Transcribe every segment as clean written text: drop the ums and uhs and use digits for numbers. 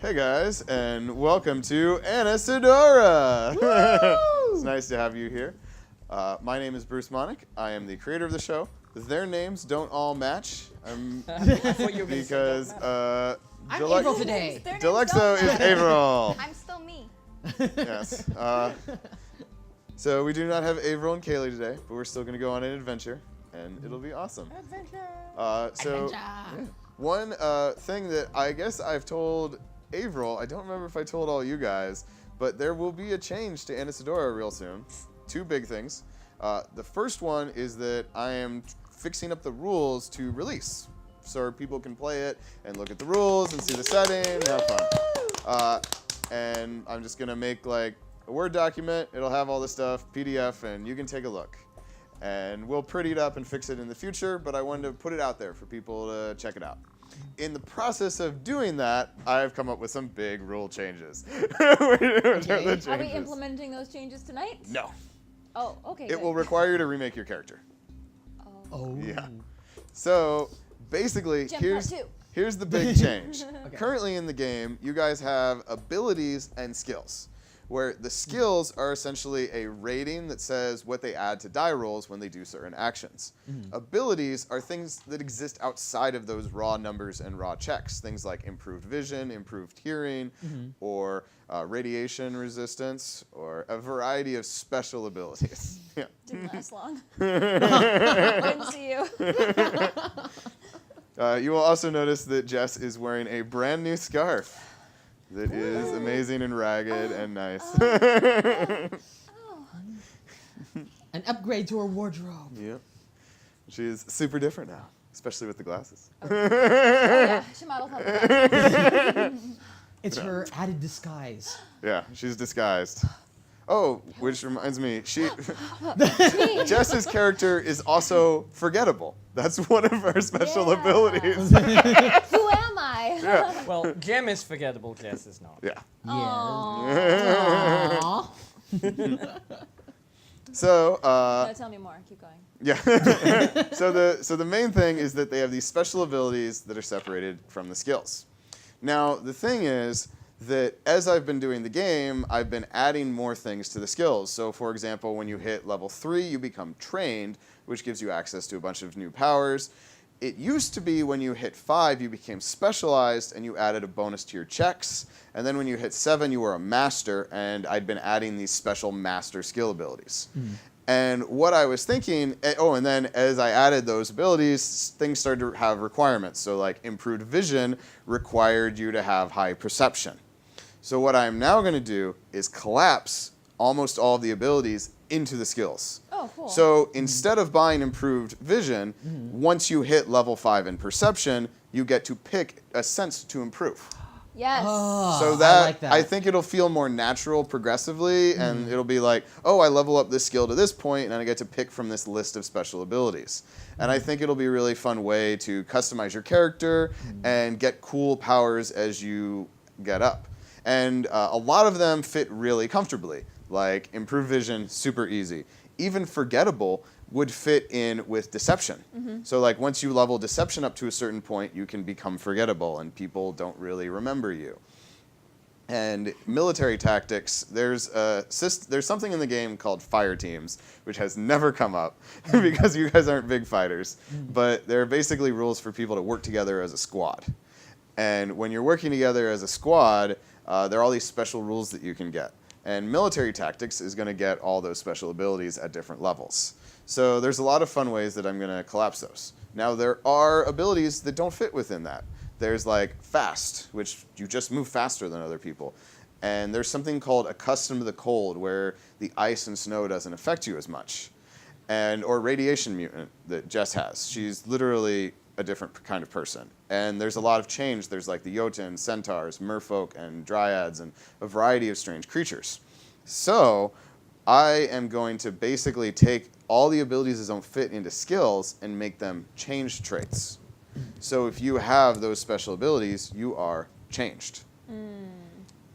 Hey guys, and welcome to Anesidora! It's nice to have you here. My name is Bruce Monach. I am the creator of the show. Their names don't all match. Because I'm Avril today. Dalexo is Avril. I'm still me. Yes. So we do not have Avril and Kailey today, but we're still going to go on an adventure, and it'll be awesome. Adventure. One thing that I guess I've told Avril, I don't remember if I told all you guys, but there will be a change to Anesidora real soon. Two big things. The first one is that I am fixing up the rules to release, so people can play it and look at the rules and see the setting and have fun. And I'm just gonna make like a Word document. It'll have all the stuff, PDF, and you can take a look. And we'll pretty it up and fix it in the future, but I wanted to put it out there for people to check it out. In the process of doing that, I've come up with some big rule changes. Are we implementing those changes tonight? No. Oh, okay. It will require you to remake your character. Oh. Yeah. So basically, here's the big change. Okay. Currently in the game, you guys have abilities and skills, where the skills are essentially a rating that says what they add to die rolls when they do certain actions. Abilities are things that exist outside of those raw numbers and raw checks. Things like improved vision, improved hearing, or radiation resistance, or a variety of special abilities. Yeah. Didn't last long. Didn't see you. You will also notice that Jess is wearing a brand new scarf. That is amazing and ragged and nice. An upgrade to her wardrobe. Yep. She's super different now, especially with the glasses. Oh yeah, she modeled on that. It's her added disguise. Yeah, she's disguised. Oh, which reminds me, Jess's character is also forgettable. That's one of her special abilities. Who am I? Yeah. Well, Gem is forgettable, Jess is not. Yeah. Aww. So, No, tell me more. Keep going. yeah. So the main thing is that they have these special abilities that are separated from the skills. Now, the thing is that as I've been doing the game, I've been adding more things to the skills. So, for example, when you hit level 3, you become trained, which gives you access to a bunch of new powers. It used to be when you hit 5, you became specialized, and you added a bonus to your checks. And then when you hit 7, you were a master, and I'd been adding these special master skill abilities. And what I was thinking, and then as I added those abilities, things started to have requirements. So like improved vision required you to have high perception. So what I'm now going to do is collapse almost all of the abilities into the skills. Oh, cool. So instead of buying improved vision, once you hit level 5 in perception, you get to pick a sense to improve. Yes. Oh, So I like that. I think it'll feel more natural progressively, and it'll be like, oh, I level up this skill to this point, and I get to pick from this list of special abilities. And I think it'll be a really fun way to customize your character and get cool powers as you get up. And a lot of them fit really comfortably, like improved vision, super easy. Even forgettable would fit in with deception. So like once you level deception up to a certain point, you can become forgettable and people don't really remember you. And military tactics, there's something in the game called fire teams, which has never come up because you guys aren't big fighters. But they're basically rules for people to work together as a squad. And when you're working together as a squad, there are all these special rules that you can get. And military tactics is going to get all those special abilities at different levels. So there's a lot of fun ways that I'm going to collapse those. Now there are abilities that don't fit within that. There's like fast, which you just move faster than other people. And there's something called accustomed to the cold, where the ice and snow doesn't affect you as much. Or radiation mutant that Jess has. She's literally a different kind of person. And there's a lot of change. There's like the Jotun, centaurs, merfolk, and dryads, and a variety of strange creatures. So I am going to basically take all the abilities that don't fit into skills and make them changed traits. So if you have those special abilities, you are changed.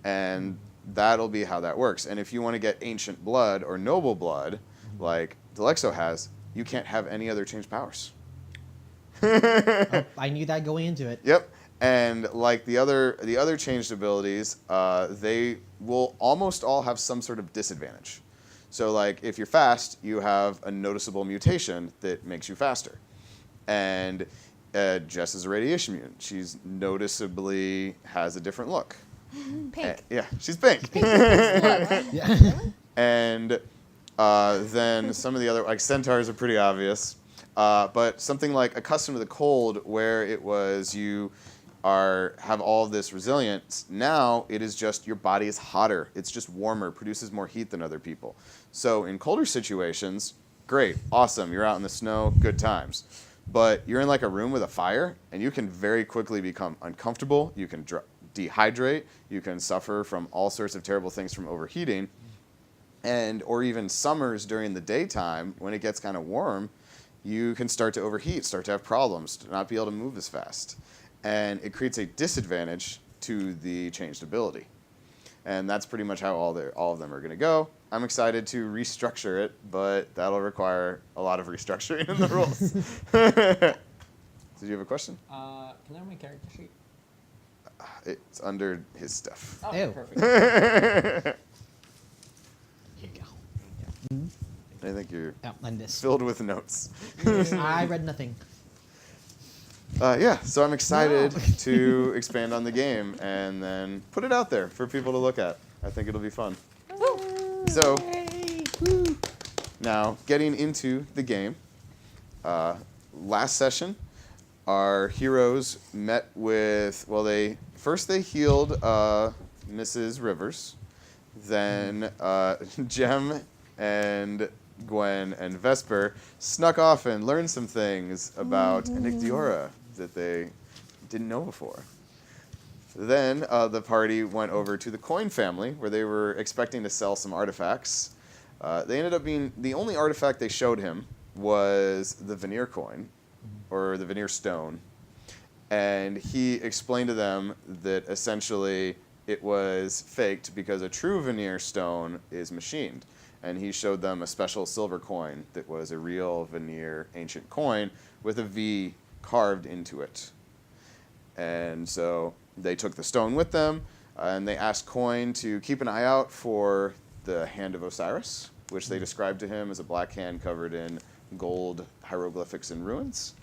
And that'll be how that works. And if you want to get ancient blood or noble blood, like Dalexo has, you can't have any other changed powers. I knew that going into it. Yep. And like the other changed abilities, they will almost all have some sort of disadvantage. So like if you're fast, you have a noticeable mutation that makes you faster. And Jess is a radiation mutant. She's noticeably has a different look. Pink. Yeah, she's pink. Pink look. Yeah. And then some of the other, like centaurs are pretty obvious. But something like accustomed to the cold, where it was you have all this resilience, now it is just your body is hotter. It's just warmer, produces more heat than other people. So in colder situations, great, awesome, you're out in the snow, good times. But you're in like a room with a fire, and you can very quickly become uncomfortable. You can dehydrate. You can suffer from all sorts of terrible things from overheating. Or even summers during the daytime, when it gets kind of warm, you can start to overheat, start to have problems, to not be able to move as fast. And it creates a disadvantage to the changed ability. And that's pretty much how all of them are going to go. I'm excited to restructure it, but that'll require a lot of restructuring in the rules. Did you have a question? Can I have my character sheet? It's under his stuff. Oh, Ew. perfect. Here you go. I think you're And this. filled with notes. I read nothing. Yeah, so I'm excited to expand on the game and then put it out there for people to look at. I think it'll be fun. So, now getting into the game. Last session, our heroes met with, they healed Mrs. Rivers. Then Jem and Gwen and Vesper snuck off and learned some things about Anik Deora that they didn't know before. Then the party went over to the Coin family, where they were expecting to sell some artifacts. They ended up being, the only artifact they showed him was the veneer coin, or the veneer stone. And he explained to them that essentially it was faked because a true veneer stone is machined. And he showed them a special silver coin that was a real veneer ancient coin with a V carved into it. And so they took the stone with them, and they asked Coin to keep an eye out for the Hand of Osiris, which they described to him as a black hand covered in gold hieroglyphics and ruins.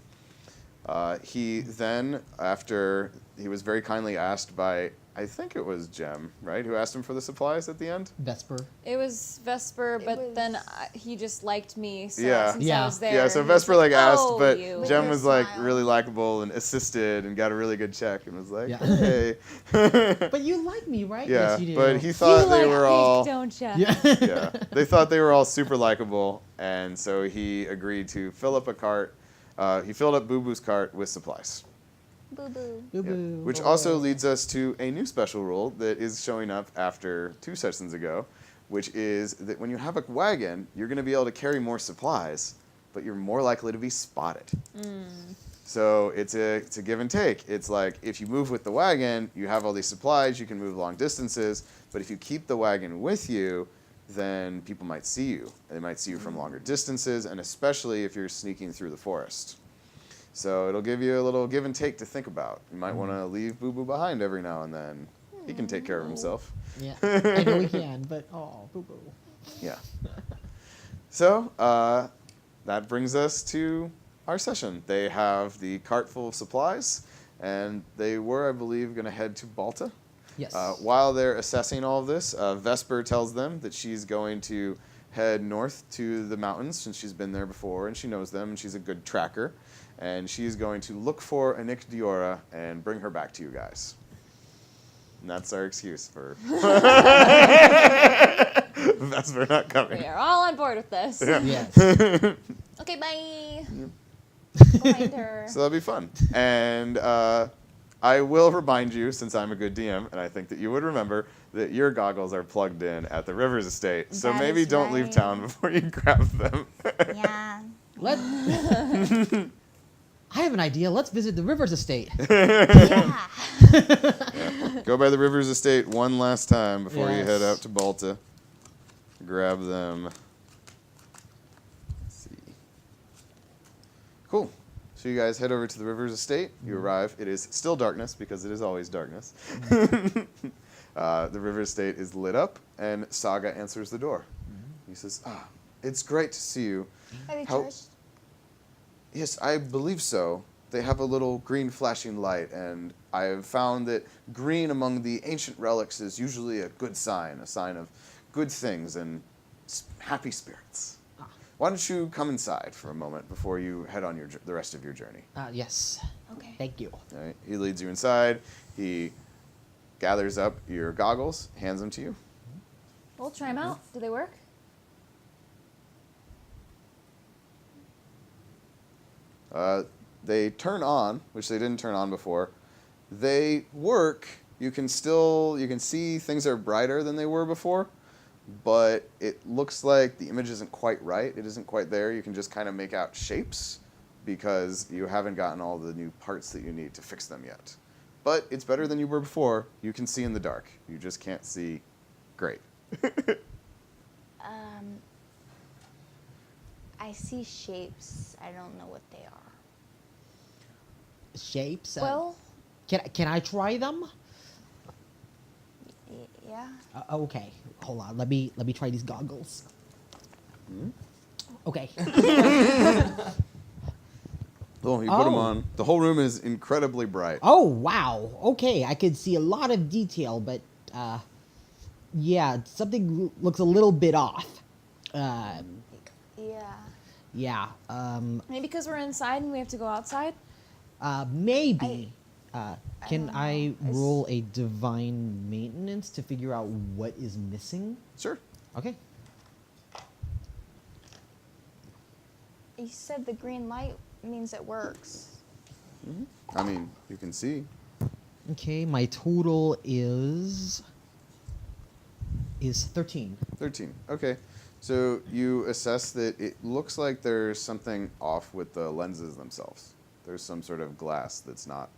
He then, after he was very kindly asked by, I think it was Jem, right, who asked him for the supplies at the end? Vesper. It was Vesper, but then he just liked me, so Yeah. since Yeah. I was there. Yeah, so he was Vesper asked, "Oh, but you." Jem your was like smile. really likable and assisted and got a really good check and was like, Yeah. hey. But you like me, right? Yeah, Yes, you do. but he You thought like they were pink, all. don't ya? Yeah. Yeah, they thought they were all super likable, and so he agreed to fill up a cart. He filled up Boo Boo's cart with supplies. Boo boo. Boo Yeah. boo. Which also leads us to a new special rule that is showing up after 2 sessions ago, which is that when you have a wagon, you're going to be able to carry more supplies, but you're more likely to be spotted. So it's a give and take. It's like if you move with the wagon, you have all these supplies, you can move long distances, but if you keep the wagon with you, then people might see you. They might see you from longer distances, and especially if you're sneaking through the forest. So it'll give you a little give and take to think about. You might want to leave Boo Boo behind every now and then. He can take care of himself. Yeah. I know we can, but boo boo. Yeah. So that brings us to our session. They have the cart full of supplies, and they were, I believe, going to head to Balta. Yes. While they're assessing all of this, Vesper tells them that she's going to head north to the mountains since she's been there before and she knows them and she's a good tracker. And she's going to look for Anik Deora and bring her back to you guys. And that's our excuse for Vesper not coming. We are all on board with this. Yeah. Yes. Okay, bye. Yep. Find her. So that'll be fun. And I will remind you, since I'm a good DM, and I think that you would remember, that your goggles are plugged in at the Rivers Estate. So That maybe is don't leave right. town before you grab them. Yeah. Let. I have an idea. Let's visit the Rivers Estate. Yeah. Go by the Rivers Estate one last time before you Yes. head out to Balta. Grab them. Let's see. Cool. So you guys head over to the Rivers Estate. You arrive. It is still darkness because it is always darkness. The Rivers Estate is lit up, and Saga answers the door. He says, it's great to see you. Are they How- charged? Yes, I believe so. They have a little green flashing light, and I have found that green among the ancient relics is usually a good sign, a sign of good things and happy spirits. Why don't you come inside for a moment before you head on the rest of your journey? Yes. Okay. Thank you. All right, he leads you inside. He gathers up your goggles, hands them to you. We'll try them out. Do they work? They turn on, which they didn't turn on before. They work. You can see things are brighter than they were before, but it looks like the image isn't quite right. It isn't quite there. You can just kind of make out shapes because you haven't gotten all the new parts that you need to fix them yet. But it's better than you were before. You can see in the dark. You just can't see great. I see shapes. I don't know what they are. Shapes. Well, Can I try them? Yeah. Okay. Hold on. Let me try these goggles. Okay. Oh, you put them on. The whole room is incredibly bright. Oh wow. Okay, I could see a lot of detail, but yeah, something looks a little bit off. Yeah. Yeah. maybe because we're inside and we have to go outside. Maybe. Can don't know. I roll a divine maintenance to figure out what is missing? Sure. Okay. You said the green light means it works. I mean, you can see. Okay, my total is 13. 13. Okay. So you assess that it looks like there's something off with the lenses themselves. There's some sort of glass that's not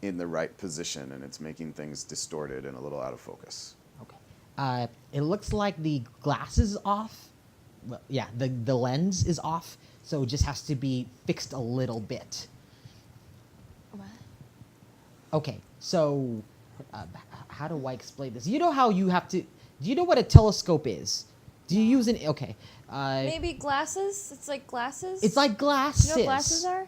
in the right position, and it's making things distorted and a little out of focus. Okay. It looks like the glass is off. Well, yeah, the lens is off, so it just has to be fixed a little bit. What? Okay, so how do I explain this? You know how you have to... Do you know what a telescope is? Do you use an... Okay. Maybe glasses? It's like glasses? It's like glasses. You know what glasses are?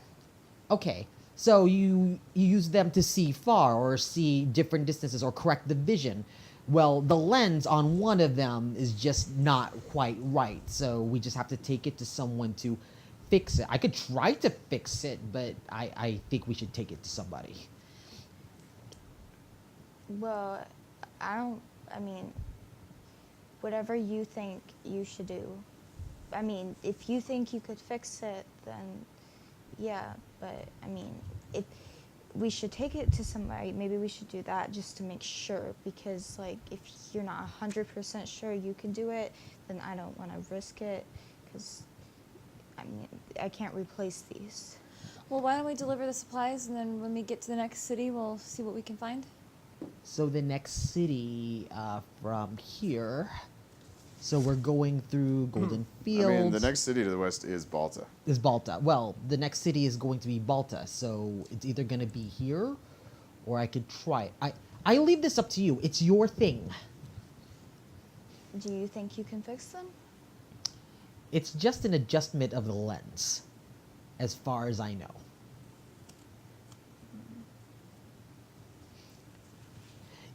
Okay, so you use them to see far or see different distances or correct the vision. Well, the lens on one of them is just not quite right, so we just have to take it to someone to fix it. I could try to fix it, but I think we should take it to somebody. Well, I mean, whatever you think you should do. I mean, if you think you could fix it, then yeah, but I mean, we should take it to somebody. Maybe we should do that just to make sure, because like if you're not 100% sure you can do it, then I don't want to risk it, because I mean, I can't replace these. Well, why don't we deliver the supplies, and then when we get to the next city, we'll see what we can find? So the next city from here... So we're going through Golden Fields. I mean, the next city to the west is Balta. Is Balta. Well, the next city is going to be Balta, so it's either going to be here, or I could try it. I leave this up to you. It's your thing. Do you think you can fix them? It's just an adjustment of the lens, as far as I know.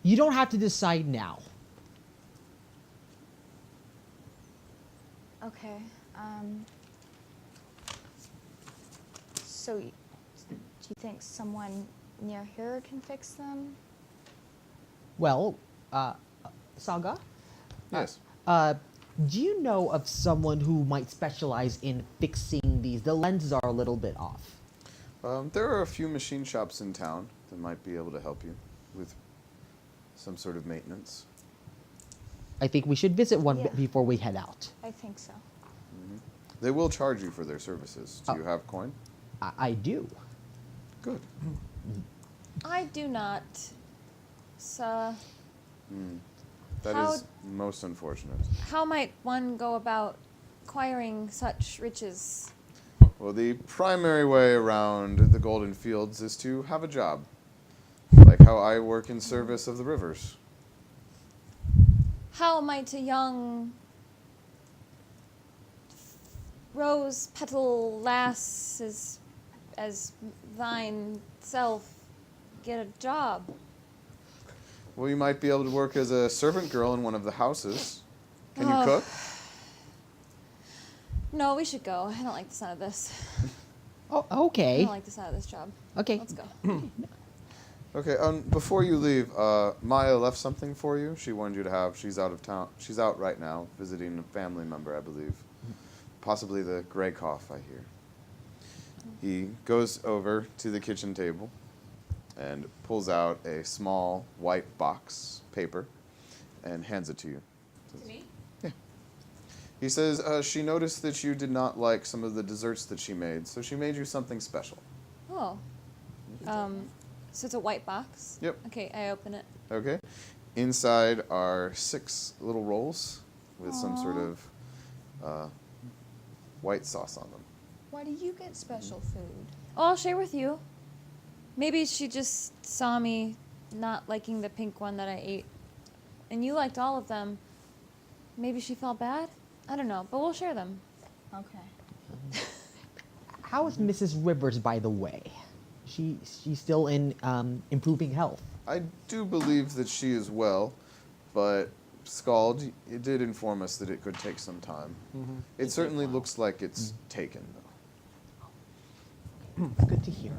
You don't have to decide now. Okay. So, do you think someone near here can fix them? Well, Saga? Yes. Do you know of someone who might specialize in fixing these? The lenses are a little bit off. There are a few machine shops in town that might be able to help you with some sort of maintenance. I think we should visit one Yeah. before we head out. I think so. They will charge you for their services. Do you have coin? I do. Good. I do not. So, That How- is most unfortunate. how might one go about acquiring such riches? Well, the primary way around the Golden Fields is to have a job. Like how I work in service of the rivers. How might a young rose petal lass as thine self get a job? Well, you might be able to work as a servant girl in one of the houses. Can you Oh. cook? No, we should go. I don't like the sound of this. Oh, I okay. don't like the sound of this job. Okay. Let's go. Okay, before you leave, Maya left something for you. She wanted you to have. She's out of town. She's out right now, visiting a family member, I believe. Possibly the gray cough, I hear. He goes over to the kitchen table and pulls out a small white box, paper, and hands it to you. To me? He says, she noticed that you did not like some of the desserts that she made, so she made you something special. Oh. So it's a white box? Yep. Okay, I open it. Okay. Inside are 6 little rolls with some sort of white sauce on them. Why do you get special food? Oh, I'll share with you. Maybe she just saw me not liking the pink one that I ate. And you liked all of them. Maybe she felt bad? I don't know, but we'll share them. Okay. How is Mrs. Rivers, by the way? She's still in improving health. I do believe that she is well, but Skald, it did inform us that it could take some time. It certainly looks like it's taken, though. Good to hear.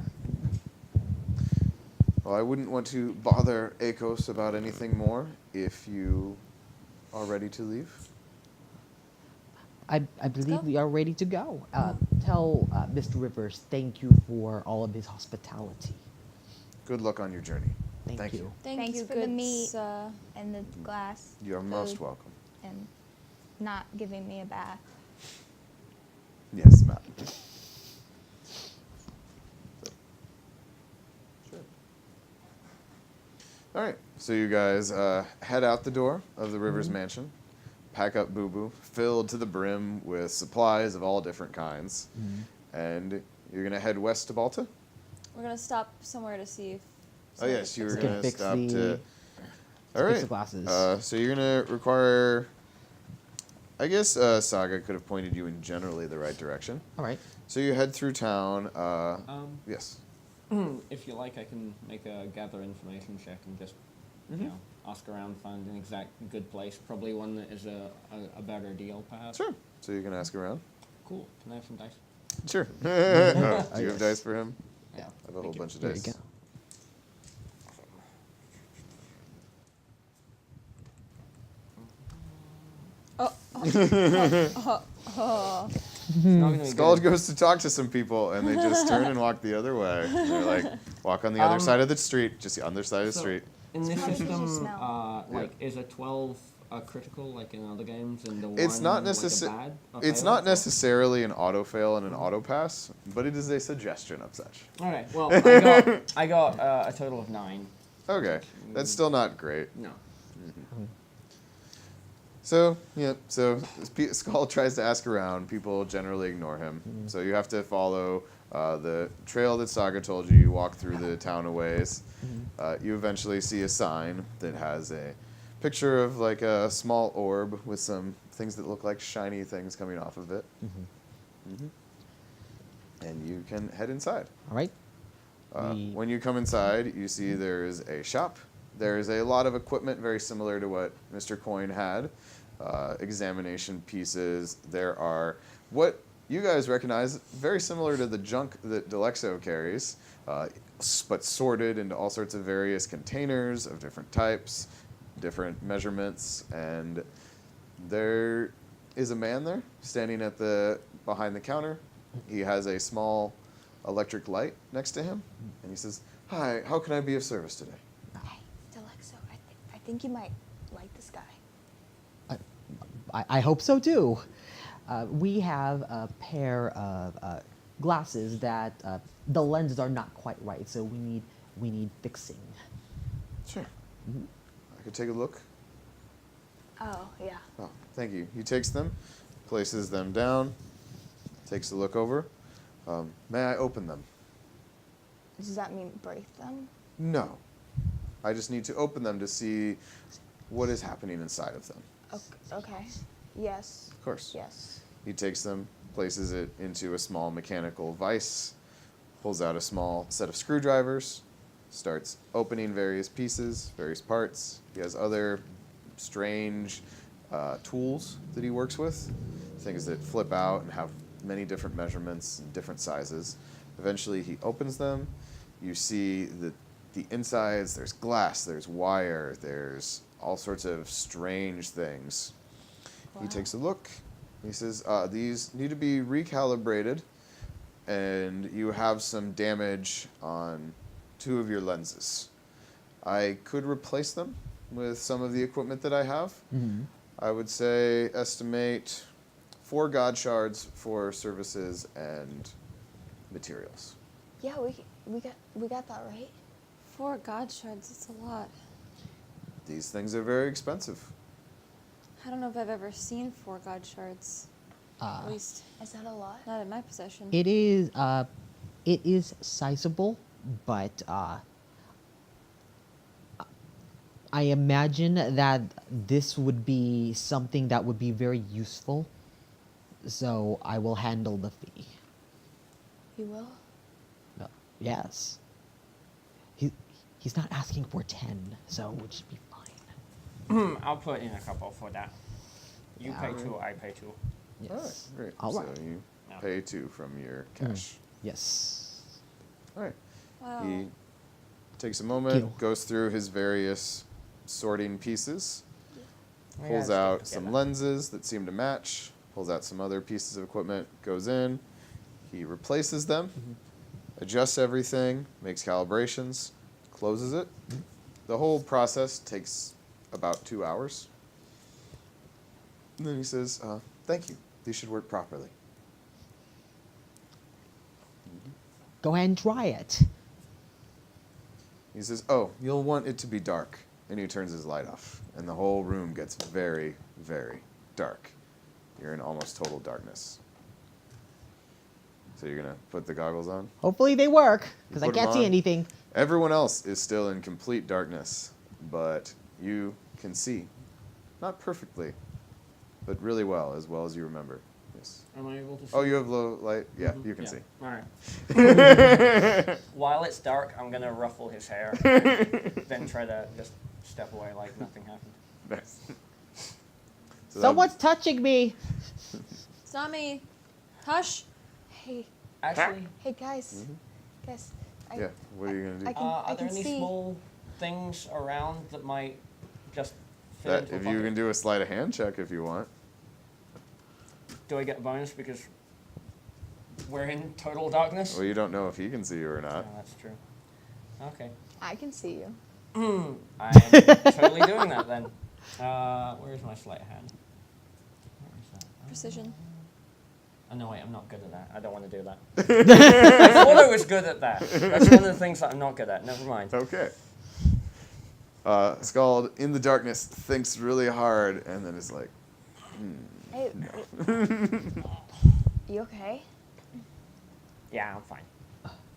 Well, I wouldn't want to bother Akos about anything more if you are ready to leave. I believe go. we are ready to go. Tell Mr. Rivers thank you for all of his hospitality. Good luck on your journey. Thank you. Thanks you, for the good meat. And the glass. You are most food, welcome. And not giving me a bath. Yes, ma'am. All right, so you guys head out the door of the Rivers Mansion, pack up Boo Boo, filled to the brim with supplies of all different kinds, and you're gonna head west to Balta. We're gonna stop somewhere to see if. Oh yes, you were Can gonna fix stop the- to. All fix right. the glasses. So you're gonna require. I guess Saga could have pointed you in generally the right direction. All right. So you head through town. Yes. If you like, I can make a gather information check and just, you know, ask around, find an exact good place. Probably one that is a better deal, perhaps. Sure. So you can ask around. Cool. Can I have some dice? Sure. Oh, do you have dice for him? Yeah. I have a whole Thank you. bunch of There you dice. go. It's not gonna be Skald good. goes to talk to some people, and they just turn and walk the other way. They're like, walk on the other side of the street, just the other side of the So, street. In this How did you system, smell? like, is a 12 a critical like in other games, and the It's one not like a necessarily. bad? A It's fail? not necessarily an auto fail and an auto pass, but it is a suggestion of such. All right. Well, I got a total of 9. Okay, that's still not great. No. So, yeah, so Skull tries to ask around. People generally ignore him. So you have to follow the trail that Saga told you. You walk through the town a ways. You eventually see a sign that has a picture of like a small orb with some things that look like shiny things coming off of it. And you can head inside. All right. When you come inside, you see there's a shop. There's a lot of equipment very similar to what Mr. Coin had. Examination pieces. There are what you guys recognize very similar to the junk that Dalexo carries, but sorted into all sorts of various containers of different types, different measurements, and there is a man there standing at behind the counter. He has a small electric light next to him, and he says, "Hi, how can I be of service today?" Hey, Dalexo, I think you might like this guy. I hope so too. We have a pair of glasses that the lenses are not quite right, so we need fixing. Sure. I could take a look. Oh, yeah. Oh, thank you. He takes them, places them down, takes a look over. May I open them? Does that mean break them? No. I just need to open them to see what is happening inside of them. Okay. Yes. Of course. Yes. He takes them, places it into a small mechanical vise, pulls out a small set of screwdrivers, starts opening various pieces, various parts. He has other strange tools that he works with, things that flip out and have many different measurements and different sizes. Eventually he opens them. You see the insides, there's glass, there's wire, there's all sorts of strange things. Wow. He takes a look. He says, these need to be recalibrated, and you have some damage on 2 of your lenses. I could replace them with some of the equipment that I have. Mm-hmm. I would say estimate 4 god shards for services and materials. Yeah, we got that right. 4 god shards, it's a lot. These things are very expensive. I don't know if I've ever seen 4 god shards. At least Is that a lot? not in my possession. It is sizable, but I imagine that this would be something that would be very useful. So I will handle the fee. You will? No, yes. He's not asking for 10, so it should be fine. I'll put in a couple for that. You pay 2, I pay 2. Yes. Great. All So right. you Yeah. pay 2 from your cash. Yes. All right. Wow. He takes a moment, Deal. goes through his various sorting pieces, Yeah, pulls stick out some together. lenses that seem to match, pulls out some other pieces of equipment, goes in, he replaces them, adjusts everything, makes calibrations, closes it. The whole process takes about 2 hours. And then he says, thank you. These should work properly. Go ahead and try it. He says, oh, you'll want it to be dark. And he turns his light off. And the whole room gets very, very dark. You're in almost total darkness. So you're going to put the goggles on? Hopefully they work, because I put 'em can't see on. anything. Everyone else is still in complete darkness. But you can see. Not perfectly, but really well as you remember. Yes. Am I able to see? Oh, you have low light? Yeah, you can Yeah. see. All right. While it's dark, I'm going to ruffle his hair, then try to just step away like nothing happened. Nice. So Someone's touching me. It's not me. Hush. Hey, Actually, hey guys. Guys. Yeah, what are you going to do? I can- are there any see. small things around that might just fit That, into a if you pocket? can do a sleight of hand check if you want. Do I get a bonus because we're in total darkness? Well, you don't know if he can see you or Yeah, not. that's true. Okay. I can see you. I am totally doing that then. Where's my sleight of hand? Where is that? Precision. Oh, no, wait, I'm not good at that. I don't want to do that. I thought I was good at that. That's one of the things that I'm not good at. Never mind. Okay. Skald, in the darkness, thinks really hard and then is like, Hey. You okay? Yeah, I'm fine.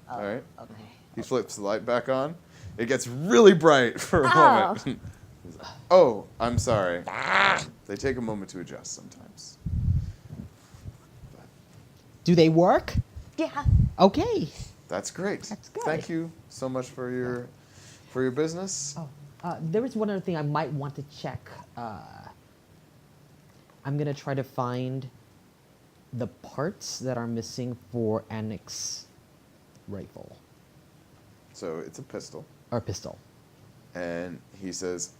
all right. Okay. He flips the light back on. It gets really bright for a moment. He's like, oh, I'm sorry. They take a moment to adjust sometimes. Do they work? Yeah. Okay. That's great. That's good. Thank you so much for your business. Oh, there is one other thing I might want to check. I'm gonna try to find the parts that are missing for Anik's rifle So it's a pistol. or pistol. And he says,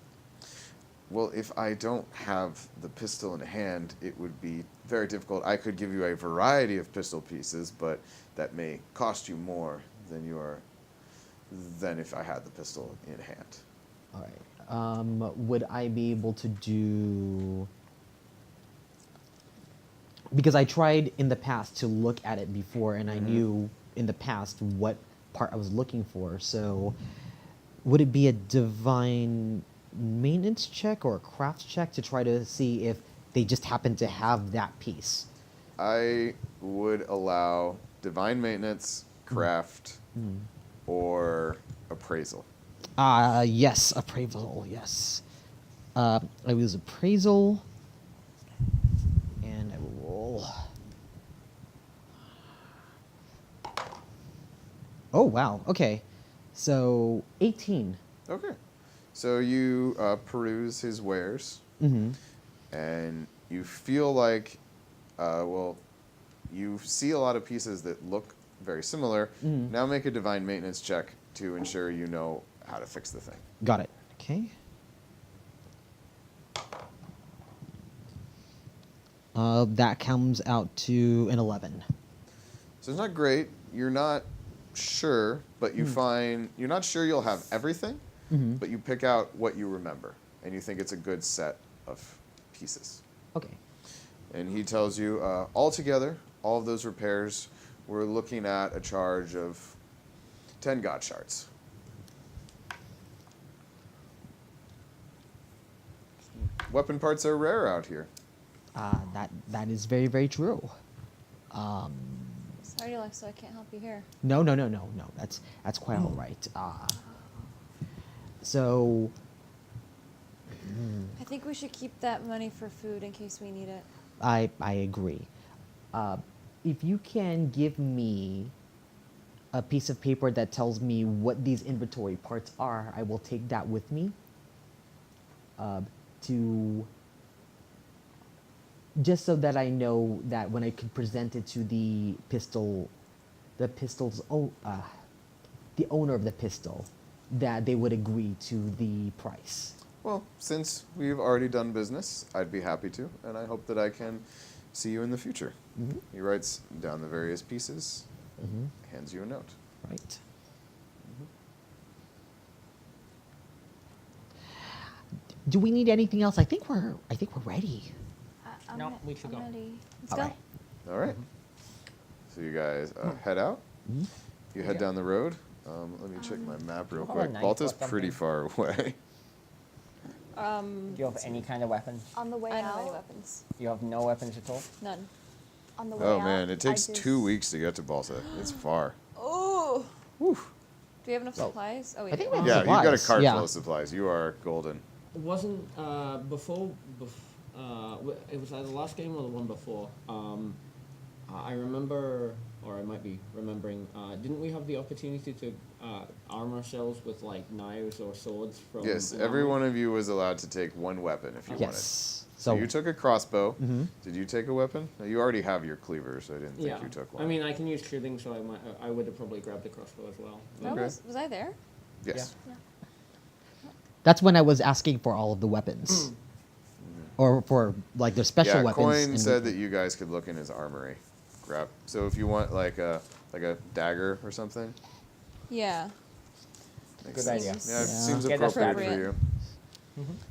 well, if I don't have the pistol in hand, it would be very difficult. I could give you a variety of pistol pieces, but that may cost you more than if I had the pistol in hand. All right. Would I be able to do? Because I tried in the past to look at it before, and I knew in the past what part I was looking for. So, would it be a divine maintenance check or a crafts check to try to see if they just happen to have that piece? I would allow divine maintenance, craft, or appraisal. Yes, appraisal, yes. I will use appraisal, and I will roll. Oh, wow, okay. So, 18. Okay. So you peruse his wares, and you feel like, you see a lot of pieces that look very similar. Now make a divine maintenance check to ensure you know how to fix the thing. Got it. Okay. That comes out to an 11. So it's not great. You're not sure, but you find you're not sure you'll have everything, but you pick out what you remember, and you think it's a good set of pieces. Okay. And he tells you, altogether, all of those repairs, we're looking at a charge of 10 god shards. Weapon parts are rare out here. That is very, very true. Sorry, Dalexo, I can't help you here. No. That's quite all right. So, I think we should keep that money for food in case we need it. I agree. If you can give me a piece of paper that tells me what these inventory parts are, I will take that with me. Just so that I know that when I can present it to the owner of the pistol, that they would agree to the price. Well, since we've already done business, I'd be happy to, and I hope that I can see you in the future. He writes down the various pieces, hands you a note. Right. Do we need anything else? I think we're ready. No, we should go. Ready. Let's All go. right. All right. So you guys head out. You head down the road. Let me check my map real Oh, quick. nice. Balta's Got pretty far away. Do you have any kind of weapons? On the way I don't have any out, weapons. You have no weapons at all? None. on the way Oh out, man, it takes I 2 just- weeks to get to Balta. It's far. Oh. Whew. Do we have enough supplies? Oh, we I think do. we Yeah, have you've got a supplies. cart Yeah. full of supplies. You are golden. Wasn't it was either the last game or the one before. I remember, or I might be remembering. Didn't we have the opportunity to arm ourselves with like knives or swords from? Yes, an every armor? one of you was allowed to take one weapon if you wanted. Yes. So So you took a crossbow. Did you take a weapon? No, you already have your cleaver, so I didn't think Yeah, you took one. I mean, I can use shooting, so I would have probably grabbed the crossbow as well. No, Okay. was I there? yes. that's when I was asking for all of the weapons, or for like the special Yeah, weapons. Coin and- said that you guys could look in his armory. Grab. So if you want like a dagger or something. Yeah. Makes Good sense. idea. Yeah, it Yeah. seems Yeah, that's appropriate for appropriate. you.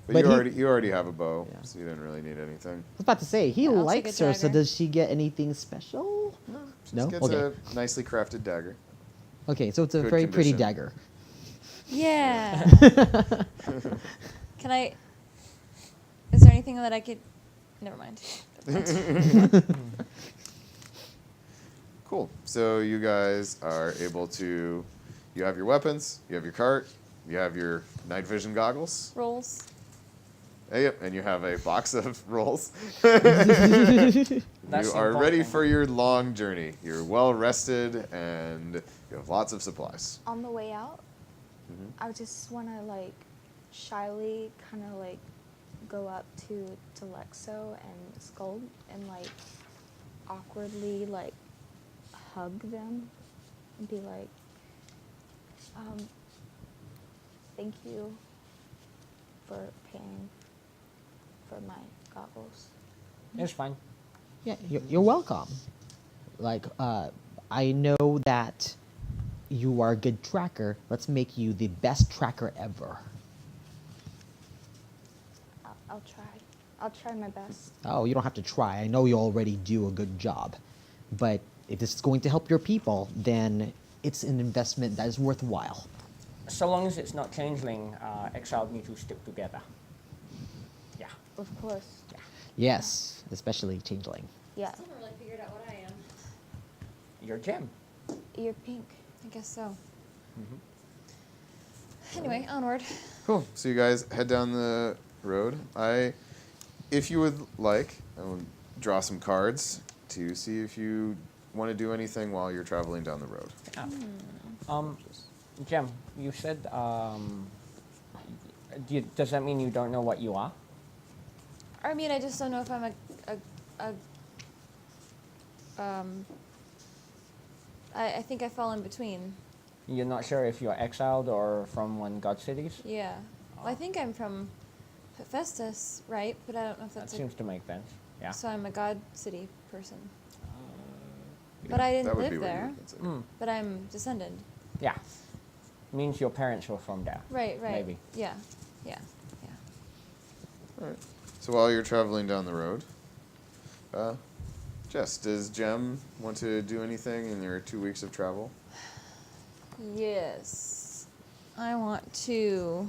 But, But you already have a bow, Yeah. so you didn't really need anything. I was about to say he Yeah, I'll take likes a her. So dagger. does she get anything special? Just No? gets Okay. a nicely crafted dagger. Okay, so it's a Good very pretty condition. dagger. Yeah. Can I? Is there anything that I could? Never mind. Cool. So you guys are able to. You have your weapons. You have your cart. You have your night vision goggles. Rolls. Yep, and you have a box of rolls. That's You are ready important. for your long journey. You're well rested and you have lots of supplies. On the way out, I just want to like shyly kind of like go up to Dalexo and Skald and like awkwardly like hug them and be like, thank you for paying for my goggles. It's fine. Yeah, you're welcome. Like, I know that you are a good tracker. Let's make you the best tracker ever. I'll try. I'll try my best. Oh, you don't have to try. I know you already do a good job. But if this is going to help your people, then it's an investment that is worthwhile. So long as it's not changeling, exiled need to stick together. Yeah. Of course. Yes, especially changeling. Yeah. I haven't really figured out what I am. your gem. You're pink. I guess so. Anyway, onward. Cool. So you guys head down the road. If you would like, I will draw some cards to see if you want to do anything while you're traveling down the road. Yeah. Gem, you said, does that mean you don't know what you are? I mean, I just don't know if I'm I think I fall in between. You're not sure if you're exiled or from one god cities? Yeah. Well, I think I'm from Hephaestus, right? But I don't know if That that's seems to make sense. Yeah. So I'm a god city person. Yeah, But I didn't that would live be what you there. would consider. Mm. But I'm descended. Yeah. Means your parents were from there. Right, right. Maybe. Yeah. Yeah. Yeah. All right. So while you're traveling down the road, Jess, does Jem want to do anything in your 2 weeks of travel? Yes. I want to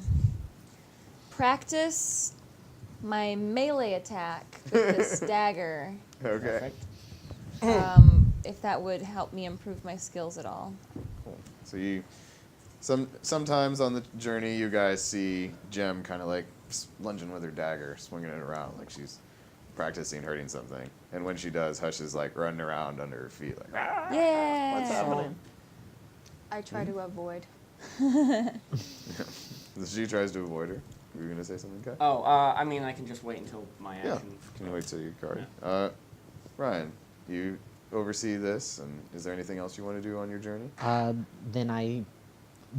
practice my melee attack with this dagger. Okay. Perfect. If that would help me improve my skills at all. Cool. So sometimes on the journey, you guys see Jem kind of like lunging with her dagger, swinging it around like she's practicing hurting something. And when she does, Hush is like running around under her feet, like, ah, Yeah. what's happening? I try to avoid. She tries to avoid her. Were you gonna say something, Kai? Oh, I mean, I can just wait until my Yeah. action. Can you wait till you card? Ryan, you oversee this, and is there anything else you want to do on your journey? Then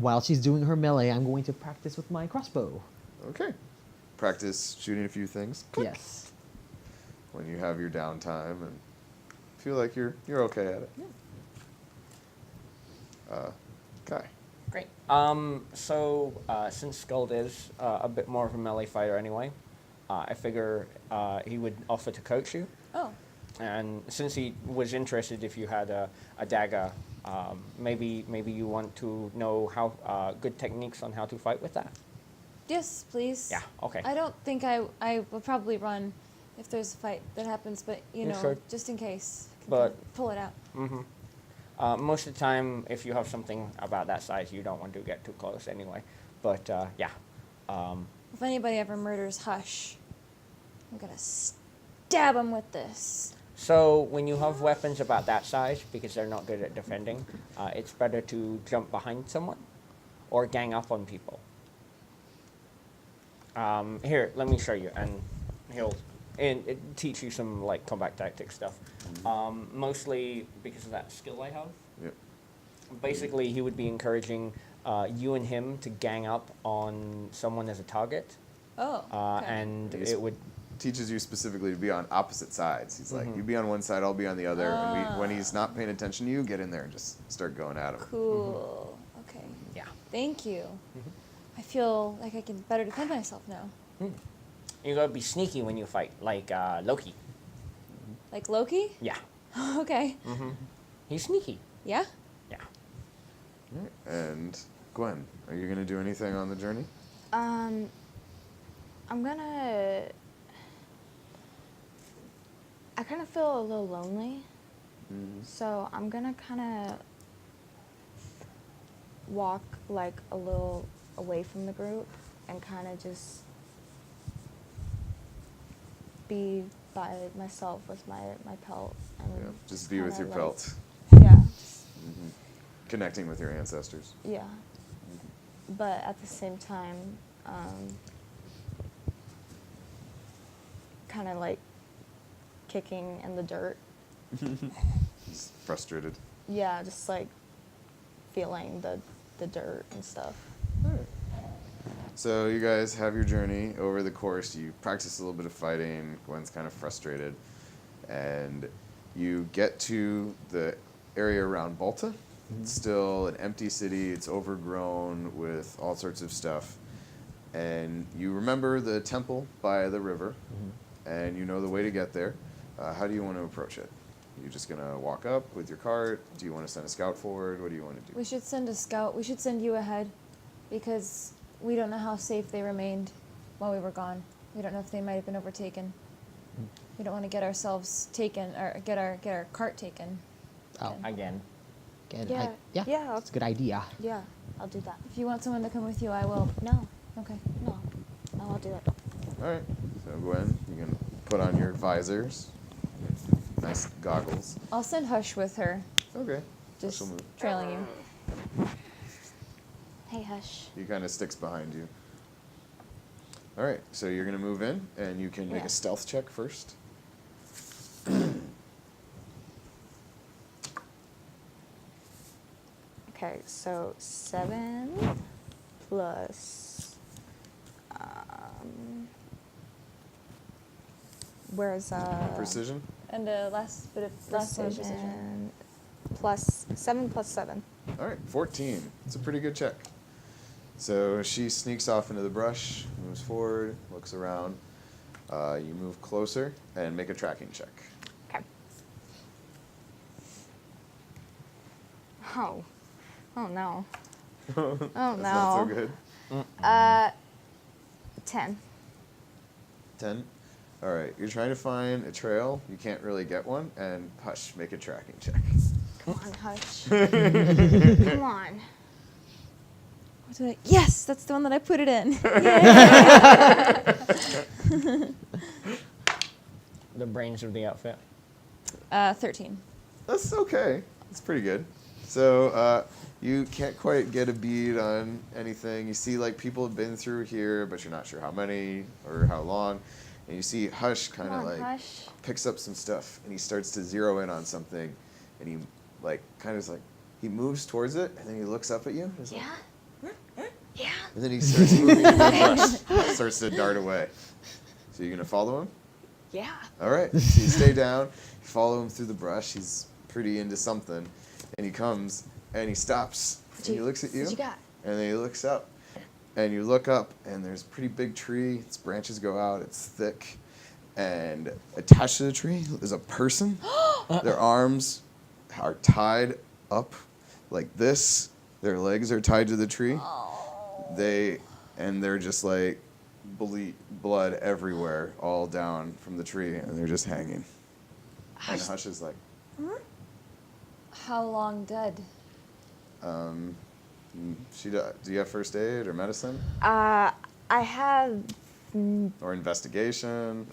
while she's doing her melee, I'm going to practice with my crossbow. Okay. Practice shooting a few things. Click. Yes. When you have your downtime and feel like you're okay at it. Kai. Great. So since Skald is a bit more of a melee fighter anyway, I figure he would offer to coach you. Oh. And since he was interested if you had a dagger, maybe you want to know how good techniques on how to fight with that. Yes, please. Yeah, okay. I don't think I will probably run if there's a fight that happens, but you know, sure. just in case. Can But- pull it out. Most of the time, if you have something about that size, you don't want to get too close anyway. But yeah. If anybody ever murders Hush, I'm gonna stab him with this. So when you have weapons about that size, because they're not good at defending, it's better to jump behind someone or gang up on people. Here, let me show you, and he'll teach you some like combat tactic stuff. Mostly because of that skill I have. Yep. Basically, he would be encouraging you and him to gang up on someone as a target, Oh. Okay. and Yes. it would. Teaches you specifically to be on opposite sides. He's like, you be on one side, I'll be on the other. And when he's not paying attention to you, get in there and just start going at him. Cool. Okay. Yeah. Thank you. I feel like I can better defend myself now. You gotta be sneaky when you fight, like Loki. Like Loki? Yeah. Okay. He's sneaky. Yeah? Yeah. Right. And Gwen, are you going to do anything on the journey? I'm gonna. I kind of feel a little lonely, so I'm gonna kind of walk like a little away from the group and kind of just be by myself with my pelt and Yeah. Just be with your kinda, pelt. Yeah, Connecting with your ancestors. yeah. But at the same time, kind of like kicking in the dirt. Just frustrated. Yeah, just like feeling the dirt and stuff. So you guys have your journey. Over the course, you practice a little bit of fighting. Gwen's kind of frustrated. And you get to the area around Balta. It's still an empty city. It's overgrown with all sorts of stuff. And you remember the temple by the river. And you know the way to get there. How do you want to approach it? You just going to walk up with your cart? Do you want to send a scout forward? What do you want to do? We should send a scout. We should send you ahead because we don't know how safe they remained while we were gone. We don't know if they might have been overtaken. We don't want to get ourselves taken or get our cart taken. Oh. again. Again, Yeah. yeah, Yeah. that's a good idea. Yeah, I'll do that. If you want someone to come with you, I will. No, Okay. no, I'll do it. All right. So Gwen, you can put on your visors. Nice goggles. I'll send Hush with her, Okay. just Special move. trailing you. Hey, Hush. He kind of sticks behind you. All right. So you're gonna move in, and you can make Yeah. a stealth check first. Okay, so 7 plus. Where's Precision. And last bit of precision. plus 7 plus 7. All right. 14. It's a pretty good check. So she sneaks off into the brush, moves forward, looks around. You move closer and make a tracking check. Okay. Oh. Oh no. Oh That's not so no. good. 10. 10. All right. You're trying to find a trail. You can't really get one. And Hush, make a tracking check. Come on, Hush. Come on. What did I? Yes, that's the one that I put it in. The brains of the outfit. 13. That's okay. That's pretty good. So you can't quite get a bead on anything. You see, like, people have been through here, but you're not sure how many or how long. And you see Hush kind Come of on, like Hush. picks up some stuff, and he starts to zero in on something, and he like kind of like he moves towards it, and then he looks up at you. And he's like, Yeah? Yeah. and then he starts moving in the brush, starts to dart away. So you're gonna follow him? Yeah. All right. So you stay down, you follow him through the brush. He's pretty into something, and he comes and he stops and he looks at you, What you got? and then he looks up, and you look up, and there's a pretty big tree. Its branches go out. It's thick, and attached to the tree is a person. Their arms are tied up like this. Their legs are tied to the tree. They're just like blood everywhere, all down from the tree, and they're just hanging. And Hush is like, How long dead? do you have first aid or medicine I have. or investigation?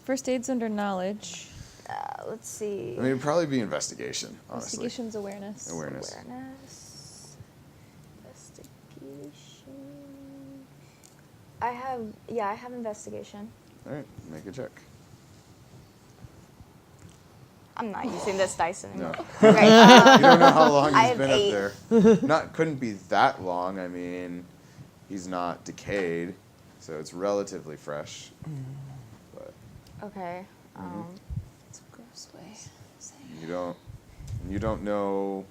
First aid's under knowledge. Let's see. I mean, it'd probably be investigation, honestly. Investigation's awareness. Awareness. Awareness. Investigation. I have investigation. All right, make a check. I'm not using this dice No. anymore. Okay. You don't know how long I he's have been 8. up there. Couldn't be that long. I mean, he's not decayed, so it's relatively fresh. But Okay. It's a gross way of saying you don't know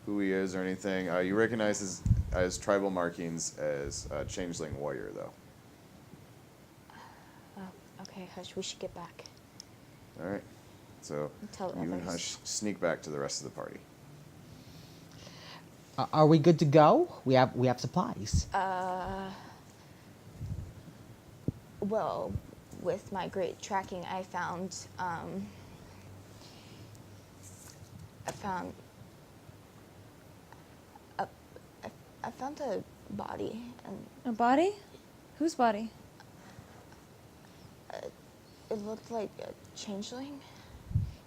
who he is or anything. You recognize his tribal markings as a changeling warrior, though. Okay, Hush. We should get back. All right. So Tell you and others. Hush sneak back to the rest of the party. Are we good to go? We have supplies. Well, with my great tracking, I found a body, and a body? Whose body? it looked like a changeling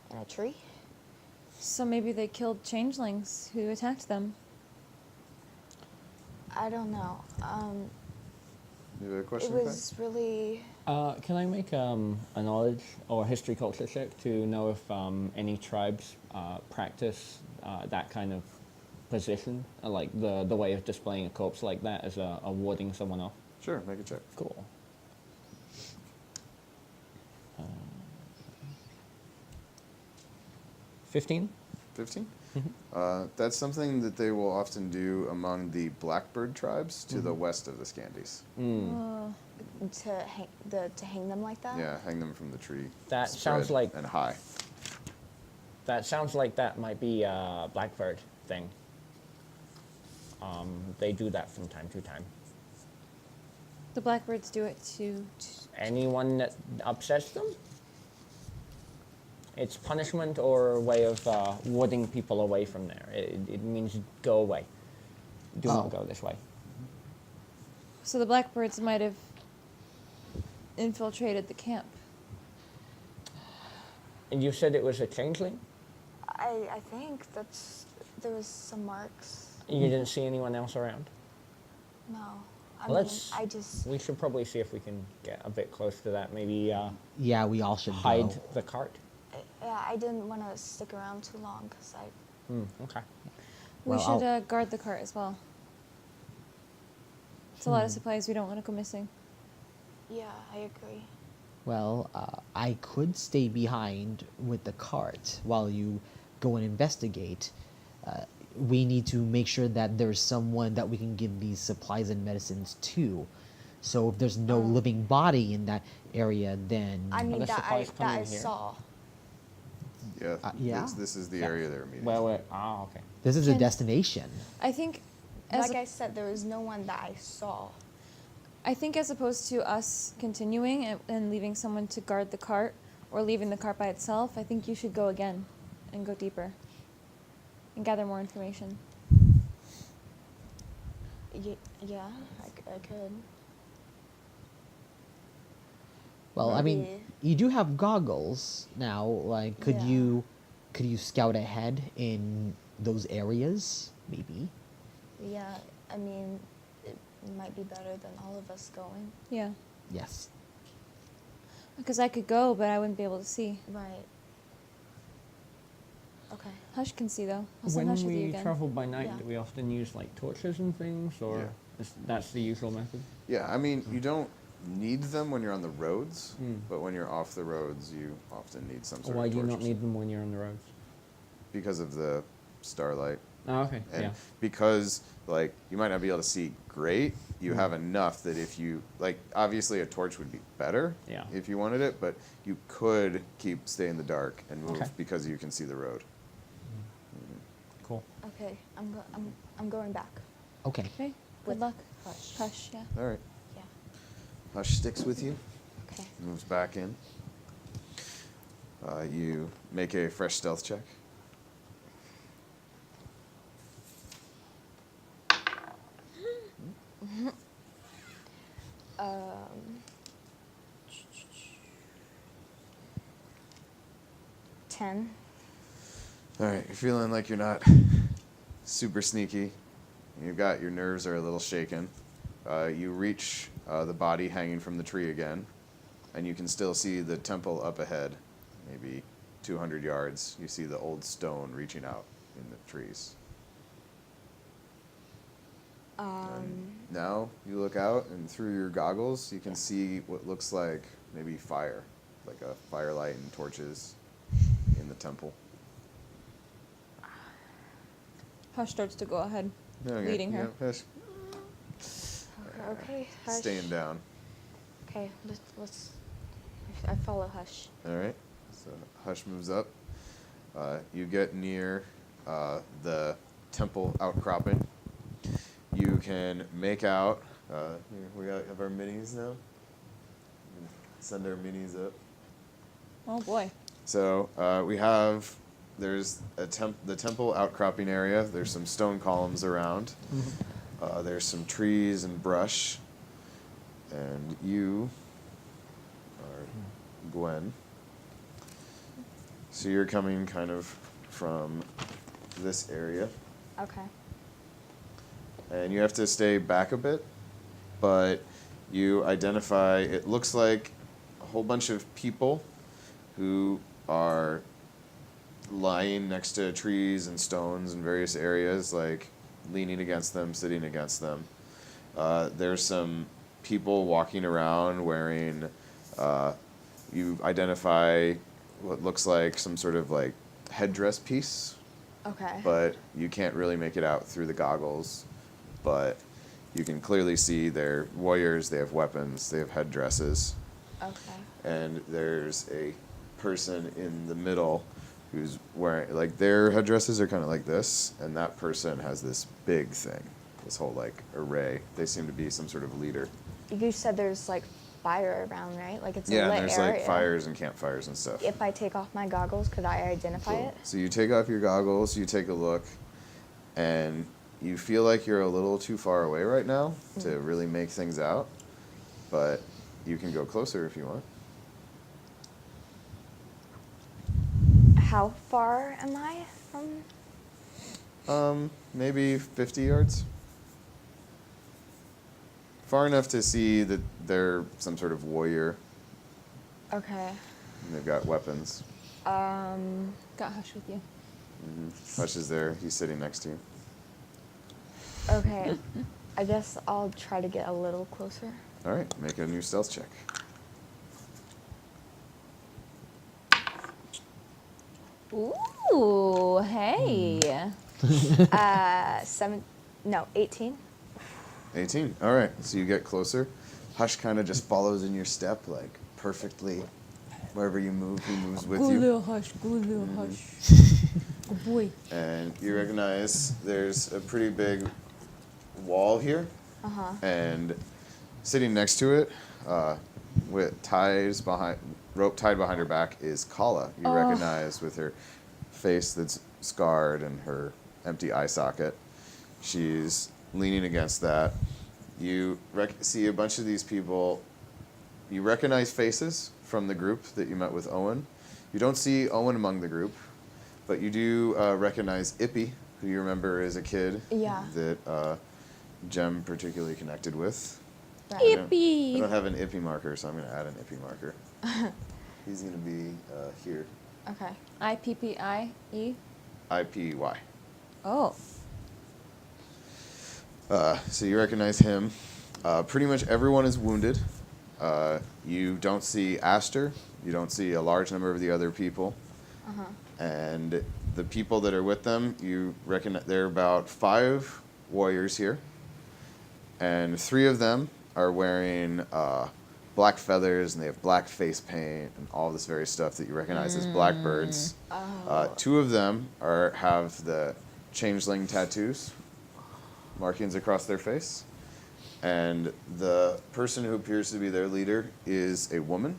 in a tree. So maybe they killed changelings who attacked them. I don't know. You have a question? It was really. Can I make a knowledge or history culture check to know if any tribes practice that kind of position, like the way of displaying a corpse like that as a warding someone off? Sure, make a check. Cool. 15? 15? That's something that they will often do among the Blackbird tribes to the west of the Scandies. To hang them like that? Yeah, hang them from the tree. That spread sounds like- and high. That sounds like that might be a Blackbird thing. They do that from time to time. The blackbirds do it too. Anyone that upsets them? It's punishment or a way of warding people away from there. It means go away. Do not go this way. So the blackbirds might have infiltrated the camp. And you said it was a changeling? I think there was some marks. You didn't see anyone else around? No. Let's- I just. We should probably see if we can get a bit close to that. Maybe Yeah, we all should hide go. the cart. Yeah, I didn't want to stick around too long because I. Okay. We Well, should guard the cart as well. It's a lot of supplies. We don't want to go missing. Yeah, I agree. Well, I could stay behind with the cart while you go and investigate. We need to make sure that there's someone that we can give these supplies and medicines to. So if there's no living body in that area, then I mean the that supplies I coming here? saw. Yeah. yeah. This is the Yeah. area they're meeting. Well, okay. this is a Can- destination. I think, as Like I said, there was no one that I saw. I think as opposed to us continuing and leaving someone to guard the cart or leaving the cart by itself, I think you should go again and go deeper and gather more information. Yeah, I could. Well, I mean, Maybe. you do have goggles now. Like, could Yeah. you scout ahead in those areas? Maybe. Yeah, I mean, it might be better than all of us going. Yeah. Yes. Because I could go, but I wouldn't be able to see. Right. Okay. Hush can see, though. I'll send When Hush with you we again. travel by night, Yeah. do we often use like torches and things, or Yeah. that's the usual method? Yeah, I mean, you don't need them when you're on the roads, Hmm. but when you're off the roads, you often need some Or sort why of do you not torches. need them when you're on the roads? Because of the starlight. Oh, okay. And Yeah. because, like, you might not be able to see great, you have enough that if you, like, obviously a torch would be better Yeah. if you wanted it, but you could stay in the dark and move Okay. because you can see the road. Cool. Okay, I'm going back. Okay. Okay. Good With luck. Hush. Hush, yeah. All right. Yeah. Hush sticks with you, Okay. moves back in. You make a fresh stealth check. Um. 10. All right, you're feeling like you're not super sneaky. You've got your nerves are a little shaken. You reach the body hanging from the tree again, and you can still see the temple up ahead, maybe 200 yards. You see the old stone reaching out in the trees. Now you look out, and through your goggles, you can see what looks like maybe fire, like a firelight and torches in the temple. Hush starts to go ahead, Okay, leading her. yeah, Hush. Okay, Hush. Staying down. Okay, let's. I follow Hush. All right. So Hush moves up. You get near the temple outcropping. You can make out. Here, we have our minis now. Send our minis up. Oh, boy. So we have. There's the temple outcropping area. There's some stone columns around. There's some trees and brush. And you are Gwen. So you're coming kind of from this area. Okay. And you have to stay back a bit, but you identify, it looks like a whole bunch of people who are lying next to trees and stones in various areas, like leaning against them, sitting against them. There's some people walking around wearing, you identify what looks like some sort of like headdress piece, Okay. but you can't really make it out through the goggles. But you can clearly see they're warriors, they have weapons, they have headdresses. Okay. And there's a person in the middle who's wearing, like, their headdresses are kind of like this, and that person has this big thing, this whole, like, array. They seem to be some sort of leader. You said there's like fire around, right? Like it's a Yeah, lit and there's area. like fires and campfires and stuff. If I take off my goggles, could I identify Cool. it? So you take off your goggles, you take a look, and you feel like you're a little too far away right now to really make things out, but you can go closer if you want. How far am I from? Maybe 50 yards. Far enough to see that they're some sort of warrior Okay. and they've got weapons. Got Hush with you. Hush is there. He's sitting next to you. Okay. I guess I'll try to get a little closer. All right, make a new stealth check. Ooh, hey. 18. 18. All right, so you get closer. Hush kind of just follows in your step, like perfectly. Wherever you move, he moves with you. Hush, go little Hush. Good boy. And you recognize there's a pretty big wall here. And sitting next to it, with rope tied behind her back, is Kala. You recognize with her face that's scarred and her empty eye socket. She's leaning against that. You see a bunch of these people. You recognize faces from the group that you met with Owen. You don't see Owen among the group, but you do recognize Ippy, who you remember as a kid. Yeah. That Jem particularly connected with. Right. I Ippy. don't have an Ippy marker, so I'm going to add an Ippy marker. He's going to be here. Okay. IPPIE. IPY. Oh. So you recognize him. Pretty much everyone is wounded. You don't see Aster. You don't see a large number of the other people. And the people that are with them, you reckon there are about 5 warriors here. And 3 of them are wearing black feathers, and they have black face paint and all this various stuff that you recognize as blackbirds. 2 of them have the changeling tattoos, markings across their face. And the person who appears to be their leader is a woman.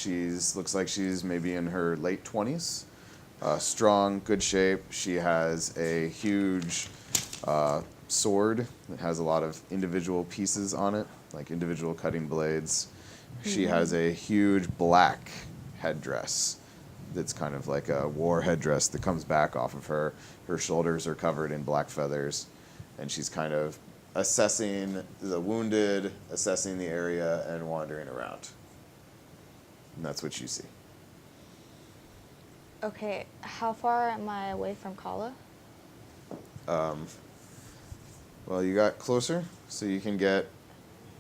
Looks like she's maybe in her late 20s. Strong, good shape. She has a huge sword that has a lot of individual pieces on it, like individual cutting blades. She has a huge black headdress that's kind of like a war headdress that comes back off of her. Her shoulders are covered in black feathers, and she's kind of assessing the wounded, assessing the area, and wandering around. And that's what you see. Okay. How far am I away from Kala? Well, you got closer, so you can get,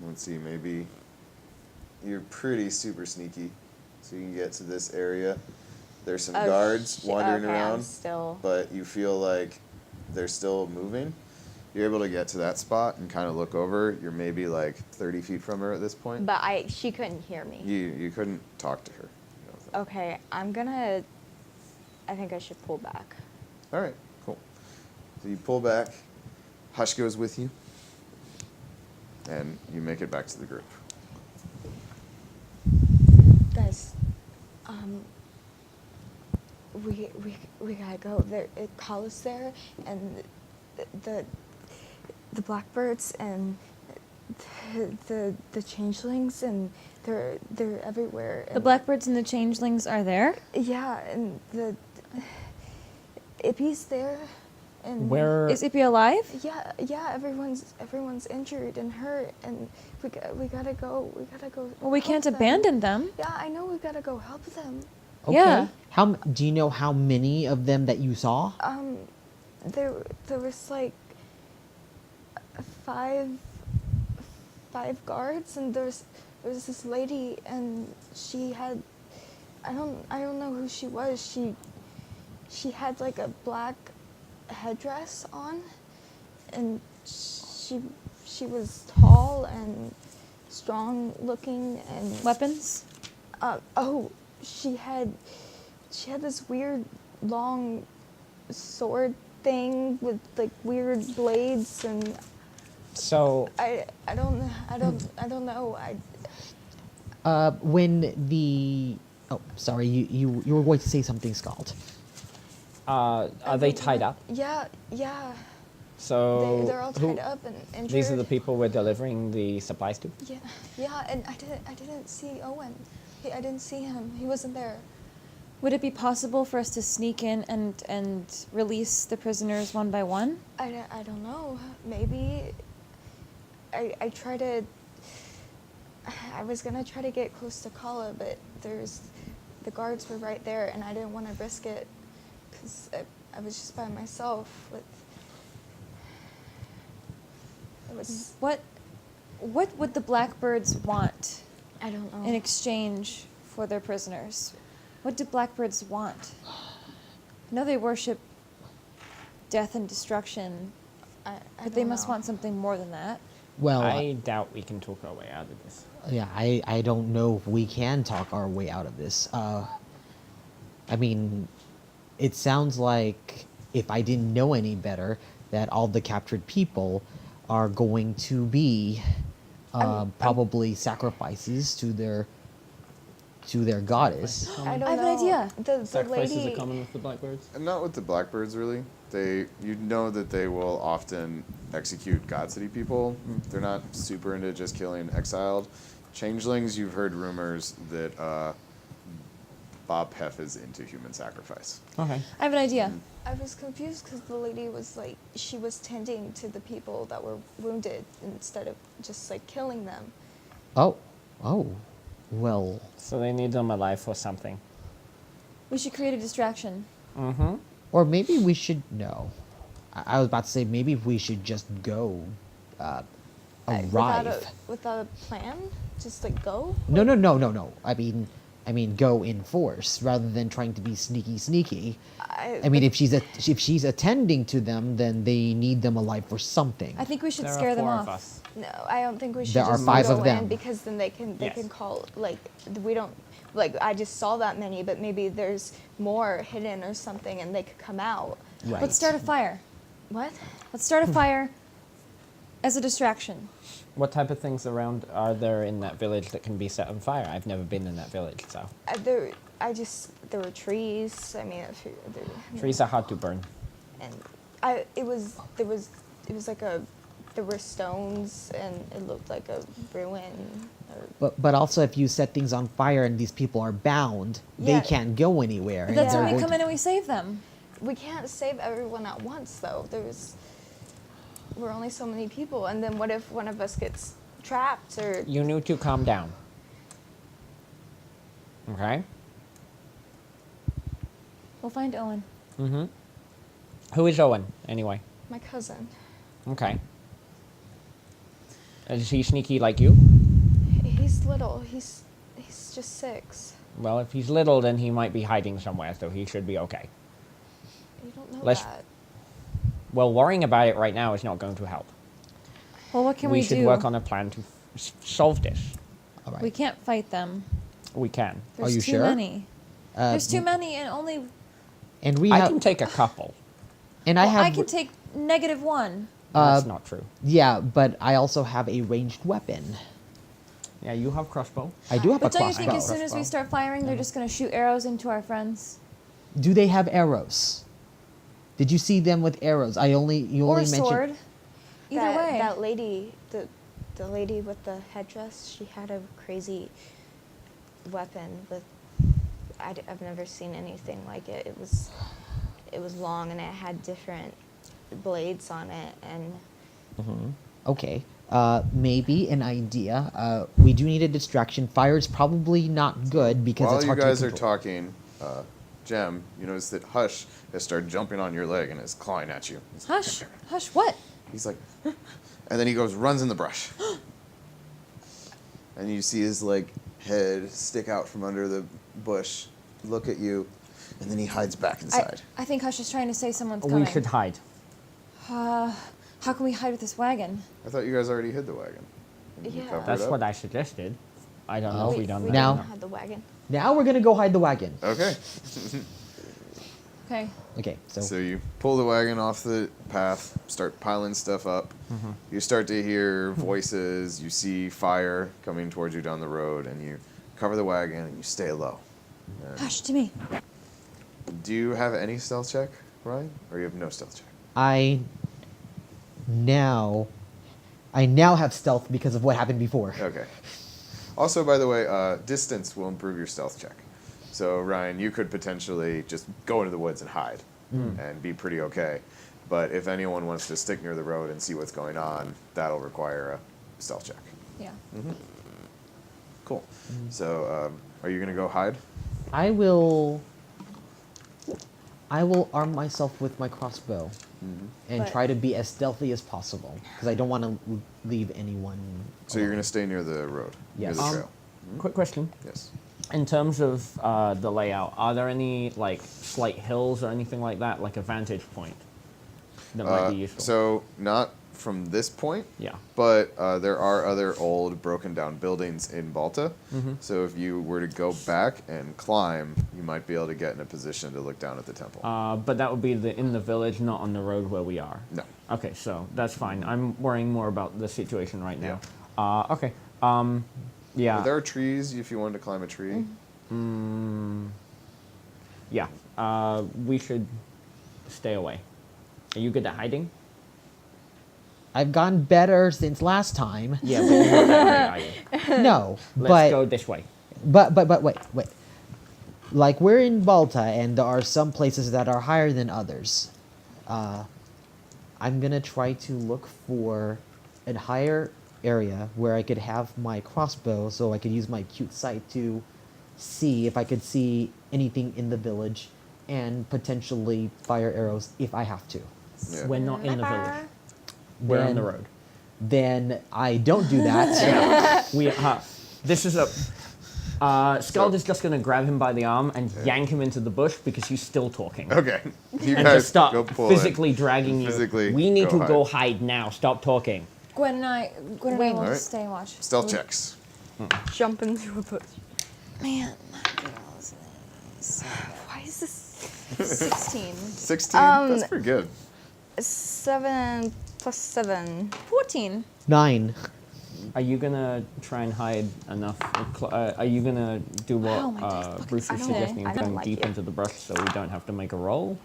let's see, maybe you're pretty super sneaky, so you can get to this area. There's some guards wandering around, I'm still. but you feel like they're still moving. You're able to get to that spot and kind of look over. You're maybe like 30 feet from her at this point. But she couldn't hear me. You couldn't talk to her. Okay, I think I should pull back. All right, cool. So you pull back. Hush goes with you, and you make it back to the group. Guys, we gotta go. Kala's there, and the blackbirds and the changelings, and they're everywhere. The blackbirds and the changelings are there? Yeah, and the Ippy's there, and Where Is Ippy alive? yeah, everyone's injured and hurt, and we gotta go. Well, we help can't them. abandon them. Yeah, I know we gotta go help them. Okay. Yeah. Do you know how many of them that you saw? There was like five guards, and there was this lady, and she had, I don't know who she was. She had like a black headdress on, and she was tall and strong looking, and Weapons? she had this weird long sword thing with like weird blades, and so I don't know. When the oh, sorry, you were going to say something, Skald. Are they tied up? Yeah, yeah. So They're all tied up and injured. These are the people we're delivering the supplies to. Yeah, yeah. And I didn't see Owen. I didn't see him. He wasn't there. Would it be possible for us to sneak in and release the prisoners one by one? I don't know. Maybe. I try to. I was gonna try to get close to Kala, but the guards were right there, and I didn't want to risk it, because I was just by myself with. It was. What would the Blackbirds want I don't know. in exchange for their prisoners? What do Blackbirds want? I know they worship death and destruction, I but they don't must know. want something more than that. Well, I doubt we can talk our way out of this. yeah, I don't know if we can talk our way out of this. I mean, it sounds like, if I didn't know any better, that all the captured people are going to be probably sacrifices to their goddess. I don't I have an know. idea. The Sacrifices lady. are common with the blackbirds. And not with the Blackbirds, really. You know that they will often execute God City people. They're not super into just killing exiled. Changelings, you've heard rumors that Bob Peff is into human sacrifice. Okay. I have an idea. I was confused because the lady was like, she was tending to the people that were wounded instead of just like killing them. Oh, well, So they need them alive for something. We should create a distraction. Mm-hmm. or maybe we should no. I was about to say maybe we should just go arrive. Without a plan, just like go. No. I mean, go in force rather than trying to be sneaky. I mean, if she's attending to them, then they need them alive for something. I think we should There scare are them four off. of us. No, I don't think we should There are just 5 go of them. in, because then they can Yes. call, like, we don't, like, I just saw that many, but maybe there's more hidden or something and they could come out. Right. Let's start a fire. What? Let's start a fire as a distraction. What type of things around are there in that village that can be set on fire? I've never been in that village, so. There were trees. I mean, Trees are hard to burn. and there was like there were stones and it looked like a ruin. But also, if you set things on fire and these people are bound, Yeah. they can't go anywhere. But that's they're when we going come in and we save them. We can't save everyone at once, though. We're only so many people, and then what if one of us gets trapped or? You need to calm down. Okay? We'll find Owen. Mm-hmm. Who is Owen, anyway? My cousin. Okay. Is he sneaky like you? He's little. He's just 6. Well, if he's little, then he might be hiding somewhere, so he should be okay. You don't know Let's- that. Well, worrying about it right now is not going to help. Well, what can we should do? work on a plan to solve this. All right. We can't fight them. We can. There's you too sure? many. There's too m- many, and only. And we I have. can take a couple. And I Well, have. I can take -1. That's not true. Yeah, but I also have a ranged weapon. Yeah, you have crossbow. I do have But a don't you crossbow. think as soon as we start firing, they're just going to shoot arrows into our friends? Do they have arrows? Did you see them with arrows? You Or only a mentioned. sword? Either way. That lady, the lady with the headdress, she had a crazy weapon with. I've never seen anything like it. It was long and it had different blades on it and. Okay. Maybe an idea. We do need a distraction. Fire is probably not good because While it's you hard guys to are control. talking, Jem, you notice that Hush has started jumping on your leg and is clawing at you. He's like, Hush. Hush, what? He's like, and then he runs in the brush. And you see his head stick out from under the bush, look at you, and then he hides back inside. I think Hush is trying to say someone's coming. We should hide. How can we hide with this wagon? I thought you guys already hid the wagon. Did you Yeah. cover it That's up? what I suggested. I don't know if we done we that. Now- didn't have the wagon. Now we're gonna go hide the wagon. Okay. Okay. Okay, So you pull the wagon off the path, start piling stuff up. You start to hear voices. You see fire coming towards you down the road, and you cover the wagon and you stay low. And Hush to me. do you have any stealth check, Ryan, or you have no stealth check? I now have stealth because of what happened before. Okay. Also, by the way, distance will improve your stealth check. So, Ryan, you could potentially just go into the woods and hide and be pretty okay. But if anyone wants to stick near the road and see what's going on, that'll require a stealth check. Yeah. Cool. So, are you going to go hide? I will arm myself with my crossbow and But- try to be as stealthy as possible because I don't want to leave anyone. So you're going to stay near the road, Yes. near the trail. Quick question. Yes. In terms of the layout, are there any like slight hills or anything like that, like a vantage point that might be useful? So not from this point, Yeah. but there are other old broken down buildings in Balta. So if you were to go back and climb, you might be able to get in a position to look down at the temple. But that would be in the village, not on the road where we are. No. Okay, so that's fine. I'm worrying more about the situation right now. Okay. Yeah. There are trees if you wanted to climb a tree. Yeah. We should stay away. Are you good at hiding? I've gotten better since last time. Yeah, but you're not that great, are you? No, Let's go this way. but wait. Like we're in Balta, and there are some places that are higher than others. I'm gonna try to look for a higher area where I could have my crossbow, so I could use my cute sight to see if I could see anything in the village, and potentially fire arrows if I have to. Yeah. We're not in the village. We're on the road. Then I don't do that. This is a. Skald is just going to grab him by the arm and yank him into the bush because he's still talking. Okay. You And guys just start go pull physically in. dragging you. Physically We need go to go hide. hide now. Stop talking. Gwen and I will Alright. stay and watch. Stealth checks. Jump into a bush. Man, Why is this 16? 16? That's pretty good. 7 plus 7. 14. 9. Are you going to try and hide enough? Are you going to do Wow, what my dice bucket Bruce was I don't- suggesting, I don't going like deep it. into the brush so we don't have to make a roll?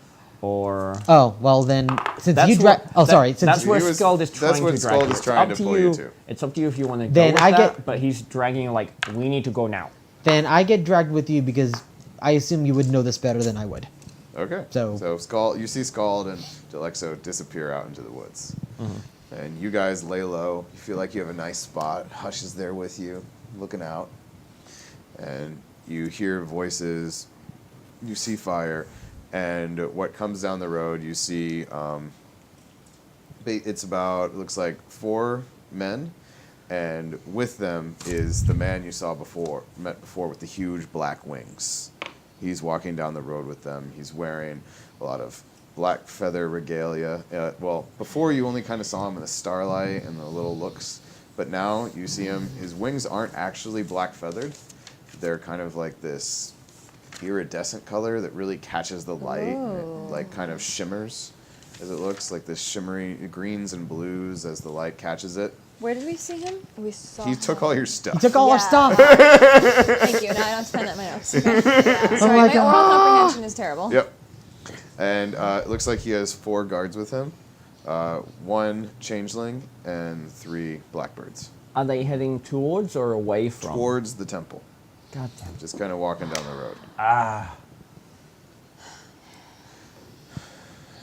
Or. Oh, well then, since That's you drag... what- Oh, that- sorry. That's Since where He was- Skald is trying that's what to drag Skald you. is trying It's to up pull you to. It's up to you if you want to go Then with I that, get- but he's dragging you like, we need to go now. then I get dragged with you because I assume you would know this better than I would. Okay. So- Skald, you see Skald and Dalexo disappear out into the woods. And you guys lay low. You feel like you have a nice spot. Hush is there with you, looking out. And you hear voices. You see fire. And what comes down the road, you see it's about, it looks like 4 men. And with them is the man you met before with the huge black wings. He's walking down the road with them. He's wearing a lot of black feather regalia. Well, before you only kind of saw him in the starlight and the little looks, but now you see him. His wings aren't actually black feathered. They're kind of like this iridescent color that really catches the light and it like kind of shimmers as it looks, like this shimmery greens and blues as the light catches it. Where did we see him? We saw He took all your stuff. He took all our Yeah. stuff. Thank you. Now I don't have to find that in my notes. Okay. Sorry, my my God. oral comprehension is terrible. Yep. And it looks like he has 4 guards with him, 1 changeling, and 3 blackbirds. Are they heading towards or away from? Towards the temple. God damn. Just kind of walking down the road.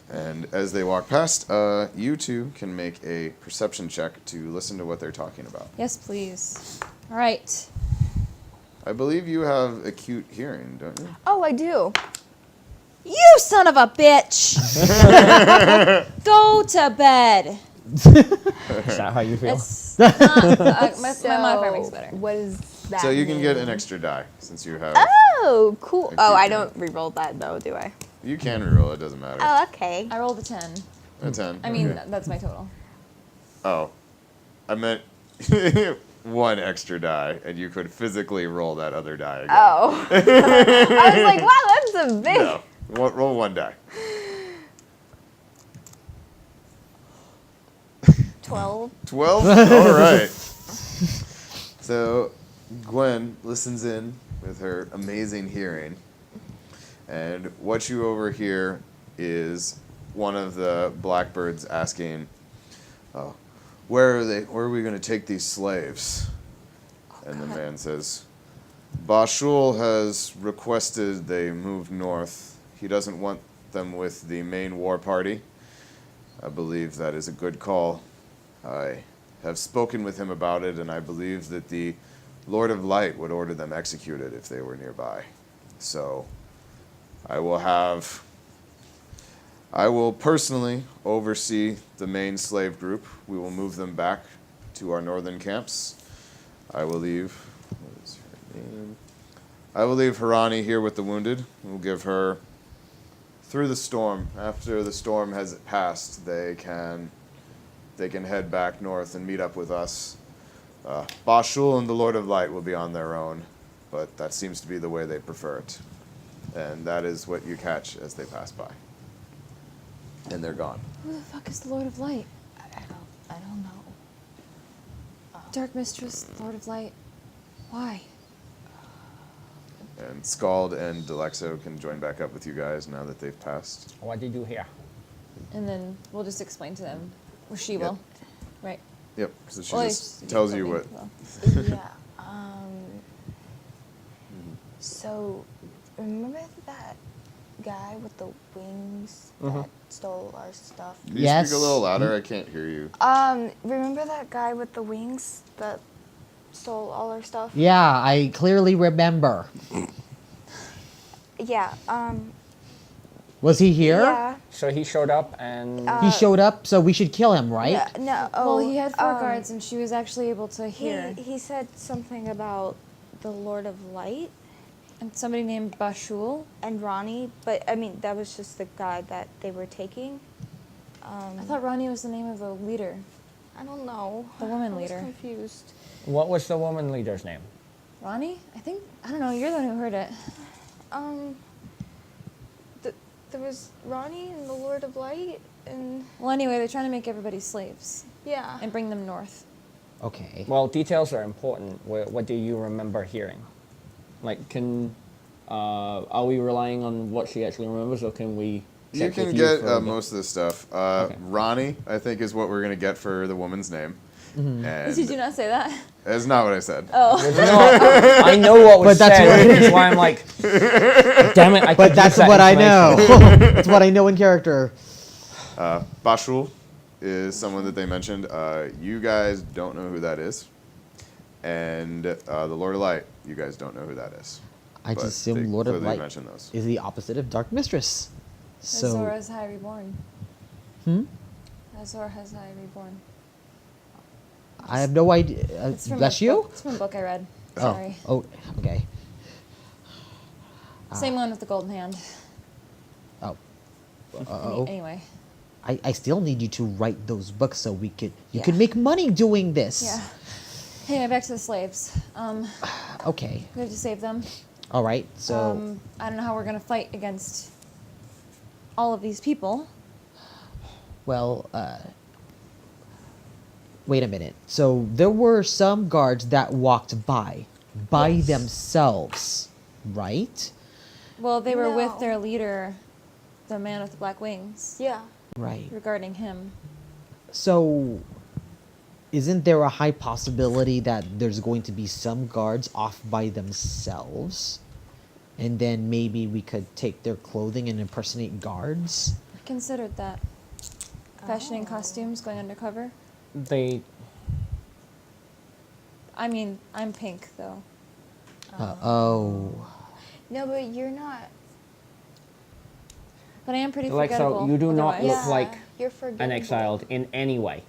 And as they walk past, you two can make a perception check to listen to what they're talking about. Yes, please. All right. I believe you have acute hearing, don't you? Oh, I do. You son of a bitch! Go to bed. Is that how you feel? That's not, my modifier makes it better. What is that? So you can get an mean? extra die since you have. Oh, cool. Acute Oh, I hearing. don't reroll that though, do I? You can reroll, it doesn't matter. Oh, okay. I rolled a 10. A 10. I mean, okay. that's my total. Oh. I meant 1 extra die, and you could physically roll that other die again. Oh. I was like, wow, that's a big. No. Roll one die. 12. 12? All right. So Gwen listens in with her amazing hearing, and what you overhear is one of the blackbirds asking, oh, where are we going to take these slaves? And the man says, Bashul has requested they move north. He doesn't want them with the main war party. I believe that is a good call. I have spoken with him about it, and I believe that the Lord of Light would order them executed if they were nearby. So I will personally oversee the main slave group. We will move them back to our northern camps. I will leave Harani here with the wounded. We'll give her through the storm. After the storm has passed, they can head back north and meet up with us. Bashul and the Lord of Light will be on their own, but that seems to be the way they prefer it. And that is what you catch as they pass by. And they're gone. Who the fuck is the Lord of Light? I don't know. Dark Mistress, Lord of Light. Why? And Skald and Dalexo can join back up with you guys now that they've passed. What did you hear? And then we'll just explain to them. Or she will. Right. Yep, so she Well, just tells you what. Yeah. So, remember that guy with the wings that stole our stuff? Can you Yes. speak a little louder? I can't hear you. Remember that guy with the wings that stole all our stuff? Yeah, I clearly remember. Yeah. Was he here? Yeah. So he showed up and He showed up, so we should kill him, right? No. Well, he had 4 guards, and she was actually able to hear. He said something about the Lord of Light And somebody named Bashul. and Ronnie, but I mean that was just the guy that they were taking. I thought Ronnie was the name of the leader. I don't know. The woman I was leader. confused. what was the woman leader's name? Ronnie? I don't know. You're the one who heard it. There was Ronnie and the Lord of Light, and Well, anyway, they're trying to make everybody slaves yeah. and bring them north. Okay. Well, details are important. What do you remember hearing? Like, are we relying on what she actually remembers, or can we? You check can with get for a bit? most of the stuff. Okay. Ronnie, I think, is what we're going to get for the woman's name. And Did you not say that? that's not what I said. Oh. No, I know what was But that's said. what- Which is why I'm like, damn it! I But could that's use that what I know. information. That's what I know in character. Bashul is someone that they mentioned. You guys don't know who that is. And the Lord of Light, you guys don't know who that is. I But just they assume Lord of clearly Light mentioned those. is the opposite of Dark Mistress. So, Azorah's High Reborn. Azor has High Reborn. I have no idea. It's from That's a you? book- It's from a book I read. Sorry. Oh, okay. Same one with the golden hand. Oh. Anyway. I still need you to write those books so you Yeah. could make money doing this. Yeah. Anyway, back to the slaves. Okay. We have to save them. All right. So, I don't know how we're gonna fight against all of these people. well, wait a minute. So there were some guards that walked by Yes. themselves, right? Well, they were with No. their leader, the man with the black wings, Yeah. Right. regarding him. So, isn't there a high possibility that there's going to be some guards off by themselves? And then maybe we could take their clothing and impersonate guards? I considered that. Fashioning costumes, going undercover. They I mean, I'm pink, though. Oh. No, but you're not. But I am pretty forgettable. Dalexo, you do not otherwise. look like you're an forgettable. exiled in any way.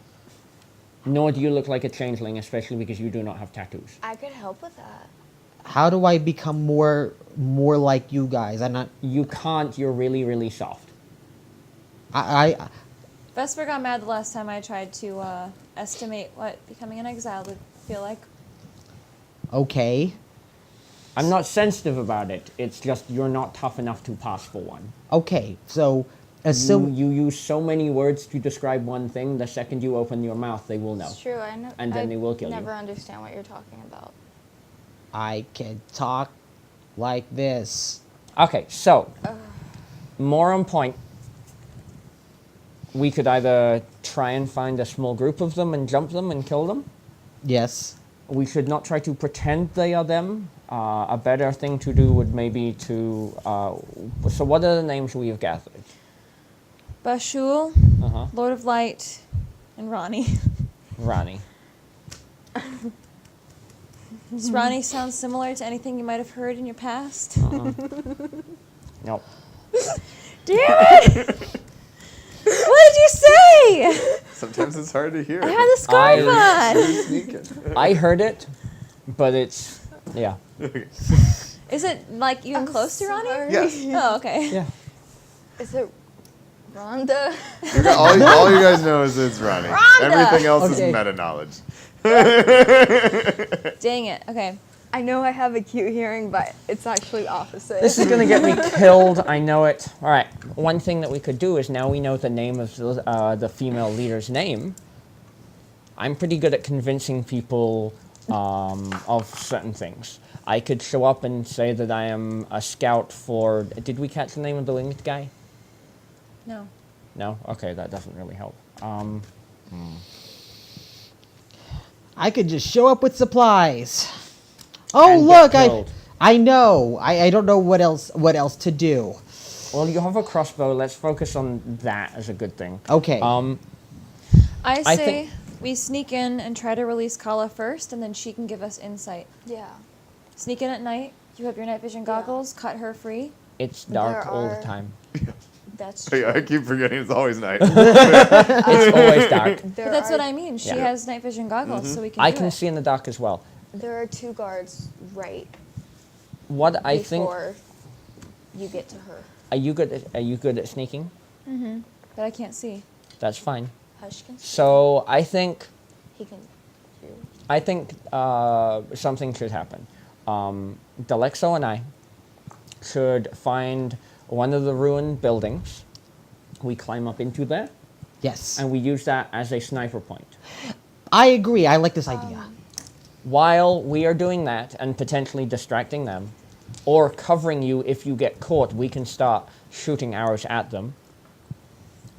Nor do you look like a changeling, especially because you do not have tattoos. I could help with that. How do I become more like you guys? I'm not. You can't. You're really, really soft. I Vesper got mad the last time I tried to estimate what becoming an exile would feel like. okay. I'm not sensitive about it. It's just you're not tough enough to pass for one. Okay, so You use so many words to describe one thing. The second you open your mouth, they will know. It's true. I know. And then they will kill you. Never understand what you're talking about. I can talk like this. Okay, so more on point. We could either try and find a small group of them and jump them and kill them. Yes. We should not try to pretend they are them. A better thing to do would maybe to... so what are the names we have gathered? Bashul, Uh-huh. Lord of Light, and Ronnie. Ronnie. Does Ronnie sound similar to anything you might have heard in your past? Nope. Damn it! What did you say? Sometimes it's hard to hear. I had the scarf on. You're sneaking. I heard it, but it's... Yeah. Is it like even close to Ronnie? Yes. Oh, okay. Yeah. Is it Rhonda? All you guys know is it's Ronnie. Rhonda! Everything else Okay. is meta knowledge. Dang it. Okay. I know I have acute hearing, but it's actually opposite. This is going to get me killed. I know it. All right. One thing that we could do is now we know the name of the female leader's name. I'm pretty good at convincing people of certain things. I could show up and say that I am a scout for... Did we catch the name of the winged guy? No. No? Okay, that doesn't really help. I could just show up with supplies. Oh, And look, get killed. I know. I don't know what else to do. Well, you have a crossbow. Let's focus on that as a good thing. Okay. I I say think- we sneak in and try to release Kala first, and then she can give us insight. Yeah. Sneak in at night. You have your night vision goggles. Cut her free. It's dark There all the are- time. That's Oh, true. yeah, I keep forgetting it's always night. It's always dark. There But that's are, what I mean. She Yeah. has night vision goggles, so we can. I do can it. see in the dark as well. There are 2 guards right What I think... before you get to her. Are you good at sneaking? But I can't see. That's fine. Hush can see. So I think He can hear. something should happen. Dalexo and I should find one of the ruined buildings. We climb up into there, Yes. and we use that as a sniper point. I agree. I like this idea. While we are doing that and potentially distracting them, or covering you if you get caught, we can start shooting arrows at them.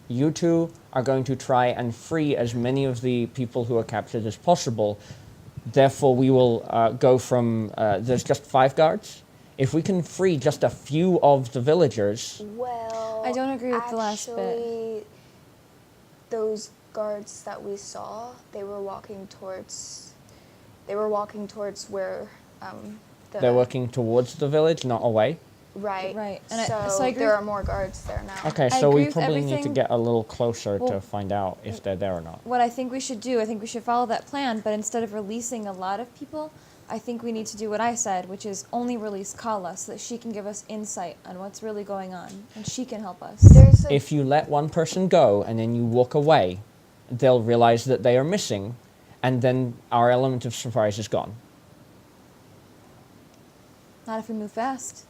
You two are going to try and free as many of the people who are captured as possible. Therefore, we will go from, there's just 5 guards. If we can free just a few of the villagers, Well, I don't agree with the last bit. actually, those guards that we saw, they were walking towards where they're working towards the village, not away. Right. Right. And So, so I agree there with- are more guards there now. Okay, I so we agree with probably need to everything. get a little closer to Well, find out if they're there or not. What I think we should do, I think we should follow that plan, but instead of releasing a lot of people, I think we need to do what I said, which is only release Kala so that she can give us insight on what's really going on, and she can help us. There's a, If you let one person go and then you walk away, they'll realize that they are missing, and then our element of surprise is gone. Not if we move fast.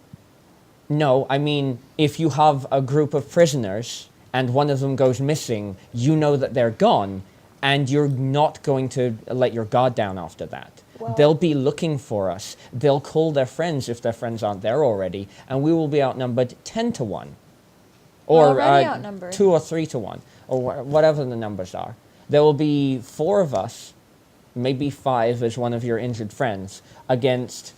No, I mean, if you have a group of prisoners and one of them goes missing, you know that they're gone, and you're not going to let your guard down after that. They'll be looking for us. They'll call their friends if their friends aren't there already, and we will be outnumbered 10 to 1. We're Or already outnumbered. 2 or 3 to 1, or whatever the numbers are. There will be 4 of us, maybe 5 as one of your injured friends, against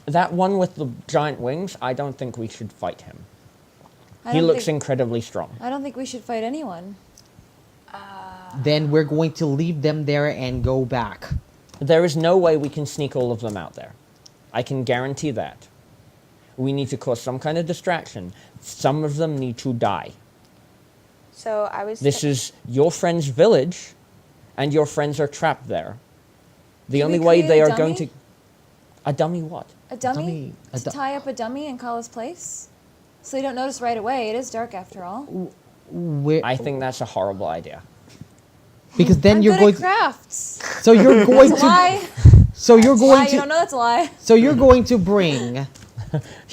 that one with the giant wings. I don't think we should fight him. I He don't looks think- incredibly strong. I don't think we should fight anyone. Then we're going to leave them there and go back. There is no way we can sneak all of them out there. I can guarantee that. We need to cause some kind of distraction. Some of them need to die. so I was. This is your friend's village, and your friends are trapped there. The Can we only way create they a are going to... dummy? A dummy what? A dummy? a To du- tie up a dummy in Kala's place? So they don't notice right away. It is dark after all. Where, I think that's a horrible idea. because then I'm you're good going at crafts. so you're going to Why? So you're Lie, going you to. don't know that's a lie. So you're going to bring Human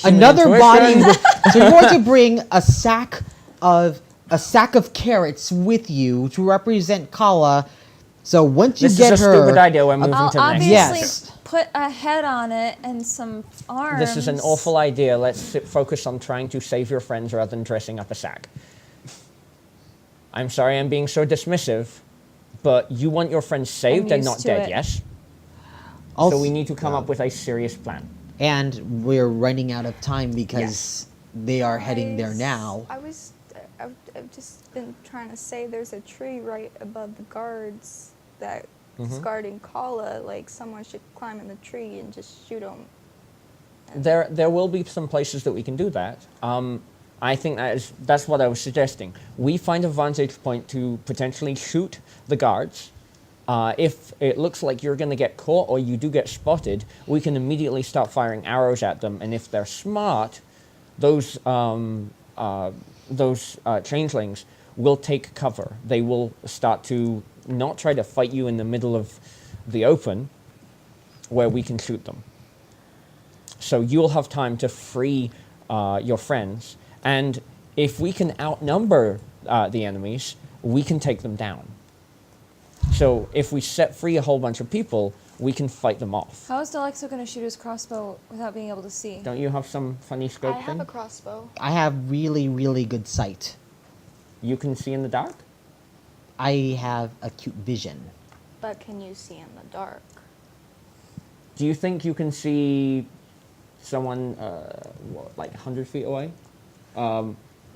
another body. intuition. So you're going to bring a sack of carrots with you to represent Kala. So once you This get is a her, stupid idea. We're moving I'll to the next. obviously Yes. put a head on it and some arms. This is an awful idea. Let's focus on trying to save your friends rather than dressing up a sack. I'm sorry I'm being so dismissive, but you want your friends saved and used not to dead, it. yes? Also, So we need to come up with a serious plan. and we're running out of time because they are heading there now. I've just been trying to say there's a tree right above the guards that's guarding Kala. Like someone should climb in the tree and just shoot them. There will be some places that we can do that. I think that's what I was suggesting. We find a vantage point to potentially shoot the guards. If it looks like you're going to get caught or you do get spotted, we can immediately start firing arrows at them. And if they're smart, those changelings will take cover. They will start to not try to fight you in the middle of the open where we can shoot them. So you'll have time to free your friends. And if we can outnumber the enemies, we can take them down. So if we set free a whole bunch of people, we can fight them off. How is Dalexo going to shoot his crossbow without being able to see? Don't you have some funny I scope have thing? a crossbow. I have really, really good sight. You can see in the dark? I have acute vision. But can you see in the dark? Do you think you can see someone like 100 feet away?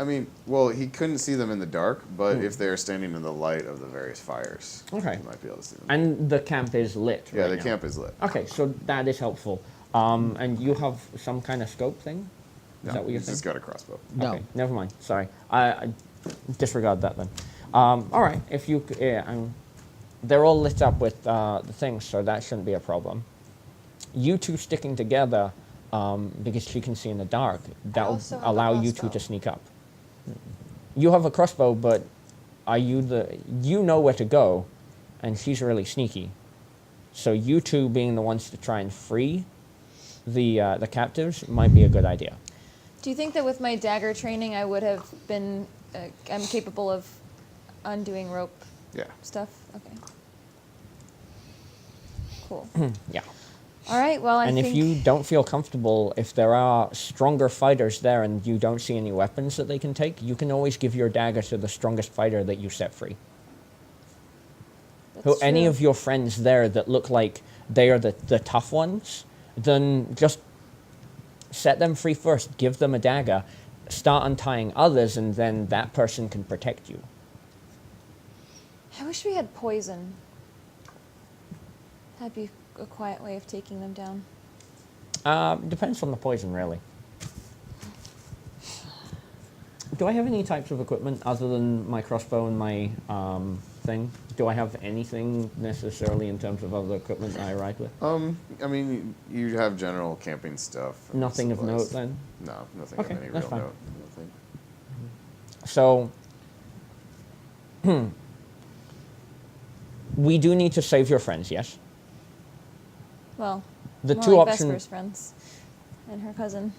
I mean, well, he couldn't see them in the dark, but if they're standing in the light of the various fires, Okay. he might be able to see them. And the camp is lit. Yeah, right the now. camp is lit. Okay, so that is helpful. And you have some kind of scope thing? Is that what you're he's saying? just got a crossbow. No. Okay, never mind. Sorry. I disregard that then. All right. If you, they're all lit up with the things, so that shouldn't be a problem. You two sticking together, because she can see in the dark, that will also have a allow you two crossbow. to sneak up. You have a crossbow, but you know where to go, and she's really sneaky. So you two being the ones to try and free the captives might be a good idea. Do you think that with my dagger training, I would have been, I'm capable of undoing rope Yeah. stuff? Okay. Cool. Yeah. All right, well, I And think... if you don't feel comfortable, if there are stronger fighters there and you don't see any weapons that they can take, you can always give your dagger to the strongest fighter that you set free. That's Any true. of your friends there that look like they are the tough ones, then just set them free first, give them a dagger, start untying others, and then that person can protect you. I wish we had poison. That'd be a quiet way of taking them down. Depends on the poison, really. Do I have any types of equipment other than my crossbow and my thing? Do I have anything necessarily in terms of other equipment that I ride with? I mean, you have general camping stuff. and Nothing of supplies. note then? No, nothing Okay, of any that's real fine. note. Nothing. So, we do need to save your friends, yes? Well, The more two like options. Vesper's friends and her cousin.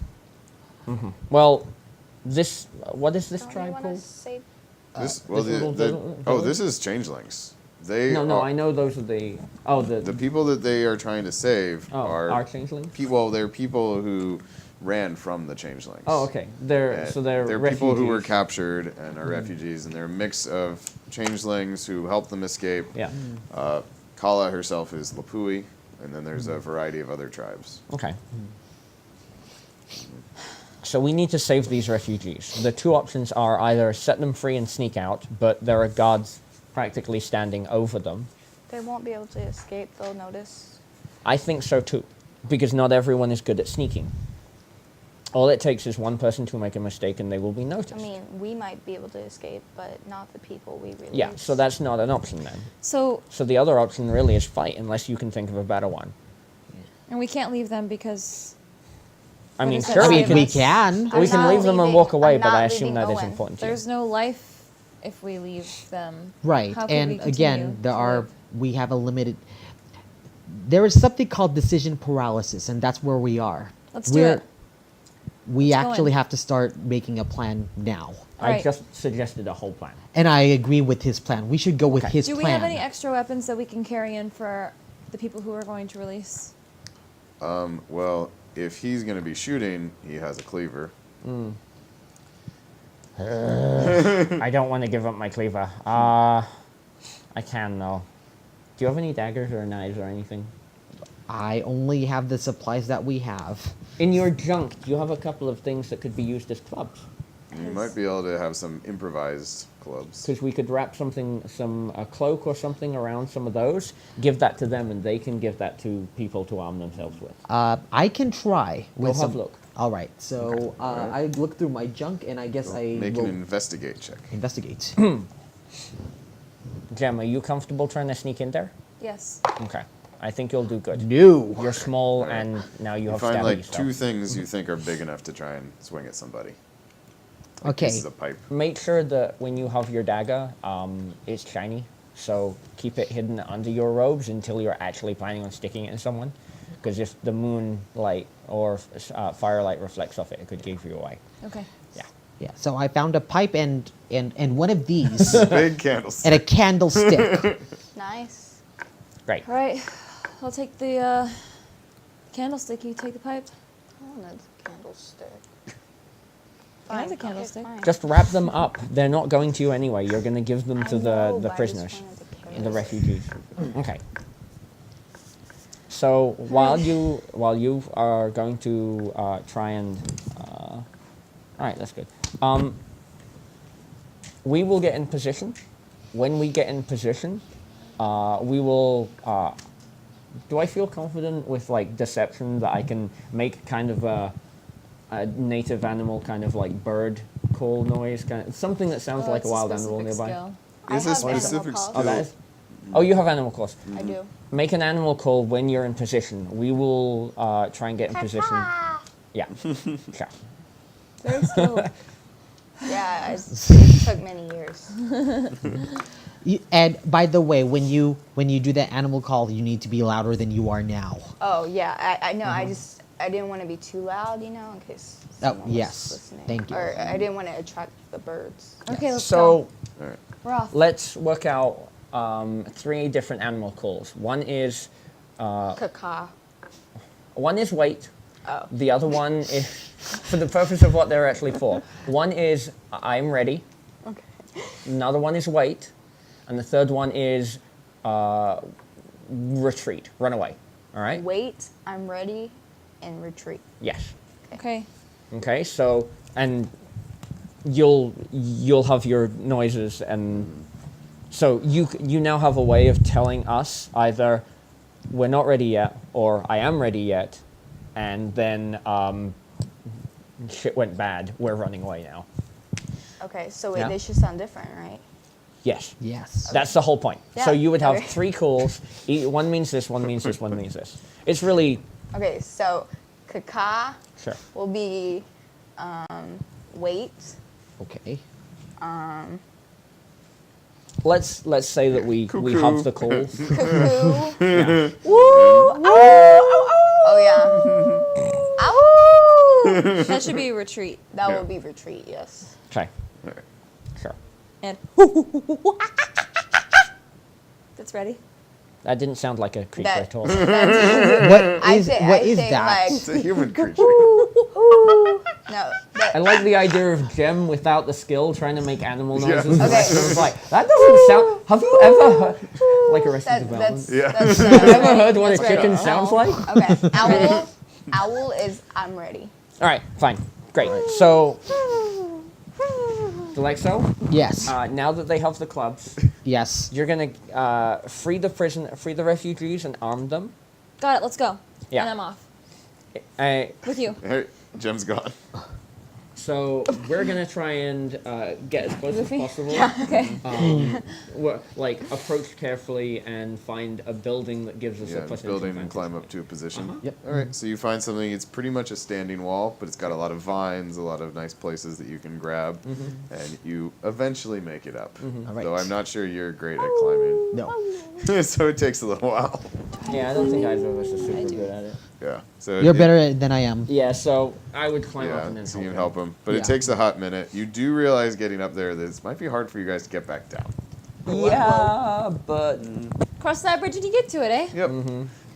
Well, this. What is this Don't you tribe want called? to save? This, this little village? this is changelings. They No, are, I know those are the. Oh, the people that they are trying to save our are changelings. well, they're people who ran from the changelings. Oh, okay. They're They're people who were refugees. captured and are refugees, and they're a mix of changelings who helped them escape. Yeah. Kala herself is Lapui, and then there's a variety of other tribes. Okay. So we need to save these refugees. The two options are either set them free and sneak out, but there are guards practically standing over them. They won't be able to escape. They'll notice. I think so too, because not everyone is good at sneaking. All it takes is one person to make a mistake and they will be noticed. I mean, we might be able to escape, but not the people we release. Yeah, so that's not an option then. So, So the other option really is fight, unless you can think of a better one. and we can't leave them because... I What mean, is that sure, we save can. we us? can. We I'm can not leave them and leaving- walk away, I'm but I not assume leaving that is Owen. important to you. There's no life if we leave them. Right, How could we and continue again, there to are live? we have a limited. There is something called decision paralysis, and that's where we are. Let's do it. We Let's go actually in. have to start making a plan now. I Right. just suggested a whole plan. And I agree with his plan. We should go with his Do plan. we have any extra weapons that we can carry in for the people who are going to release? Well, if he's going to be shooting, he has a cleaver. I don't want to give up my cleaver. I can though. Do you have any daggers or knives or anything? I only have the supplies that we have. In your junk, do you have a couple of things that could be used as clubs? You might be able to have some improvised clubs. Because we could wrap a cloak or something around some of those, give that to them, and they can give that to people to arm themselves with. I can try. Go with have some- a look. All right. So I look through my junk, and I guess I Make will an investigate check. investigate. Gem, are you comfortable trying to sneak in there? Yes. Okay. I think you'll do good. No. You're small, and now you You have find stamina. like two things you think are big enough to try and swing at somebody. Like Okay. pieces of pipe. Make sure that when you have your dagger, it's shiny. So keep it hidden under your robes until you're actually planning on sticking it in someone. Because if the moonlight or firelight reflects off it, it could give you away. Okay. Yeah. Yeah. So I found a pipe and one of these Big candles. and a candlestick. Nice. Great. All right. I'll take the candlestick. You take the pipe. Oh, that's a candlestick. I have the Okay, candlestick. fine. Just wrap them up. They're not going to you anyway. You're going to give them I to know, the but I just prisoners, wanted to carry the it. refugees. Okay. So while you are going to try and all right, that's good. We will get in position. When we get in position, we will. Do I feel confident with like deception that I can make kind of a native animal kind of like bird call noise, kind of something that sounds like a it's wild specific animal nearby? skill. It's a I have animal specific calls. Oh, that skill. is. Oh, you have animal calls. I do. Make an animal call when you're in position. We will try and get in position. Yeah, sure. Very skilled. Yeah, it took many years. And by the way, when you do that animal call, you need to be louder than you are now. Oh yeah, I know. I didn't want to be too loud, in case someone was yes. listening. Thank you. Or I didn't want to attract the birds. Okay, let's So go. All right. We're off. let's work out 3 different animal calls. One is Caca. wait. Oh. The other one is for the purpose of what they're actually for. One is I'm ready. Okay. Another one is wait, and the third one is retreat, run away. All right. Wait, I'm ready, and retreat. Yes. Okay. Okay, so and you'll have your noises, and so you now have a way of telling us either we're not ready yet or I am ready yet, and then shit went bad. We're running away now. Okay, so wait, Yeah. they should sound different, right? Yes. Yes. That's the whole point. So Yeah, you would have okay. 3 calls. One means this, one means this, one means this. It's really Okay, so caca sure. will be wait. Okay. Let's say that we have the calls. Cuckoo. Yeah. Woo! Oh yeah. Ow! That should be retreat. That Yeah. will be retreat. Yes. Okay. All right. Sure. And that's ready. That didn't sound like a creature That- at all. That's, What is that? Like, It's a human creature. ooh. No. I like the idea of Gem without the skill trying to make animal Yeah. noises. Okay. It was like, that doesn't sound. Have you ever heard, like Arrested Development? Yeah. That's Have you ever heard what a That's chicken ready. sounds like? Okay. Owl. Owl is I'm ready. All right, fine, great. So, Dalexo, Yes. now that they have the clubs, Yes. you're gonna free the refugees and arm them. Got it. Let's go. Yeah. And I'm off with you. Hey, Jem's gone. So we're gonna try and get as close as Goofy? possible. Okay. Like approach carefully and find a building that gives us a Yeah, plus building advantage. and climb up to a position. Yep. All right, so you find something. It's pretty much a standing wall, but it's got a lot of vines, a lot of nice places that you can grab, and you eventually make it up. All right. Though I'm not sure you're great at climbing, No. so it takes a little while. Yeah, I don't think either of us are super I do. good at it. Yeah. So You're better than I am. Yeah, so I would climb up and Yeah, then so you can help help him. But Yeah. it takes a hot minute. You do realize getting up there, this might be hard for you guys to get back down. Yeah, but Cross that bridge and you get to it, eh? Yep. we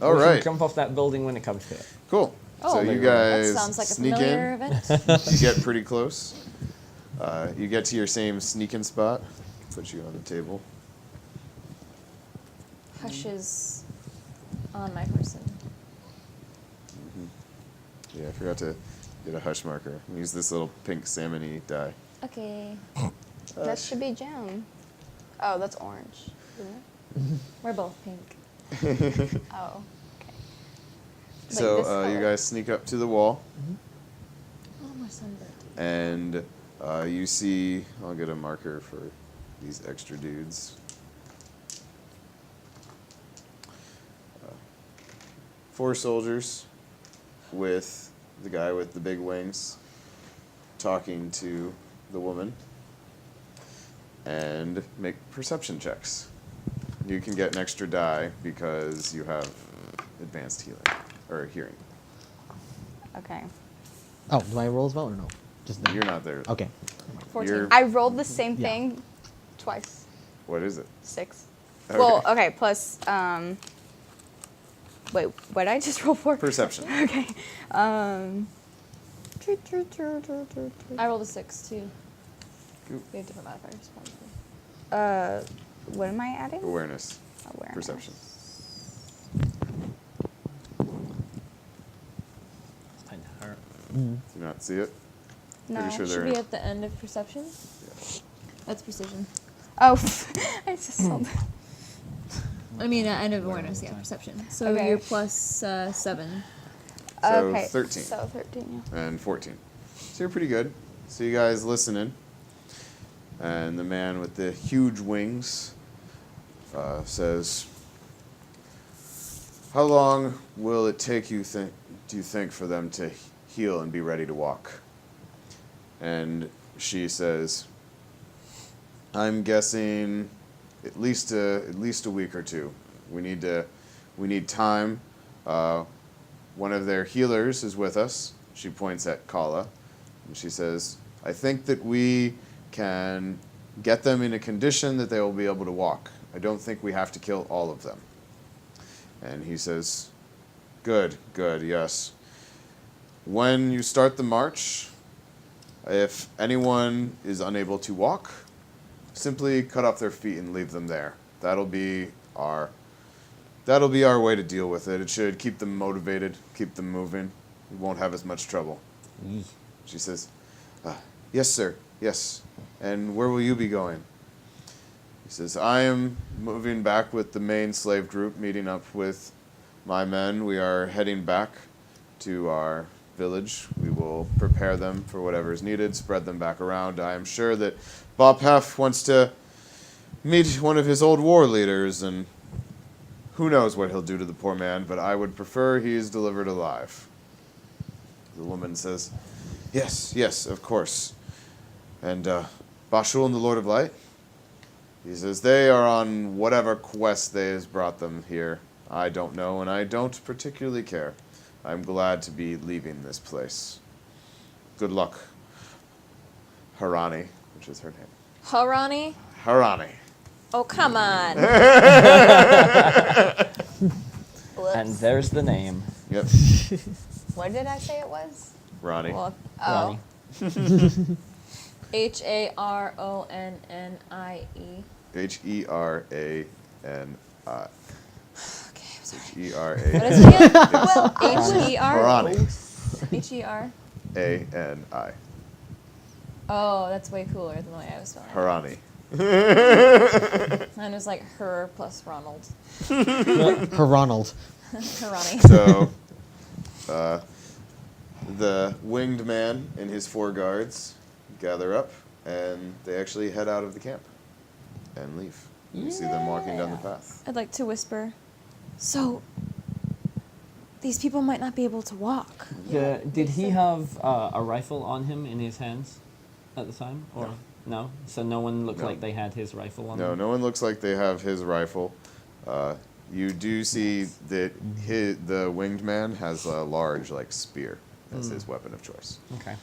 All can right. jump off that building when it comes to it. Cool. Oh, so you that guys sounds like a sneak familiar in. event. You get pretty close. You get to your same sneak-in spot. Put you on the table. Hushes on my person. Yeah, I forgot to get a hush marker. Use this little pink salmon-y dye. Okay. That should be jam. Oh, that's orange, isn't We're both pink. it? Oh. So this you color. guys sneak up to the wall, Oh, my sunburned. and you see. I'll get a marker for these extra dudes. 4 soldiers with the guy with the big wings talking to the woman, and make perception checks. You can get an extra die because you have advanced healing or hearing. Okay. Oh, do I roll as well or no? Just the, You're not there. Okay. 14. You're- I rolled the same Yeah. thing twice. What is it? 6. Okay. Well, okay, plus, wait, what did I just roll for? Perception. Okay. I rolled a 6 too. Cool. We have different modifiers, probably. What am I adding? Awareness. Awareness. Perception. Kinda hurt. Do you not see it? No. Pretty sure Should they're be in. at the end of perception. That's precision. Oh, I just saw that. I mean, end of awareness, yeah, perception. So Okay. you're plus 7. So Okay. 13. So 13, yeah. And 14. So you're pretty good. So you guys listen in. And the man with the huge wings says, "How long will it take do you think, for them to heal and be ready to walk?" And she says, "I'm guessing at least a week or 2. We need time. One of their healers is with us." She points at Kala, and she says, "I think that we can get them in a condition that they will be able to walk. I don't think we have to kill all of them." And he says, Good, yes. When you start the march, if anyone is unable to walk, simply cut off their feet and leave them there. That'll be our way to deal with it. It should keep them motivated, keep them moving. We won't have as much trouble." She says, "Yes, sir, yes. And where will you be going?" He says, "I am moving back with the main slave group, meeting up with my men. We are heading back to our village. We will prepare them for whatever is needed, spread them back around. I am sure that Bob Heff wants to meet one of his old war leaders, and who knows what he'll do to the poor man, but I would prefer he's delivered alive." The woman says, Yes, of course. And Bashul and the Lord of Light?" He says, "They are on whatever quest they has brought them here. I don't know, and I don't particularly care. I'm glad to be leaving this place. Good luck, Harani," which is her name. Harani? Harani. Oh, come on. And there's the name. Yep. What did I say it was? Ronnie. Well, Oh. Ronnie. Haronni. Herani. Okay, I'm sorry. Hera. What is it again? Yes. H-E-R? Harani. H-E-R? A-N-I. Oh, that's way cooler than the way I was spelling it. Harani. Mine was like her plus Ronald. Her Ronald. Harani. So, the winged man and his 4 guards gather up, and they actually head out of the camp and leave. You see them walking down the path. I'd like to whisper, so these people might not be able to walk. Did he have a rifle on him in his hands at the time? Or no? So no one looked No. like they had his rifle on No, them? no one looks like they have his rifle. You do see that the winged man has a large like spear as his weapon of choice. Okay.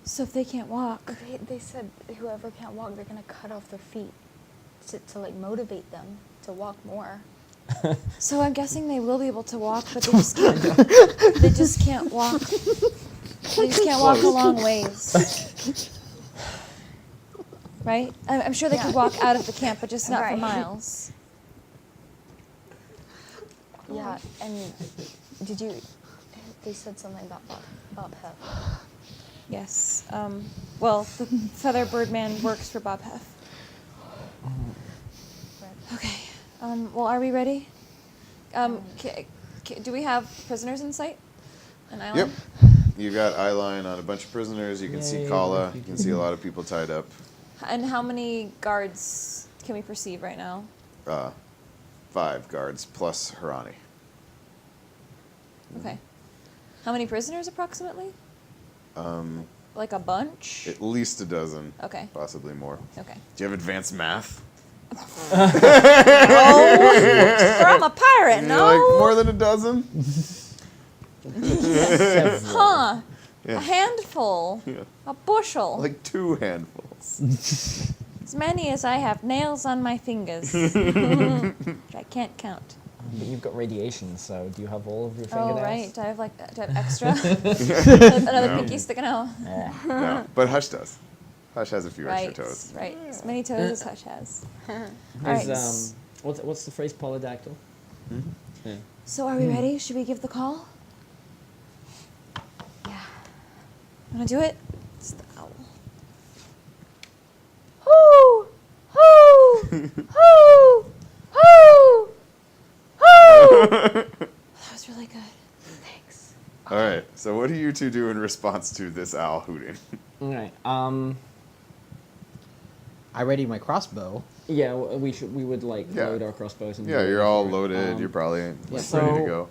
So if they can't walk, They said whoever can't walk, they're gonna cut off their feet to like motivate them to walk more. so I'm guessing they will be able to walk, but they just can't. They just can't walk. They just can't walk a long ways. Right? I'm sure they could walk out of the camp, but just not for Right. miles. Yeah, and did you? They said something about Bob Hef. Yes. Well, the feather bird man works for Bob Hef. Okay. Well, are we ready? Do we have prisoners in sight? An island? Yep. You got eyeline on a bunch of prisoners. You can see Kala. You can see a lot of people tied up. And how many guards can we perceive right now? 5 guards plus Harani. Okay. How many prisoners approximately? Like a bunch? At least a dozen. Okay. Possibly more. Okay. Do you have advanced math? Oh, I'm a pirate, You're no? like more than a dozen? Huh. Yeah. A handful. Yeah. A bushel. Like 2 handfuls. As many as I have nails on my fingers. Which I can't count. But you've got radiation, so do you have all of your Oh, fingernails? right. Do I have extra? Another pinky sticking out. No, but Hush does. Hush has a few Right, extra toes. right. As many toes as Hush has. All right. What's the phrase polydactyl? Yeah. So are we ready? Should we give the call? Yeah. Wanna do it? It's the owl. Hoo! Hoo! Hoo! Hoo! Hoo! That was really good. Thanks. All right. So what do you two do in response to this owl hooting? All right. I ready my crossbow. Yeah, we would like Yeah. load our crossbows and. Yeah, go you're all for it. loaded. You're probably like, so- ready to go.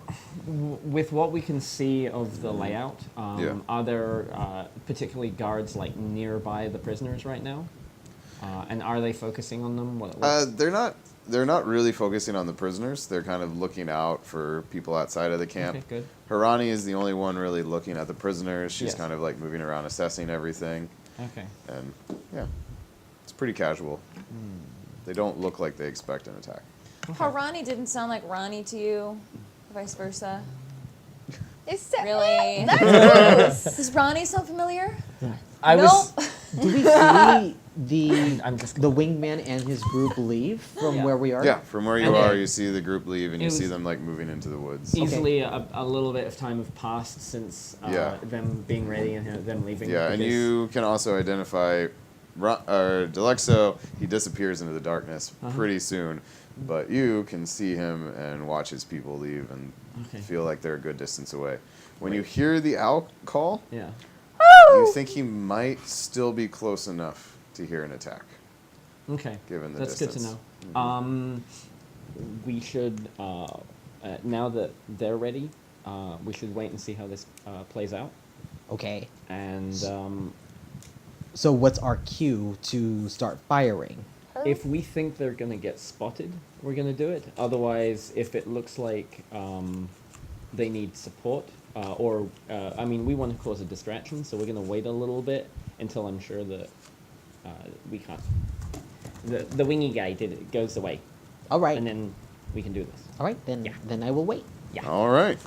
With what we can see of the layout, Yeah. are there particularly guards like nearby the prisoners right now? And are they focusing on them? They're not really focusing on the prisoners. They're kind of looking out for people outside of the camp. Okay, good. Harani is the only one really looking at the prisoners. She's Yes. kind of like moving around, assessing everything. Okay. And yeah, it's pretty casual. They don't look like they expect an attack. Harani didn't sound like Ronnie to you, or vice versa. Is that Really? That's Does Ronnie sound familiar? I was. Do we see the I'm just. the wingman and his group leave from Yeah. where we are? Yeah, from where you Okay. are, you see the group leave, and you It see was- them like moving into the woods. Easily a little bit of time have passed since Yeah. them being ready and them leaving. Yeah, and because- you can also identify Dalexo. He disappears into the darkness pretty soon, but you can see him and watch his people leave and Okay. feel like they're a good distance away. When you hear the owl call, Yeah. you think he might still be close enough to hear an attack, Okay. given the That's distance. good to know. We should now that they're ready, we should wait and see how this plays out. Okay. And So what's our cue to start firing? if we think they're gonna get spotted, we're gonna do it. Otherwise, if it looks like they need support, I mean, we want to cause a distraction, so we're gonna wait a little bit until I'm sure that we can't. The wingy guy goes away, All right. and then we can do this. All right. Then Yeah. then I will wait. All right,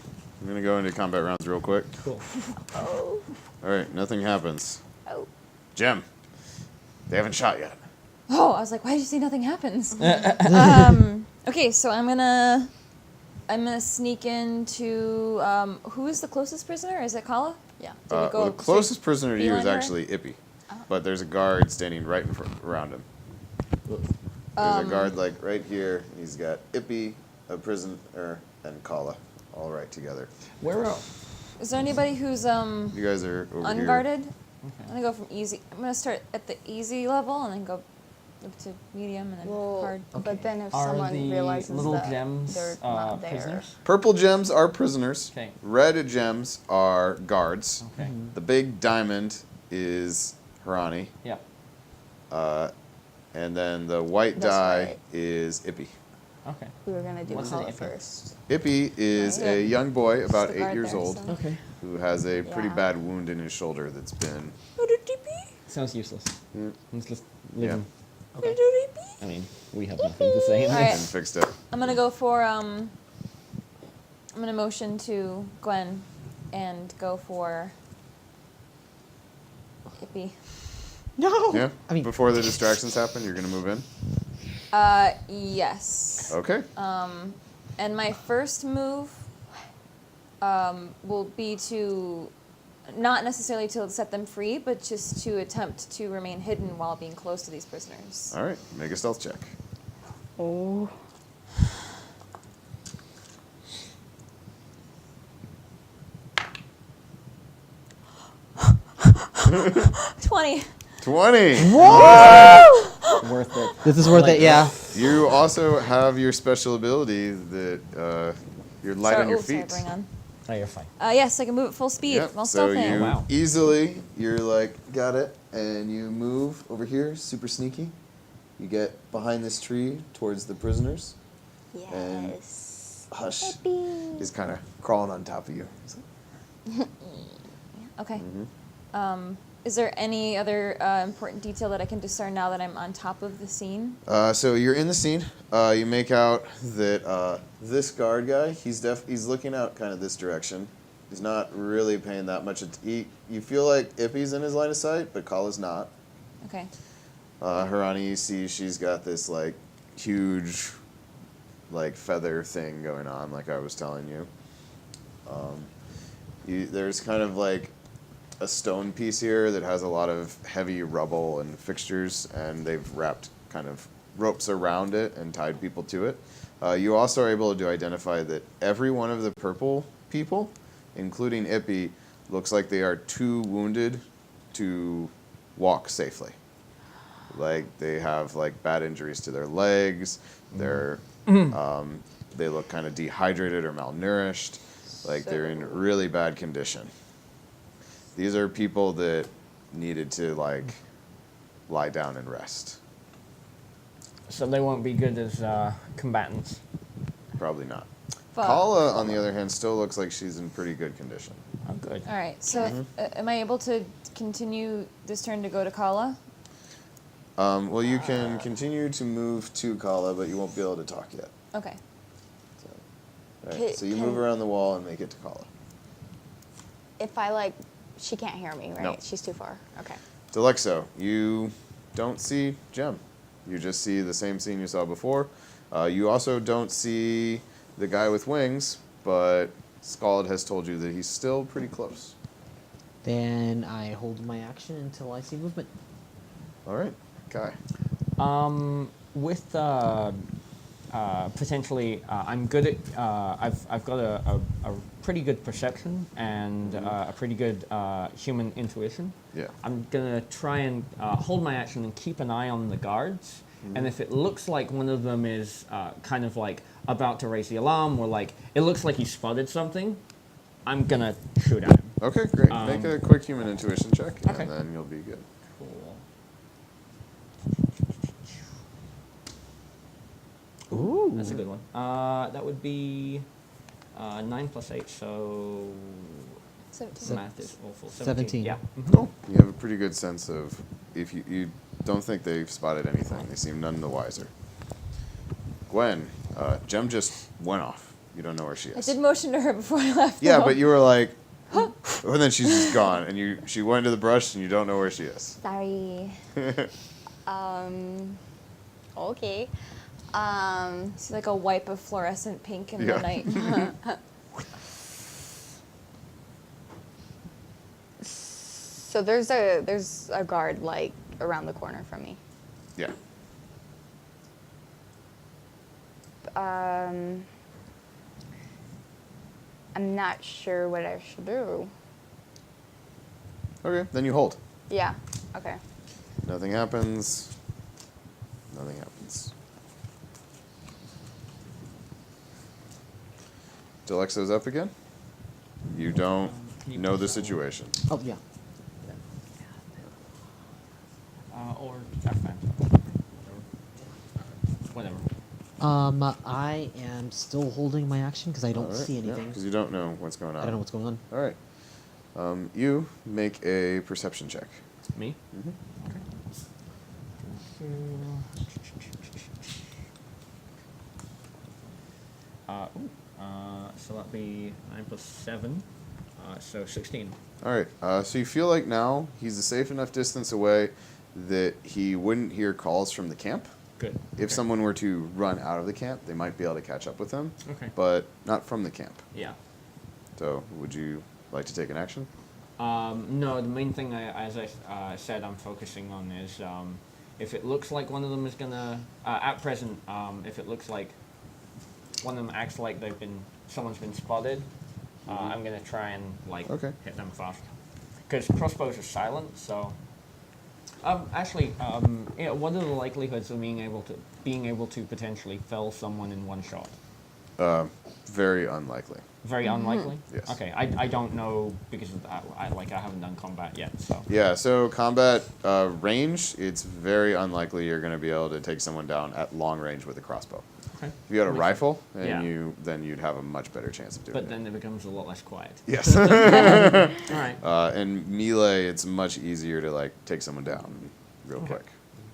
I'm gonna go into combat rounds real quick. Cool. Oh. All right, nothing happens. Oh. Jim, they haven't shot yet. Oh, I was like, why did you say nothing happens? Okay, so I'm gonna sneak into who is the closest prisoner? Is it Kala? Yeah. Did we go The closest prisoner to you is beeline her? actually Ippy, but there's a guard standing right in front around him. There's a guard like right here. He's got Ippy, a prisoner, and Kala, all right together. Where are? Is there anybody who's You guys are over unguarded? Okay. I'm gonna go from easy. I'm gonna start at the easy level and then go up to medium and then Well, hard. but then if Are someone the realizes little that gems they're not there, prisoners? here. Purple gems are prisoners. Okay. Red gems are guards. Okay. The big diamond is Harani, Yep. and then the white That's die right. is Ippy. Okay. We were gonna do What's an Kala Ippy? first. Ippy is Right a here. young boy, about the 8 guard years there, old, so- Okay. who has a pretty Yeah. bad wound in his shoulder that's been. Sounds useless. Mm. It's just Yeah. living. Okay. I mean, we have nothing to say. All And right. fixed it. I'm gonna go for I'm gonna motion to Gwen and go for Ippy. No. Yeah. I mean, Before the distractions happen, you're gonna move in. Yes. Okay. And my first move will be to not necessarily to set them free, but just to attempt to remain hidden while being close to these prisoners. All right. Make a stealth check. Oh. Uh, 20. 20. Worth it. this is worth it. Yeah. You also have your special ability that you're light Sorry, on your oh, sorry, feet. bring on. Oh, you're fine. Yes, I can move at full speed Yep. while So stealthing. you Wow. easily, you're like, got it, and you move over here, super sneaky. You get behind this tree towards the prisoners. And Yes. Hush Ippy. is kind of crawling on top of you. Okay. Mm-hmm. Is there any other important detail that I can discern now that I'm on top of the scene? So you're in the scene. You make out that this guard guy, he's looking out kind of this direction. He's not really paying that much. You feel like Ippy's in his line of sight, but Kala's not. Okay. Harani, you see she's got this like huge like feather thing going on, like I was telling you. There's kind of like a stone piece here that has a lot of heavy rubble and fixtures, and they've wrapped kind of ropes around it and tied people to it. You also are able to identify that every one of the purple people, including Ippy, looks like they are too wounded to walk safely. Like they have like bad injuries to their legs. They're they look kind of dehydrated or malnourished. Like they're in really bad condition. These are people that needed to like lie down and rest. So they won't be good as combatants. Probably not. Fuck. Kala, on the other hand, still looks like she's in pretty good condition. Oh, good. All right. So, am I able to continue this turn to go to Kala? Well, you can continue to move to Kala, but you won't be able to talk yet. Okay. So, all right, so you move around the wall and make it to Kala. If I like, she can't hear me, right? No. She's too far. Okay. Dalexo, you don't see Jem. You just see the same scene you saw before. You also don't see the guy with wings, but Skald has told you that he's still pretty close. Then I hold my action until I see movement. All right, Kai. With potentially, I'm good at. I've got a pretty good perception and a pretty good human intuition. Yeah. I'm gonna try and hold my action and keep an eye on the guards. And if it looks like one of them is kind of like about to raise the alarm, or like it looks like he spotted something, I'm gonna shoot at him. Okay, great. Make a quick human intuition check, Okay. and then you'll be good. Cool. Ooh. That's a good one. That would be 9 plus 8, so 17. math is awful. 17. Yeah. Cool. You have a pretty good sense of if you don't think they've spotted anything. They seem none the wiser. Gwen, Jem just went off. You don't know where she I is. did motion to her before I left. Yeah, though. but you were like, and then she's just gone, and she went into the brush, and you don't know where she is. Sorry. Okay. It's like a wipe of fluorescent pink in Yeah. the night. So there's a guard like around the corner from me. Yeah. I'm not sure what I should do. Okay, then you hold. Yeah. Okay. Nothing happens. Nothing happens. Dalexo's up again. You don't Can you know the push that one? situation. Oh yeah. Or that's fine. Whatever. I am still holding my action because I don't see anything. Because you don't know what's going on. I don't know what's going on. All right. You make a perception check. Me? Mhm. Okay. So that'd be 9 plus 7, so 16. All right. So you feel like now he's a safe enough distance away that he wouldn't hear calls from the camp. Good. If Okay. someone were to run out of the camp, they might be able to catch up with him. Okay. But not from the camp. Yeah. So would you like to take an action? No, the main thing, as I said, I'm focusing on is if it looks like one of them is gonna, at present, if it looks like one of them acts like someone's been spotted, I'm gonna try and Okay. hit them fast. Because crossbows are silent, so. Actually, what are the likelihoods of being able to potentially fell someone in one shot? Very unlikely. Very unlikely. Yes. Okay, I don't know because I haven't done combat yet, so. Yeah, so combat range, it's very unlikely you're going to be able to take someone down at long range with a crossbow. Okay. If you had a rifle, Yeah. then you'd have a much better chance of doing But it. then it becomes a lot less quiet. Yes. All right. And melee, it's much easier to take someone down real Okay. quick.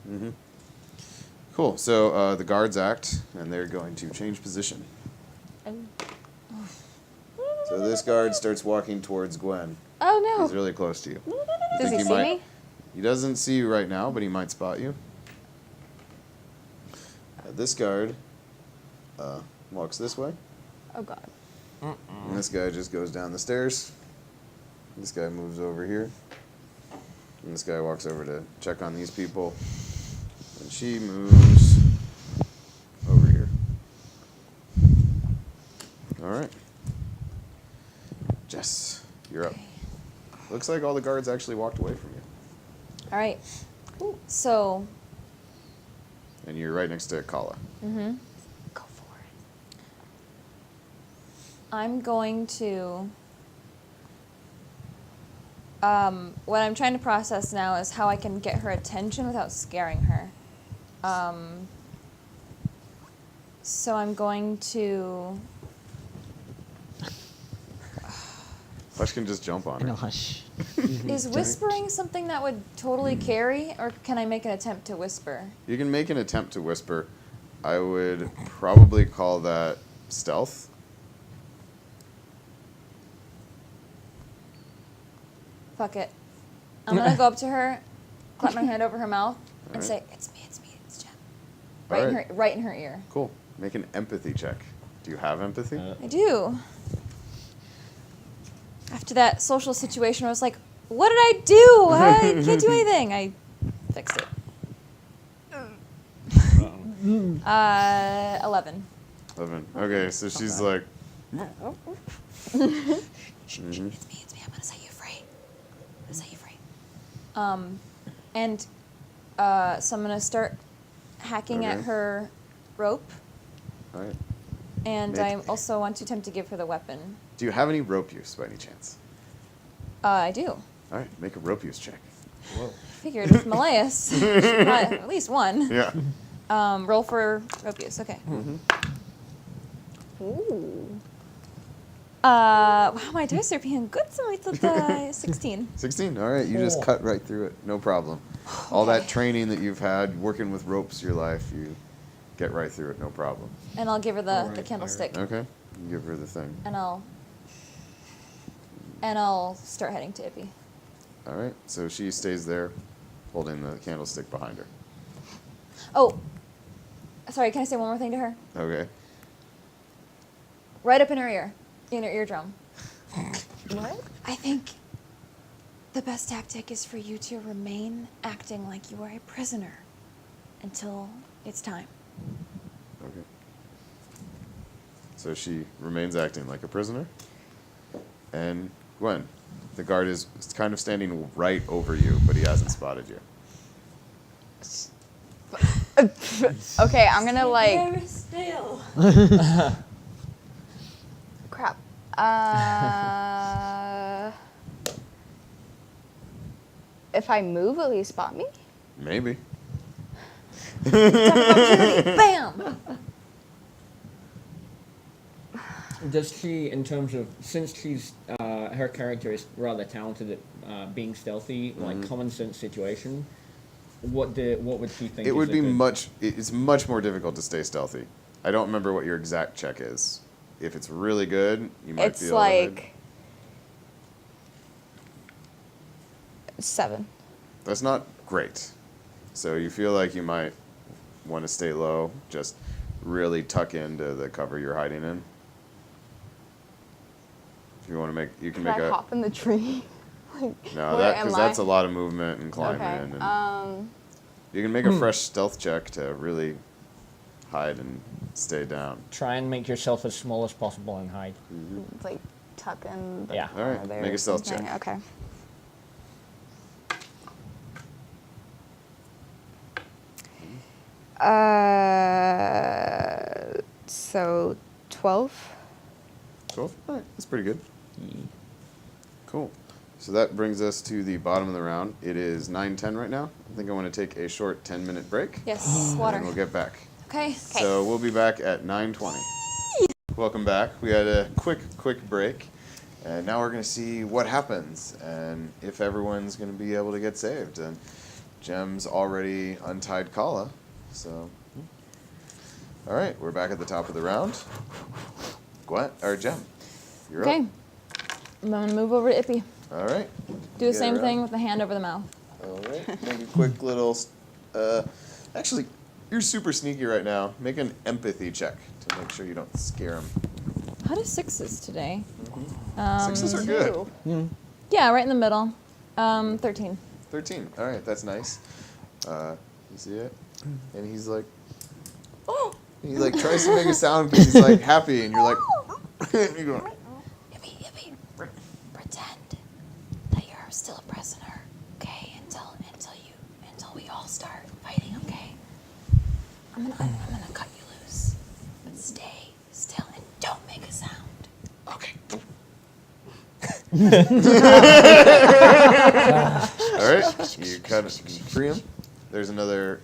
Hmm. Cool. So the guards act, and they're going to change position. So this guard starts walking towards Gwen. Oh no. He's really close to you. Does he think see might- me? He doesn't see you right now, but he might spot you. This guard walks this way, Oh god. and this guy just goes down the stairs. This guy moves over here, and this guy walks over to check on these people, and she moves over here. All right. Jess, you're up. Looks like all the guards actually walked away from you, All right. So, and you're right next to Kala. Go for it. I'm going to. What I'm trying to process now is how I can get her attention without scaring her. So I'm going to. Hush can just jump on I know, her. hush. Is whispering something that would totally carry, or can I make an attempt to whisper? You can make an attempt to whisper. I would probably call that stealth. Fuck it. I'm gonna go up to her, clap my hand over her mouth, and Alright. say, "It's me, it's Jen." Alright. Right in her ear. Cool. Make an empathy check. Do you have empathy? I do. After that social situation where I was like, what did I do? I can't do anything. I fixed it. 11. 11. Okay, so she's like. Mhm. It's me. I'm gonna set you free. And so I'm gonna start hacking at Okay. her rope, All right. and Make- I also want to attempt to give her the weapon. Do you have any rope use by any chance? I do. All right, make a rope use check. Figured with Malleus, at least one. Yeah. Roll for rope use. Okay. Ooh. Wow, my dice are being good tonight. 16. 16. All right, you just cut right through it. No problem. All that training that you've had working with ropes your life, you get right through it. No problem. And I'll give her the Alright, candlestick. Okay. You give her the thing. And I'll start heading to Ippy. All right. So she stays there, holding the candlestick behind her. Oh, sorry. Can I say one more thing to her? Okay. Right up in her ear, in her eardrum. What? I think the best tactic is for you to remain acting like you are a prisoner until it's time. Okay. So she remains acting like a prisoner. And Gwen, the guard is kind of standing right over you, but he hasn't spotted you. Okay, I'm gonna like. Very still. Crap. If I move, will he spot me? Maybe. Bam! Does she, in terms of, since she's, her character is rather talented at being stealthy, like common sense situation, what would she think? It is would a be good- it's much more difficult to stay stealthy. I don't remember what your exact check is. If it's really good, you might It's be able to hide. like 7. That's not great. So you feel like you might want to stay low, just really tuck into the cover you're hiding in. If you want to make, you can Can make I a. hop in the tree? No, where that am because I? that's a lot of movement and climbing. Okay. And you can make a fresh stealth check to really hide and stay down. Try and make yourself as small as possible and hide. Like tuck in the Yeah. All right, corner there make or a stealth something. check. Okay. So 12. 12? All right, that's pretty good. Cool. So that brings us to the bottom of the round. It is 9:10 right now. I think I want to take a short 10-minute break. Yes, water. And we'll get back. Okay. So we'll be back at 9:20. Welcome back. We had a quick break. And now we're going to see what happens and if everyone's going to be able to get saved. And Jem's already untied Kala. So, all right, we're back at the top of the round. Jem, you're Okay. up. I'm gonna move over to Ippy. All right. Do the Get same around. thing with the hand over the mouth. All right. Make a quick little. Actually, you're super sneaky right now. Make an empathy check to make sure you don't scare him. How do 6s today? 6s are good. Yeah, right in the middle. 13. 13. All right, that's nice. You see it? And he's like, Oh! he like tries to make a sound because he's like happy, and you're like, and you're going, Yippee, pretend that you're still a prisoner, okay? Until we all start fighting, okay? I'm gonna cut you loose, but stay still and don't make a sound. okay. All right, you kind of free him. There's another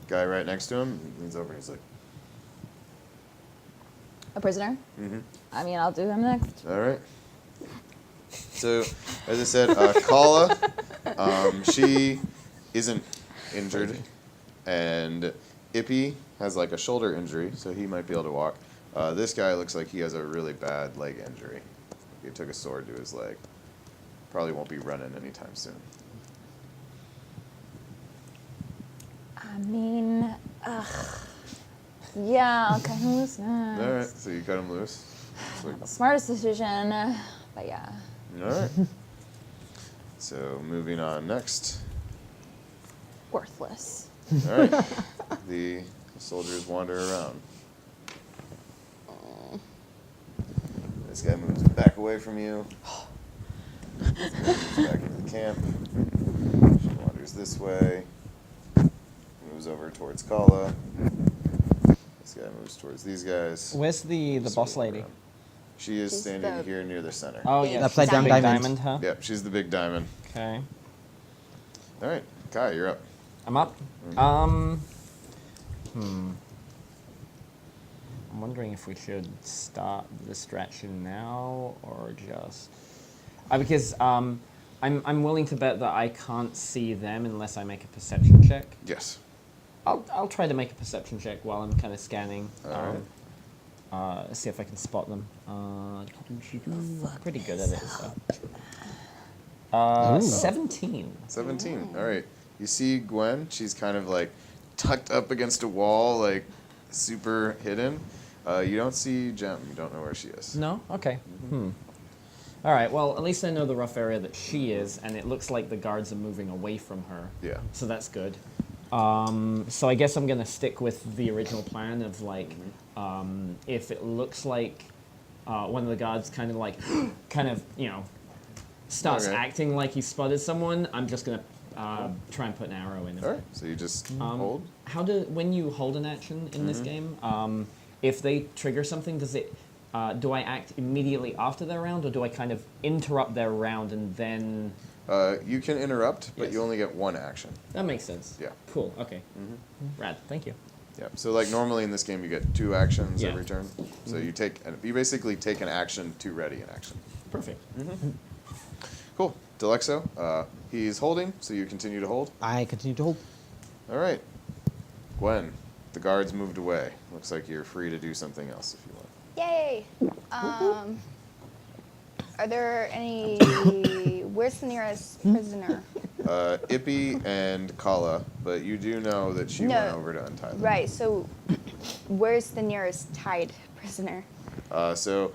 guy right next to him. He leans over and he's like, A prisoner? mm-hmm. I mean, I'll do him next. All right. So, as I said, Kala, she isn't injured, and Ippy has like a shoulder injury, so he might be able to walk. This guy looks like he has a really bad leg injury. He took a sword to his leg. Probably won't be running anytime soon. I mean, yeah, I'll cut him loose next. All right, so you cut him loose. So, Smartest decision, but yeah. all right. So moving on next. Worthless. All right. The soldiers wander around. This guy moves back away from you. Moves back into the camp. She wanders this way. Moves over towards Kala. This guy moves towards these guys. Where's the Sort boss of lady? around. She is She's standing the- here near the center. Oh, Big yeah. Upside she's the down big diamond. huh? Yep, she's the big diamond. Okay. All right, Kai, you're up. I'm up. Mhm. I'm wondering if we should start the distraction now or just because I'm willing to bet that I can't see them unless I make a perception check. Yes. I'll try to make a perception check while I'm kind of scanning. All See if I can spot them. Pretty good at it. So. 17. 17. All right. You see Gwen. She's kind of like tucked up against a wall, like super hidden. You don't see Jem. You don't know where she is. No? Okay. All right, well, at least I know the rough area that she is, and it looks like the guards are moving away from her. Yeah. So that's good. So I guess I'm going to stick with the original plan of, like, if it looks like one of the guards kind of, like, starts Okay. acting like he spotted someone, I'm just going to try and put an arrow in him. All right. So you just hold. When you hold an action in this game, if they trigger something, does it? Do I act immediately after their round, or do I kind of interrupt their round and then? You can interrupt, but Yes. you only get one action. That makes sense. Yeah. Cool. Okay. Rad. Thank you. Yeah. So like normally in this game you get 2 actions Yeah. every turn. So you basically take an action to ready an action. Perfect. Cool. Dalexo, he's holding, so you continue to hold. I continue to hold. All right. Gwen, the guards moved away. Looks like you're free to do something else if you want. Yay! Are there any? Where's the nearest prisoner? Ippy and Kala, but you do know that she No. went over to untie them. Right. So, where's the nearest tied prisoner? So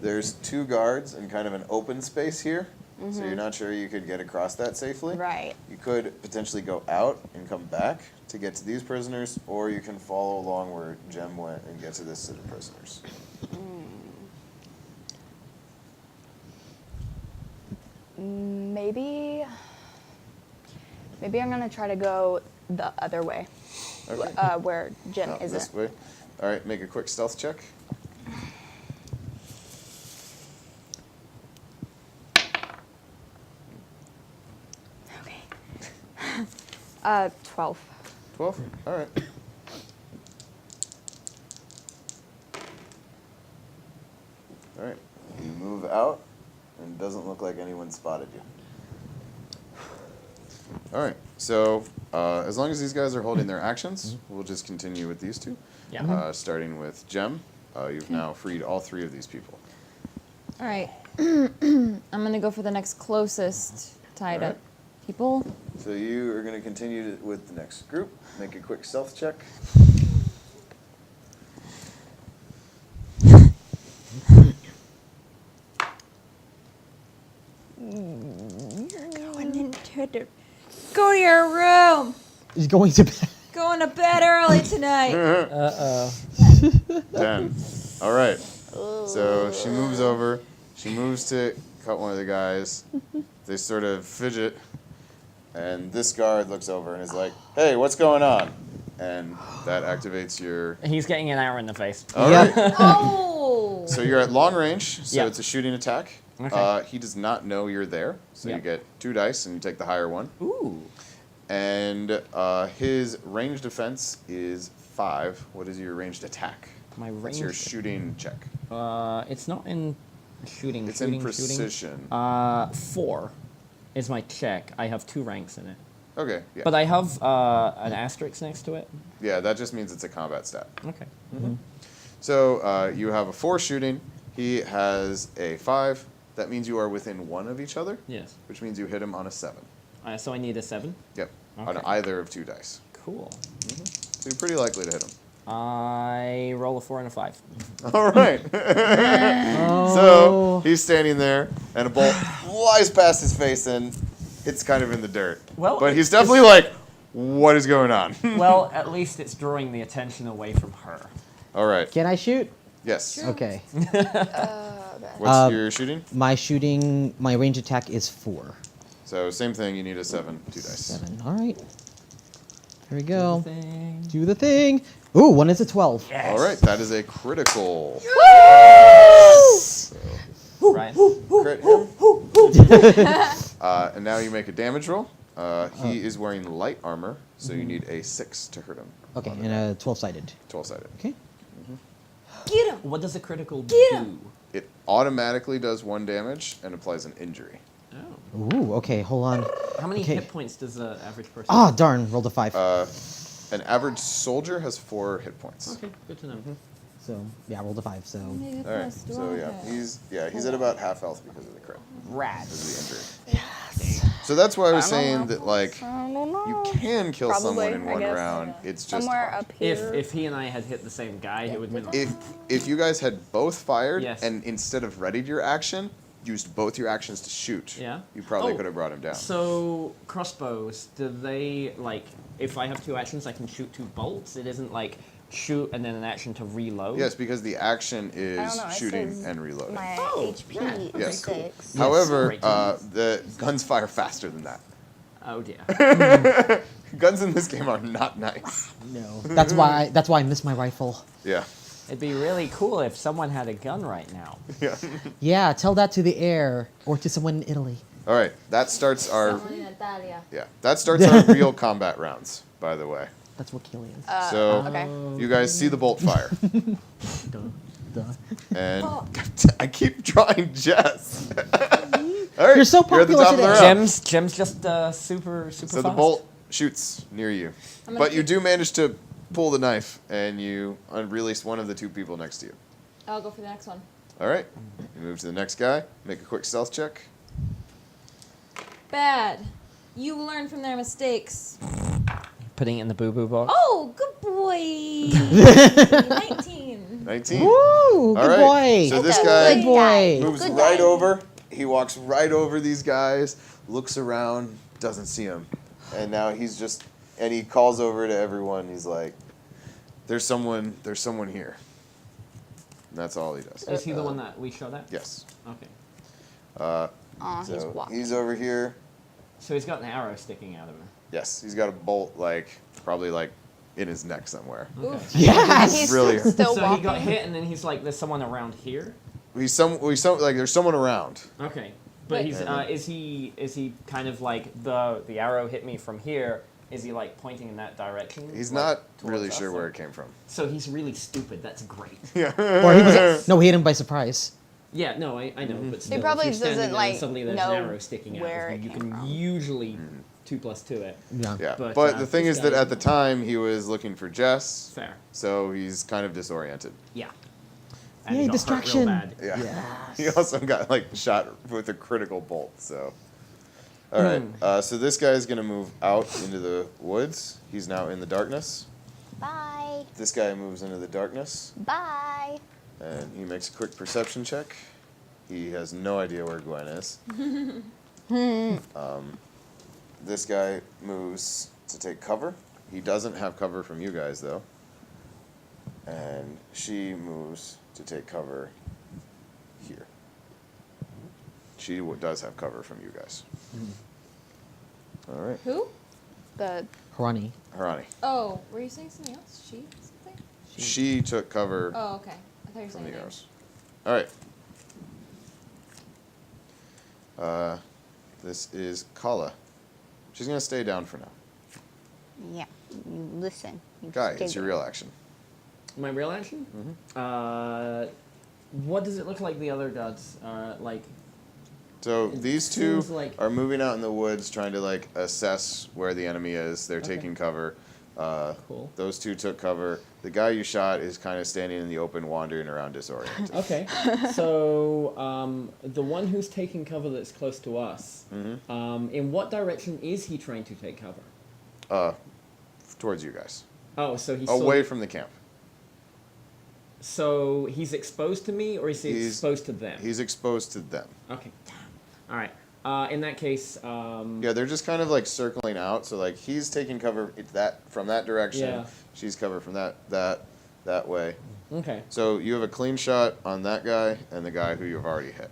there's 2 guards in kind of an open space here. So you're not sure you could get across that safely. Right. You could potentially go out and come back to get to these prisoners, or you can follow along where Jem went and get to this set of prisoners. Maybe I'm gonna try to go the other way, Okay. where Jim Out isn't. this way. All right, make a quick stealth check. Okay. 12. 12? All right. All right. You move out, and it doesn't look like anyone spotted you. All right. So as long as these guys are holding their actions, we'll just continue with these 2. Yeah. Starting with Jem. You've now freed all 3 of these people. All right. I'm gonna go for the next closest tied All up right. people. So you are going to continue with the next group. Make a quick stealth check. Go to your room. He's going to bed. Going to bed early tonight. 10. All right. So she moves over. She moves to cut one of the guys. They sort of fidget. And this guard looks over and is like, hey, what's going on? And that activates your... He's getting an arrow in the face. All Yep. right. Oh. So you're at long range, so Yep. it's a shooting attack. Okay. He does not know you're there, so you Yep. get 2 dice and you take the higher one. Ooh. And his ranged defense is 5. What is your ranged attack? My What's your range. shooting check? It's not in shooting. It's shooting, in precision. Shooting. 4 is my check. I have 2 ranks in it. Okay, yeah. But I have an asterisk next to it. Yeah, that just means it's a combat stat. Okay. So you have a 4 shooting. He has a 5. That means you are within 1 of each other, Yes. which means you hit him on a 7. So I need a 7. Yep, on Okay. either of 2 dice. Cool. So you're pretty likely to hit him. I roll a 4 and a 5. All right. So he's standing there, and a bolt flies past his face and hits kind of in the dirt. Well, But he's definitely like, what is going on? Well, at least it's drawing the attention away from her. All right. Can I shoot? Yes. Okay. What's your shooting? My range attack is 4. So same thing. You need a 7, 2 dice. 7. All right. Here we go. Thing. Do the thing. Ooh, 1 is a 12. Yes. All right. That is a critical. Right. Crit him. And now you make a damage roll. He is wearing light armor, so you need a 6 to hurt him. Okay, and a 12-sided. 12-sided. Okay. Get him. What does a critical Get do? him. It automatically does 1 damage and applies an injury. Oh. Ooh, okay, hold on. How many Okay. hit points does an average person? Ah, darn, rolled a 5. An average soldier has 4 hit points. Okay, good to know. So, yeah, rolled a 5, so. All right. So yeah, he's at about half health because of the crit, Rad. because of the injury. So that's why I was saying that like I don't know. you can kill Probably, someone in I one guess. round. It's just Somewhere hard. up here. If he and I had hit the same guy, it would have been. If you guys had both fired Yes. and instead of readied your action, used both your actions to shoot, Yeah. you probably Oh, could have brought him down. So crossbows, do they like? If I have 2 actions, I can shoot 2 bolts. It isn't like shoot and then an action to reload. Yes, because the action I is don't know. It shooting says and reloading. My Oh, HP yeah. is Yes. 6. However, Great. the guns fire faster than that. Oh dear. Guns in this game are not nice. No. That's why I miss my rifle. Yeah. It'd be really cool if someone had a gun right now. Yeah. Yeah, tell that to the air or to someone in Italy. All right. That starts our Natalia. That starts our real combat rounds, by the way. That's what Killian. So okay. you guys see the bolt fire. Duh. And I keep drawing Jess. All right, You're so you're at the popular top of the today. round. Jim's just super So fast. the bolt shoots near you. I'm gonna But you keep- do manage to pull the knife, and you release one of the two people next to you. I'll go for the next one. All right, you move to the next guy. Make a quick stealth check. Bad. You learn from their mistakes. Putting it in the boo-boo box. Oh, good boy. 19. 19. Woo! All Good right, boy. so this Good guy Good boy. moves Good right guy. over. He walks right over these guys, looks around, doesn't see him. And now he's just, and he calls over to everyone. He's like, there's someone here. And that's all he does. Is he the one that we shot at? Yes. Okay. Aw, he's So walking. he's over here. So he's got an arrow sticking out of him. Yes, he's got a bolt, probably in his neck somewhere. Okay. Yes. He's really- still So walking. he got hit, and then he's like, "There's someone around here." There's someone around. Okay. But he's is he kind of like the arrow hit me from here? Is he like pointing in that direction? He's like, not towards really us, sure or- where it came from. So he's really stupid. That's great. Or he was no, he hit him by surprise. Yeah, no, I know, but still, probably if you're standing doesn't, there like, and suddenly there's know an arrow sticking out where of you, it you came can from. usually 2 + 2 it. Yeah. Yeah, But, but the thing this is that guy- at the time he was looking for Jess, Fair. so he's kind of disoriented. Yeah. Yay, he got hurt real distraction. bad. Yeah. Yes. He also got shot with a critical bolt. So, all right. So this guy is gonna move out into the woods. He's now in the darkness. Bye. This guy moves into the darkness, Bye. and he makes a quick perception check. He has no idea where Gwen is. This guy moves to take cover. He doesn't have cover from you guys though. And she moves to take cover here. She does have cover from you guys. All right. Who? The Harani. Harani. Oh, were you saying something else? She? Something? She took cover Oh, okay. I thought you were from saying the name. arrows. All right. This is Kala. She's going to stay down for now. yeah. You listen. You Guy, stay it's your there. real action. My real action? What does it look like the other gods are like? So It these two seems like- are moving out in the woods trying to assess where the enemy is. They're Okay. taking cover. Cool. Those two took cover. The guy you shot is kind of standing in the open, wandering around disoriented. Okay. So the one who's taking cover that's close to us, in what direction is he trying to take cover? Towards you guys. Oh, so he's Away from the camp. So he's exposed to me, or is he He's- exposed to them? He's exposed to them. Okay. All right. In that case, Yeah, they're just kind of circling out. So he's taking cover from that direction. Yeah. She's covered from that way. okay. So you have a clean shot on that guy and the guy who you've already hit.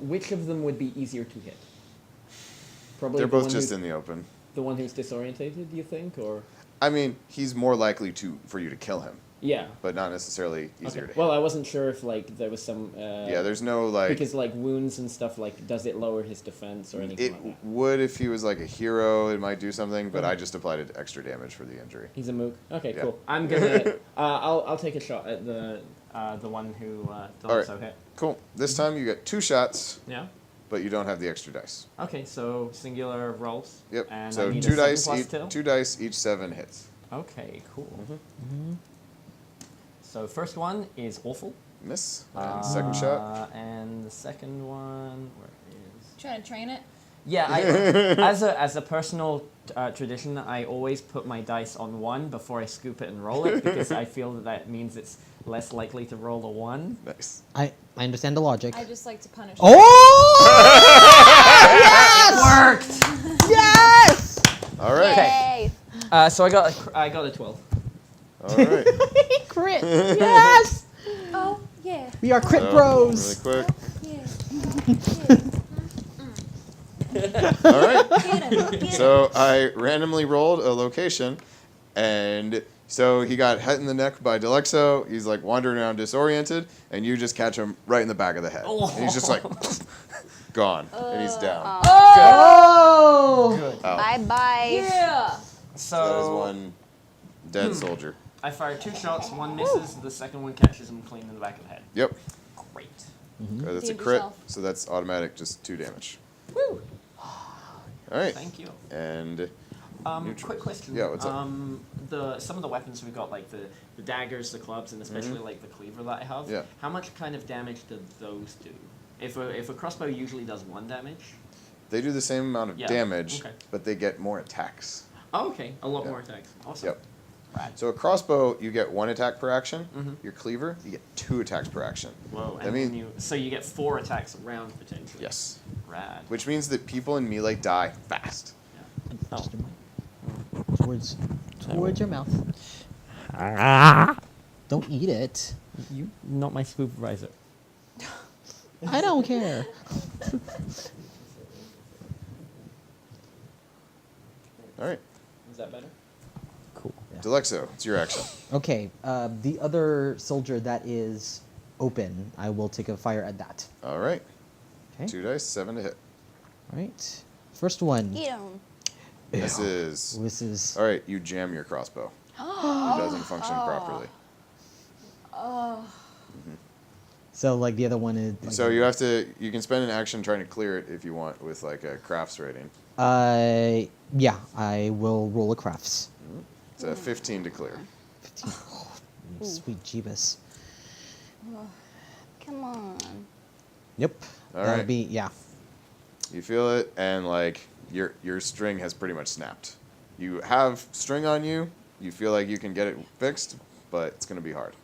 Which of them would be easier to hit? Probably They're the both one just who- in the open. the one who's disorientated. Do you think, or I mean, he's more likely for you to kill him, yeah? but not necessarily easier Okay. to Well, hit. I wasn't sure if there was some. Yeah, there's no because wounds and stuff does it lower his defense or anything It like that? would if he was a hero. It might do something, but Okay. I just applied it extra damage for the injury. He's a mook. Okay, Yeah. cool. I'm gonna. I'll take a shot at the one who Dalexo hit. Cool. This time you get 2 shots, Yeah. but you don't have the extra dice. Okay, so singular rolls. Yep. And So I need 2 a 7 dice, plus 2? 2 dice, each 7 hits. Okay, cool. So first one is awful. Miss. And second shot. And the second one, where is? Trying to train it? Yeah, as a personal tradition, I always put my dice on 1 before I scoop it and roll it because I feel that means it's less likely to roll a 1. Nice. I understand the logic. I just like to punish. Oh! Worked. Yes! All right. Yay! So I got a 12. All right. Crit! Yes! Oh, yeah. We are crit So, bros. Really quick. Yeah. All right. Get him. Get him. So I randomly rolled a location, and so he got hit in the neck by Dalexo. He's wandering around disoriented, and you just catch him right in the back of the head. And he's just gone, and he's down. Oh! Ow. Bye bye. Yeah. So that is So one dead soldier. I fire 2 shots. One misses. The second one catches him clean in the back of the head. Yep. Great. That's a Redeemed crit, yourself. so that's automatic, just 2 damage. Woo! All right. Thank you. And Quick question. Yeah, what's up? Some of the weapons we've got, like the daggers, the clubs, and especially like the cleaver that I have. Yeah. How much kind of damage do those do? If a crossbow usually does 1 damage. they do the same amount of Yeah, damage, okay. but they get more attacks. Oh, okay. A lot Yeah. more attacks. Awesome. Yep. Rad. So a crossbow, you get 1 attack per action. Mhm. Your cleaver, you get 2 attacks per action. Whoa. I And mean- then so you get 4 attacks a round potentially. Yes. Rad. Which means that people in melee die fast. Yeah. Oh. Towards your mouth. Don't eat it. You not my supervisor. I don't care. All right. Is that better? Cool. Dalexo, it's your action. Okay, the other soldier that is open, I will take a fire at that. All right. Okay. 2 dice, 7 to hit. All right. First one. Eat 'em. Misses. This is. All right, you jam your crossbow. It doesn't function properly. So like the other one is. Like, So you can spend an action trying to clear it if you want with like a crafts rating. Yeah, I will roll a crafts. It's a 15 to clear. 15. Oh, sweet Jeebus. Come on. Yep. All That'll right. be yeah. You feel it, and like your string has pretty much snapped. You have string on you. You feel like you can get it fixed, but it's gonna be hard.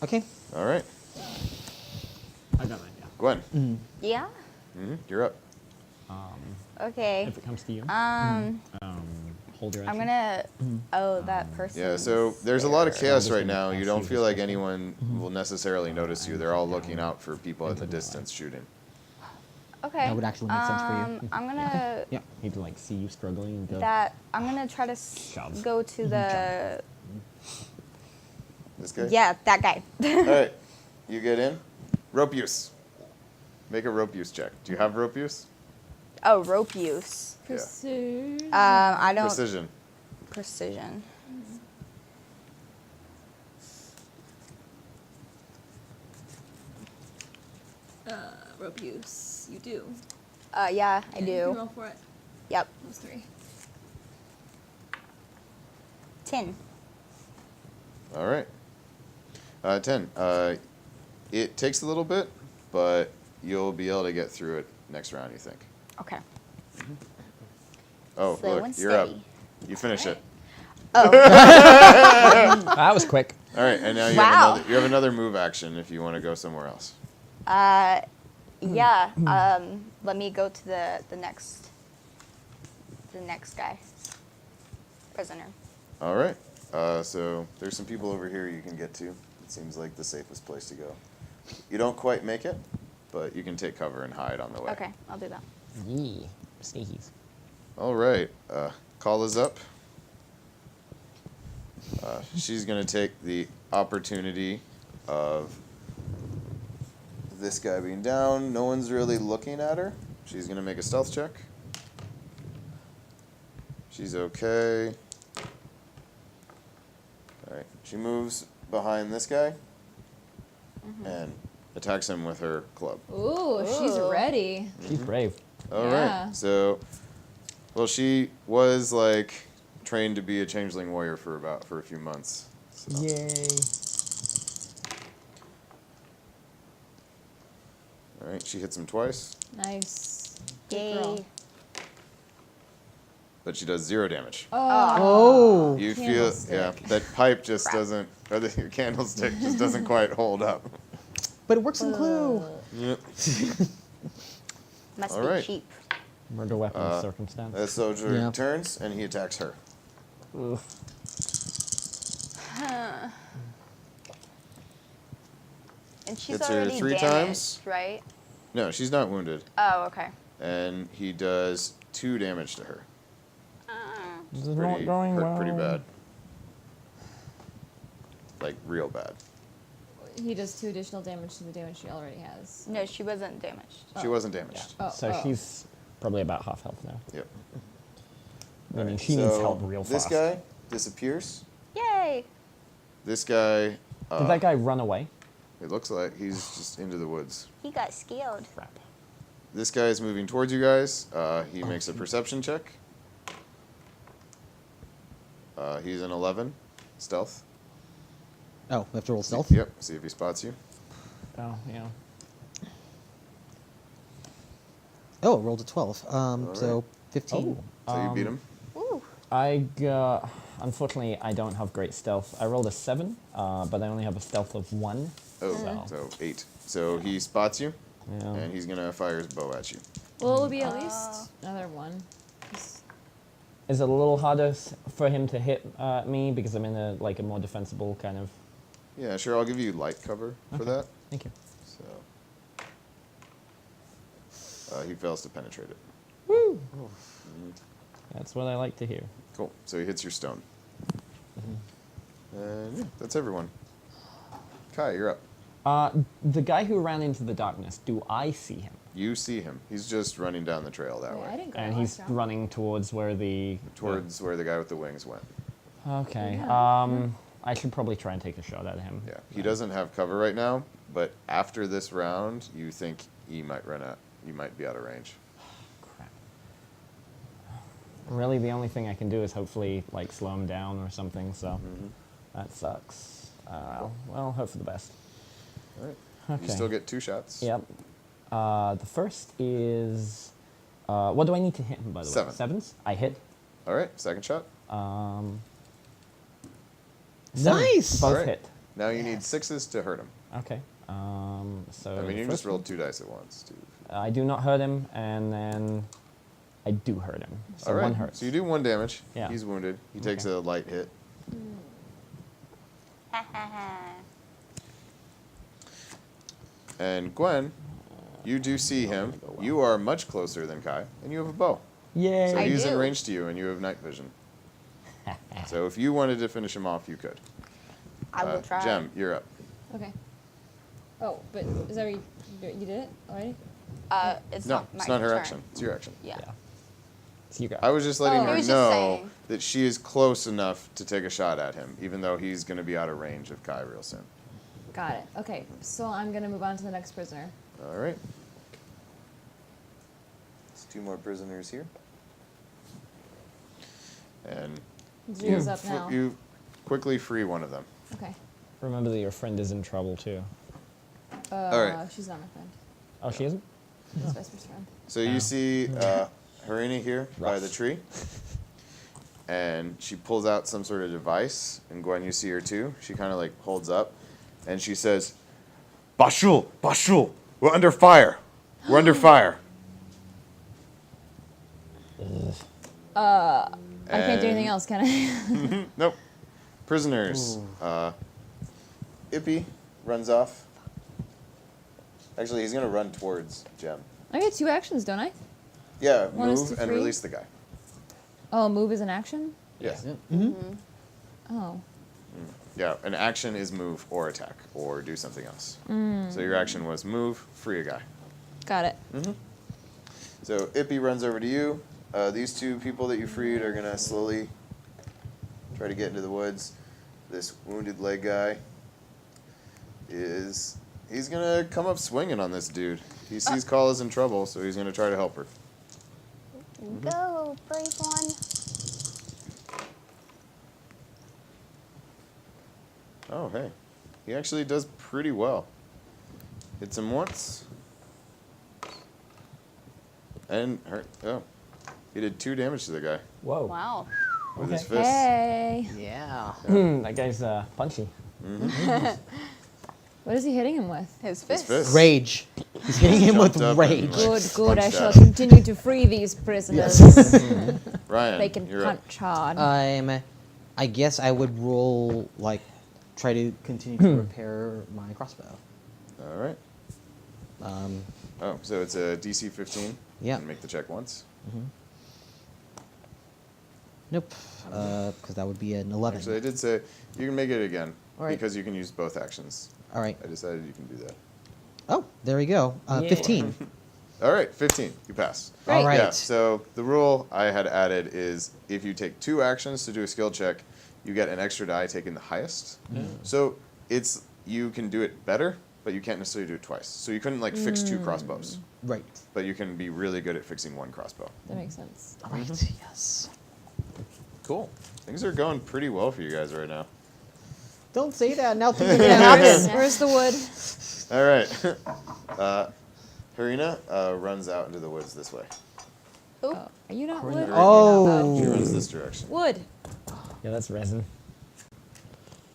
Okay. All right, I got an idea. Gwen. Yeah? You're up. Okay. If it comes to you, hold your I'm action. gonna. Oh, that person. Yeah. So there's a lot of chaos Just right gonna now. You pass don't you feel this like way. anyone will necessarily notice you. They're all looking out for people in the distance shooting. Okay. That would actually make sense for you. I'm gonna. Yeah. He'd like see you struggling and go. I'm gonna try to Shove. go to the. This guy. Yeah, that guy. All right. You get in. Rope use. Make a rope use check. Do you have rope use? Oh, rope use. Yeah. Precision. I don't. Precision. Precision. Rope use. You do. Yeah, I You do. roll for it. Yep. Those 3. 10. All right. 10. It takes a little bit, but you'll be able to get through it next round, you think. Okay. Oh, Slow look, and you're up. steady. You finish it. Oh. That was quick. All right, and now you, Wow. have another move action if you want to go somewhere else. Yeah. Let me go to the next guy. Prisoner. All right. So there's some people over here you can get to. It seems like the safest place to go. You don't quite make it, but you can take cover and hide on the way. Okay, I'll do that. Yeah. Sneakies. All right. Kala's up. She's going to take the opportunity of this guy being down. No one's really looking at her. She's going to make a stealth check. She's okay. All right. She moves behind this guy and attacks him with her club. Ooh, she's Ooh. ready. She's brave. All right. Yeah. So, well, she was like trained to be a changeling warrior for a few months. So. Yay. All right. She hits him twice, Nice. Good Yay. girl. but she does 0 damage. Oh. You feel, Candlestick. yeah, that pipe just doesn't, or your candlestick just doesn't quite hold up. But it works in Clue. Yep. Must All be right. cheap. Murder weapon of circumstance. That soldier Yeah. turns and he attacks her. Ugh. And she's Hits her already 3 damaged, times. right? No, she's not wounded, Oh, okay. and he does 2 damage to her. This is not going well. Pretty bad. Like real bad. He does 2 additional damage to the damage she already has. No, she wasn't damaged. She wasn't damaged. Oh, So oh. she's probably about half health now. Yep. Meaning Alright, she needs so help real This fast. guy disappears. Yay! This guy, Did that guy run away? it looks like he's just into the woods. He got scaled. Crap. This guy is moving towards you guys. He makes a perception check. He's an 11. Stealth. Oh, we have to roll stealth? Yep, see if he spots you. Oh, yeah. Oh, it rolled a 12. So right. 15. So you beat him. Ooh. Unfortunately, I don't have great stealth. I rolled a 7, but I only have a stealth of 1. Oh, so 8. So he spots you, Yeah. and he's going to fire his bow at you. Well, it will be at least another one. 'cause- Is it a little harder for him to hit me because I'm in a more defensible kind of... Yeah, sure, I'll give you light cover for that. Thank you. So he fails to penetrate it. That's what I like to hear. Cool. So he hits your stone. And yeah, that's everyone. Kai, you're up. The guy who ran into the darkness, do I see him? You see him. He's just running down the trail that Wait, I way. didn't go And last he's round. running towards where the... Towards where the guy with the wings went. Okay. Yeah. I should probably try and take a shot at him. Yeah. He doesn't have cover right now, but after this round, you think he might run out. You might be out of range. Crap. Really, the only thing I can do is hopefully, slow him down or something, so that sucks. Well, hope for the best. All right. Okay. You still get 2 shots. Yep. The first is... what do I need to hit him, by the way? 7. 7s? I hit. All right. Second shot. 7. Nice! Both All right. hit. Now you need 6s to hurt him. Okay. So I mean, you the just first rolled 2 dice at once, too. I do not hurt him, and then I do hurt him. So All right. 1 hurts. So you do 1 damage. Yeah. He's wounded. He takes Okay. a light hit. And Gwen, you do see him. You are much closer than Kai, and you have a bow. Yay! So I he's in do. range to you, and you have night vision. So if you wanted to finish him off, you could. I will try. Jem, you're up. Okay. Oh, but is that what you did it already? It's No, not my it's not her turn. action. It's your action. Yeah. Yeah. So you go. I was just letting Oh. her I was just know saying. that she is close enough to take a shot at him, even though he's going to be out of range of Kai real soon. Got it. Okay, so I'm gonna move on to the next prisoner. All right. There's 2 more prisoners here. And Zero's up now. you quickly free one of them. Okay. Remember that your friend is in trouble, too. right. She's not my friend. Oh, she isn't? She's Vesper's friend. So you see Harina here by the Rough. tree, and she pulls out some sort of device, and Gwen, you see her too. She kind of holds up, and she says, "Bashul, Bashul, we're under fire. We're under fire." I can't do anything And- else, can I? Nope. Prisoners. Ippy runs off. Actually, he's gonna run towards Jem. I get 2 actions, don't I? Yeah, One is move to and free? release the guy. Oh, move is an action? Yes. Oh. Yeah, an action is move or attack or do something else. So your action was move, free a guy. Got it. So Ippy runs over to you. These 2 people that you freed are gonna slowly try to get into the woods. This wounded leg guy he's gonna come up swinging on this dude. He sees Kala's in trouble, so he's gonna try to help her. Go, brave one. Oh, hey. He actually does pretty well. Hits him once. And hurt. Oh. He did 2 damage to the guy Whoa. Wow. with his Okay. fist. Hey. Yeah. That guy's punchy. What is he hitting him with? His His fist. fist. Rage. He's hitting him with Jumped up and, rage. Good, good. I punched shall out. continue to free these prisoners. Ryan, They can you're up. punch hard. I guess I would roll, try to continue to repair my crossbow. All right. Um, Oh, so it's a DC 15. Yeah. And make the check once. nope, because that would be an 11. Actually, I did say you can make it again All right. because you can use both actions. All right. I decided you can do that. Oh, there we go. Yay. 15. All right, 15. You pass. Great. All right. Yeah, so the rule I had added is if you take 2 actions to do a skill check, you get an extra die taking the highest. So it's you can do it better, but you can't necessarily do it twice. So you couldn't like fix 2 crossbows, Right. but you can be really good at fixing 1 crossbow. That makes sense. All right. Yes. Cool. Things are going pretty well for you guys right now. Don't say that. Now things are Yeah, gonna happen. where's the wood? All right. Harina runs out into the woods this way. Oh, are you not wood? Oh. She runs this direction. Wood. Yeah, that's resin.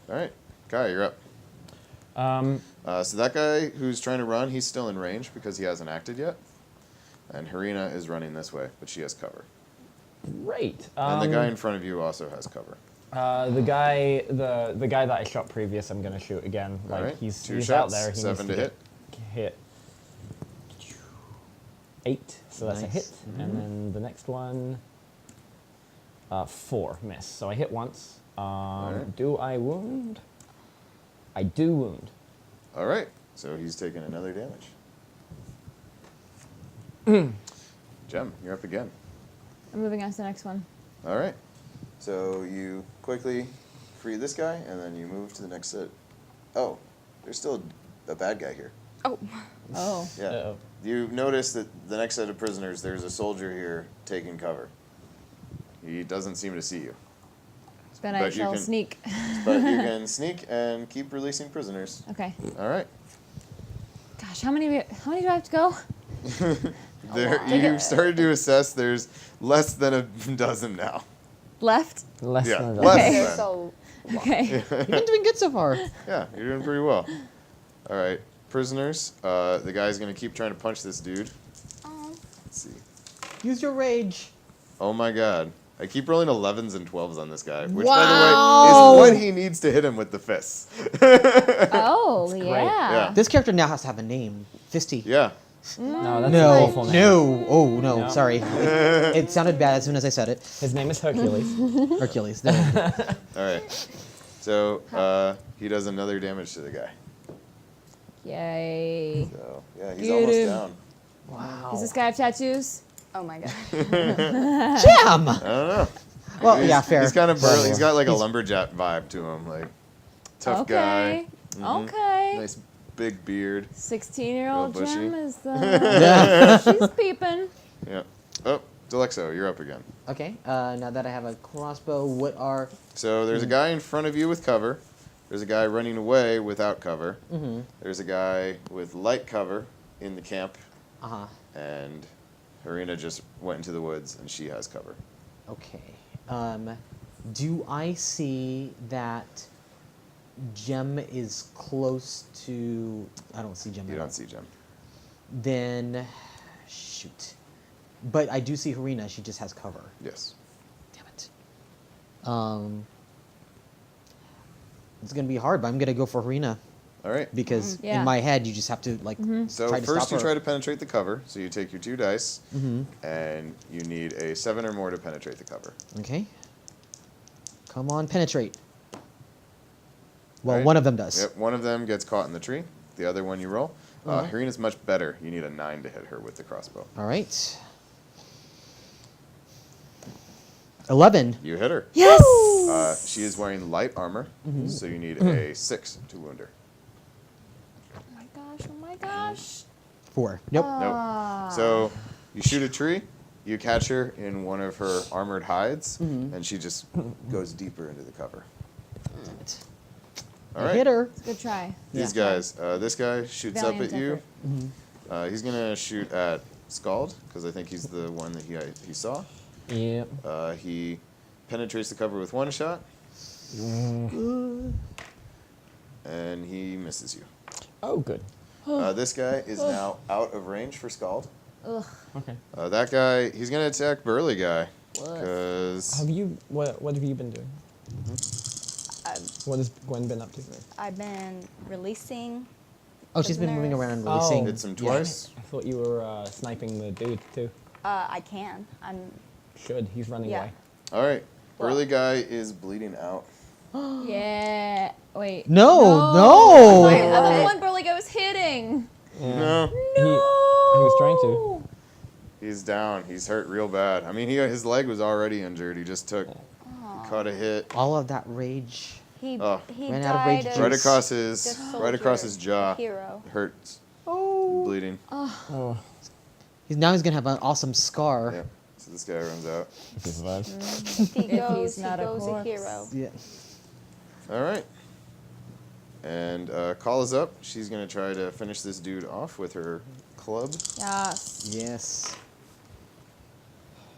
All right. Kai, you're up. So that guy who's trying to run, he's still in range because he hasn't acted yet. And Harina is running this way, but she has cover. Great. And the guy in front of you also has cover. The guy that I shot previous, I'm gonna shoot again. All Like right. he's 2 out shots, there. He 7 to needs hit. Hit. 8, so that's a Nice. hit. And then the next one, 4, miss. So I hit once. right. Do I wound? I do wound. All right. So he's taking another damage. Jem, you're up again. I'm moving on to the next one. All right. So you quickly free this guy, and then you move to the next set. Oh, there's still a bad guy here. Oh, Oh. Yeah. Uh-oh. You notice that the next set of prisoners, there's a soldier here taking cover. He doesn't seem to see you. Then I But you shall can- sneak. But you can sneak and keep releasing prisoners. Okay. All right. Gosh, how many do I have to go? There, you started to assess. There's less than a dozen now. Left? Less Yeah, than a less Okay. than. they're so. Okay. You've been doing good so far. Yeah, you're doing pretty well. All right, prisoners. The guy's gonna keep trying to punch this dude. Oh. Let's see. Use your rage. Oh my god. I keep rolling 11s and 12s on this guy, which, Wow. by the way, is what he needs to hit him with the fists. Oh, great. yeah. Yeah. This character now has to have a name. Fisty. Yeah. No, that's No, an awful name. no, oh no, No. sorry. It sounded bad as soon as I said it. His name is Hercules. Hercules. There we go. All right. So he does another damage to the guy. Yay. So yeah, he's Get almost him. down. Wow. Does this guy have tattoos? Oh my god. Jam! I don't know. Well, He's- yeah, fair. He's kind of burly. He's got like a He's- lumberjack vibe to him, like tough guy. Okay. Okay. Nice big beard. 16-year-old Real bushy. Jem is Yeah. she's peeping. Yeah. Oh, Dalexo, you're up again. Okay, now that I have a crossbow, what are... So there's a guy in front of you with cover. There's a guy running away without cover. Mm-hmm. There's a guy with light cover in the camp, Uh-huh. and Harina just went into the woods, and she has cover. Okay. Do I see that Gem is close to... I don't see Gem You at don't all. see Jem. Then... Shoot. But I do see Harina. She just has cover. Yes. Damn it. It's going to be hard, but I'm going to go for Harina. All right. Because Yeah. in my head, you just have to, like, So try to first stop you her. try to penetrate the cover. So you take your 2 dice, Mm-hmm. and you need a 7 or more to penetrate the cover. Okay. Come on, penetrate. Well, Right. one of them does. Yep. One of them gets caught in the tree. The other one you roll. Harina's much better. You need a 9 to hit her with the crossbow. All right. 11. You hit her. Yes. She is wearing light armor, Mm-hmm. so you need a 6 to wound her. Oh my gosh. Oh my gosh. 4. Nope. Ah. So you shoot a tree, you catch her in one of her armored hides, Mm-hmm. and she just goes deeper into the cover. Damn it. All I right. hit her. Good try. These guys. This guy shoots Valiant up at you. effort. He's gonna shoot at Skald because I think he's the one that he saw. Yep. He penetrates the cover with 1 shot, and he misses you. Oh, good. This guy is now out of range for Skald. Ugh. Okay. That guy, he's gonna attack Burly guy What? because What have you been doing? What has Gwen been up to? I've been releasing. Oh, she's been moving Prisoners. around and releasing. hits him twice. I thought you were sniping the dude too. I can. I'm. Should. He's running Yeah. away. All right, Burly guy is bleeding out. Yeah. Wait. No, Wait, no. I'm the one Burly guy was hitting. Yeah. No. He was trying to. He's down. He's hurt real bad. I mean, his leg was already injured. He just he caught a hit. All of that rage. He Oh. he Ran out of rage died juice. Right across his a jaw. hero. Hurts. Oh. Bleeding. Oh, He's gonna have an awesome scar. Yeah. So this guy runs out. this is bad. If he If goes, he's he not a goes a corpse. hero. Yeah. All right. And Kala's up. She's gonna try to finish this dude off with her club. Yes. Yes.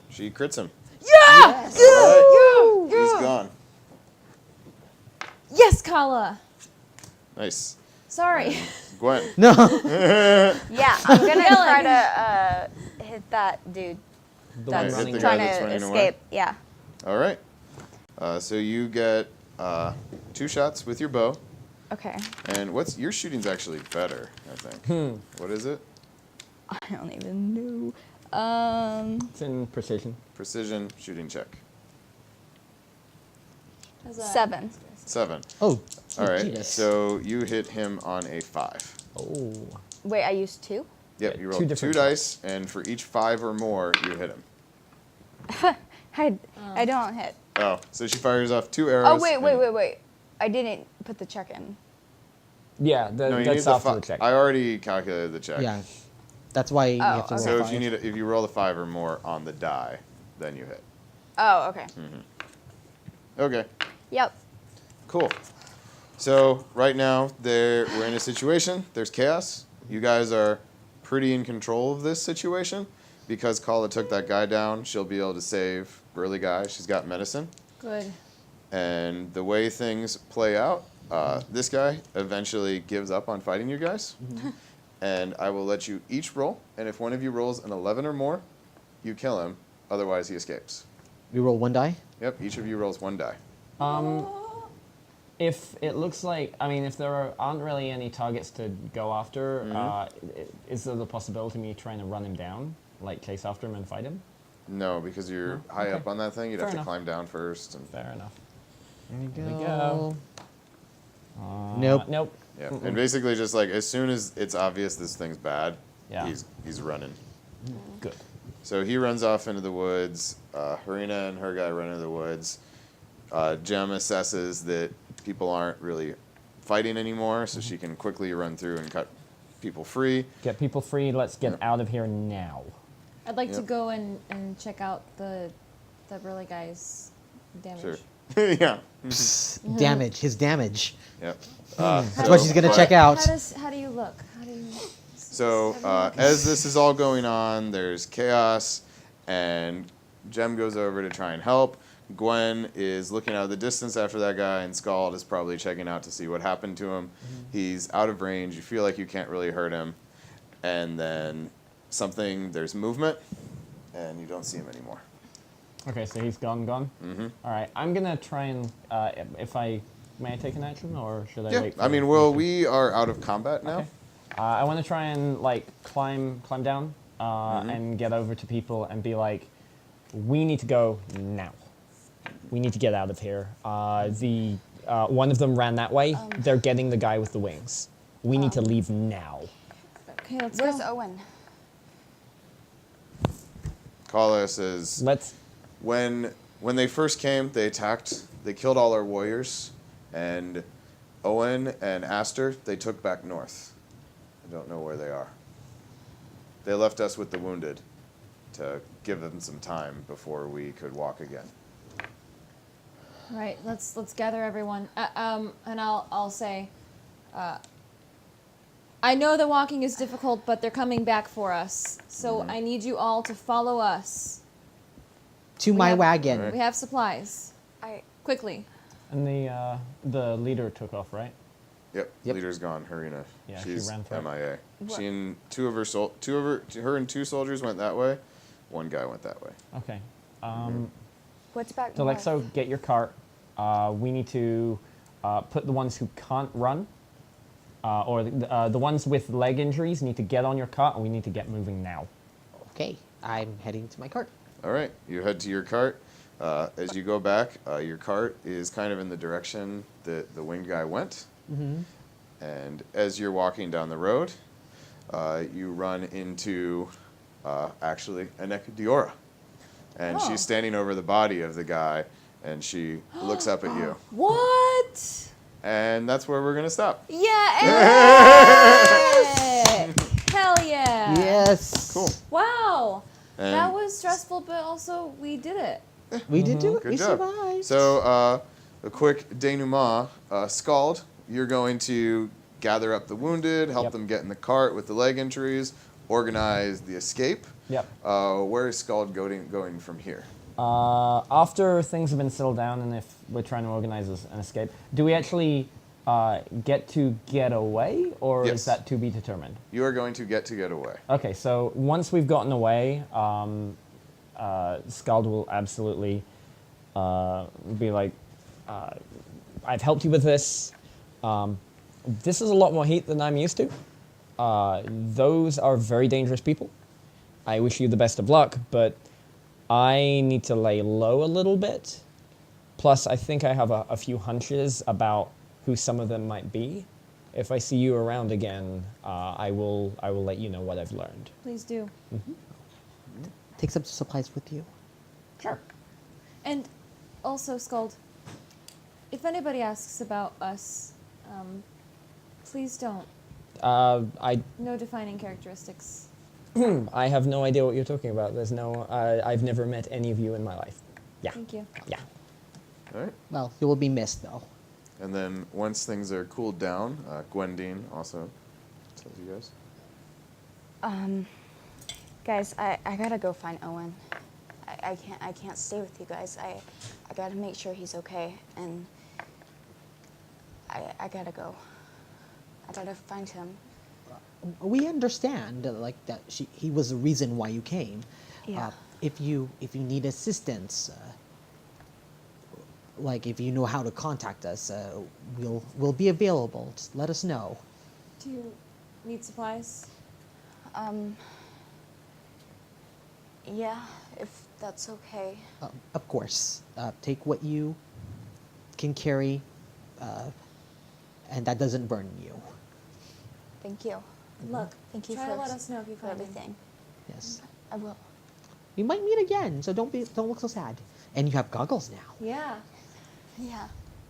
She crits him. Yes. All right. He's gone. Yes, Kala. Nice. Sorry. Gwen. No. Yeah, I'm gonna Kill try him. to hit that dude The Right, one hit running the away. guy trying that's to running away. escape. Yeah. All right. So you get 2 shots with your bow. Okay. And your shooting's actually better, I think. What is it? I don't even know. It's in precision. Precision shooting check. How's that? 7. 7. Oh. All right. Jesus. So you hit him on a 5. Oh. Wait, I used 2? Yep. Yeah, You two roll 2 different dice, and for each 5 or more, you hit him. I don't hit. Oh, so she fires off 2 arrows. Oh, and- wait. I didn't put the check in. Yeah, No, you need that's the after the check. I already calculated the check. Yeah. That's why you have to roll So if 5. if you roll the 5 or more on the die, then you hit. Oh, okay. Okay. Yep. Cool. So right now we're in a situation. There's chaos. You guys are pretty in control of this situation because Kala took that guy down. She'll be able to save burly guy. She's got medicine. Good. And the way things play out, this guy eventually gives up on fighting you guys. And I will let you each roll. And if one of you rolls an 11 or more, you kill him. Otherwise, he escapes. We roll 1 die. Yep. Each of you rolls 1 die. If it looks like, I mean, if there aren't really any targets to go after, is there the possibility of me trying to run him down, like chase after him and fight him? No, because you're No? high Okay. up on that thing. You'd Fair have to enough. climb down first. And Fair enough. There we go. we go. Nope. Nope. yeah. And basically, just like as soon as it's obvious this thing's bad, Yeah. he's running. Good. So he runs off into the woods. Harina and her guy run into the woods. Jem assesses that people aren't really fighting anymore, so she can quickly run through and cut people free. Get people free. Let's get out of here now. I'd like to Yep. go and check out the really guy's damage. Sure. Yeah. Damage. His damage. Yep. That's what she's gonna check out. How do you look? How do you? So how do you as this is all going on, there's chaos, and Jem goes over to try and help. Gwen is looking out of the distance after that guy, and Skald is probably checking out to see what happened to him. He's out of range. You feel like you can't really hurt him. And then there's movement, and you don't see him anymore. Okay, so he's gone. Mm-hmm. All right, I'm gonna try and may I take an action or should I Yeah, wait? I mean, well, we are out of combat now. Okay. I want to try and like climb down and get over to people and be like, we need to go now. We need to get out of here. One of them ran that way. They're getting the guy with the wings. We need to leave now. Okay, let's Where's go. Owen? Kala says, Let's. when they first came, they attacked. They killed all our warriors, and Owen and Aster, they took back north. I don't know where they are. They left us with the wounded to give them some time before we could walk again. All right, let's gather everyone. And I'll say, I know that walking is difficult, but they're coming back for us. So I need you all to follow us. To We my have- wagon. Alright. We have supplies. I Quickly. And the leader took off, right? Yep, Yep. leader's gone. Harina. Yeah, she She's ran through. MIA. What? She and her and 2 soldiers went that way. 1 guy went that way. Okay. what's back north? Dalexo, get your cart. We need to put the ones who can't run, or the ones with leg injuries need to get on your cart, and we need to get moving now. Okay, I'm heading to my cart. All right, you head to your cart. As you go back, your cart is kind of in the direction that the winged guy went. And as you're walking down the road, you run into actually Anik Deora. And Oh. she's standing over the body of the guy, and she looks up at you. What? And that's where we're going to stop. Yeah. Hell yeah. Yes. Cool. Wow. And That was stressful, but also we did it. We did do it. Good We job. survived. So, a quick denouement. Skald, you're going to gather up the wounded, help Yep. them get in the cart with the leg injuries, organize the escape. Yep. Where is Skald going from here? After things have been settled down and if we're trying to organize an escape, do we actually get away, or Yes. is that to be determined? You are going to get away. Okay, so once we've gotten away, Skald will absolutely be like, I've helped you with this. This is a lot more heat than I'm used to. Those are very dangerous people. I wish you the best of luck, but I need to lay low a little bit. Plus, I think I have a few hunches about who some of them might be. If I see you around again, I will let you know what I've learned. Please do. Take some supplies with you. Sure. And also, Skald, if anybody asks about us, please don't. No defining characteristics. I have no idea what you're talking about. There's no. I've never met any of you in my life. Yeah. Thank you. Yeah. All right. Well, you will be missed, though. And then once things are cooled down, Gwendine also tells you guys. Guys, I gotta go find Owen. I can't stay with you guys. I gotta make sure he's okay, and I gotta go. I gotta find him. We understand, like that he was the reason why you came. Yeah. If you need assistance, like if you know how to contact us, we'll be available. Just let us know. Do you need supplies? Yeah, if that's okay. Of course, take what you can carry, and that doesn't burn you. Thank you. Look, Thank you try for to let us know if you for find him. everything. Yes. I will. We might meet again, so don't look so sad. And you have goggles now. Yeah. Yeah.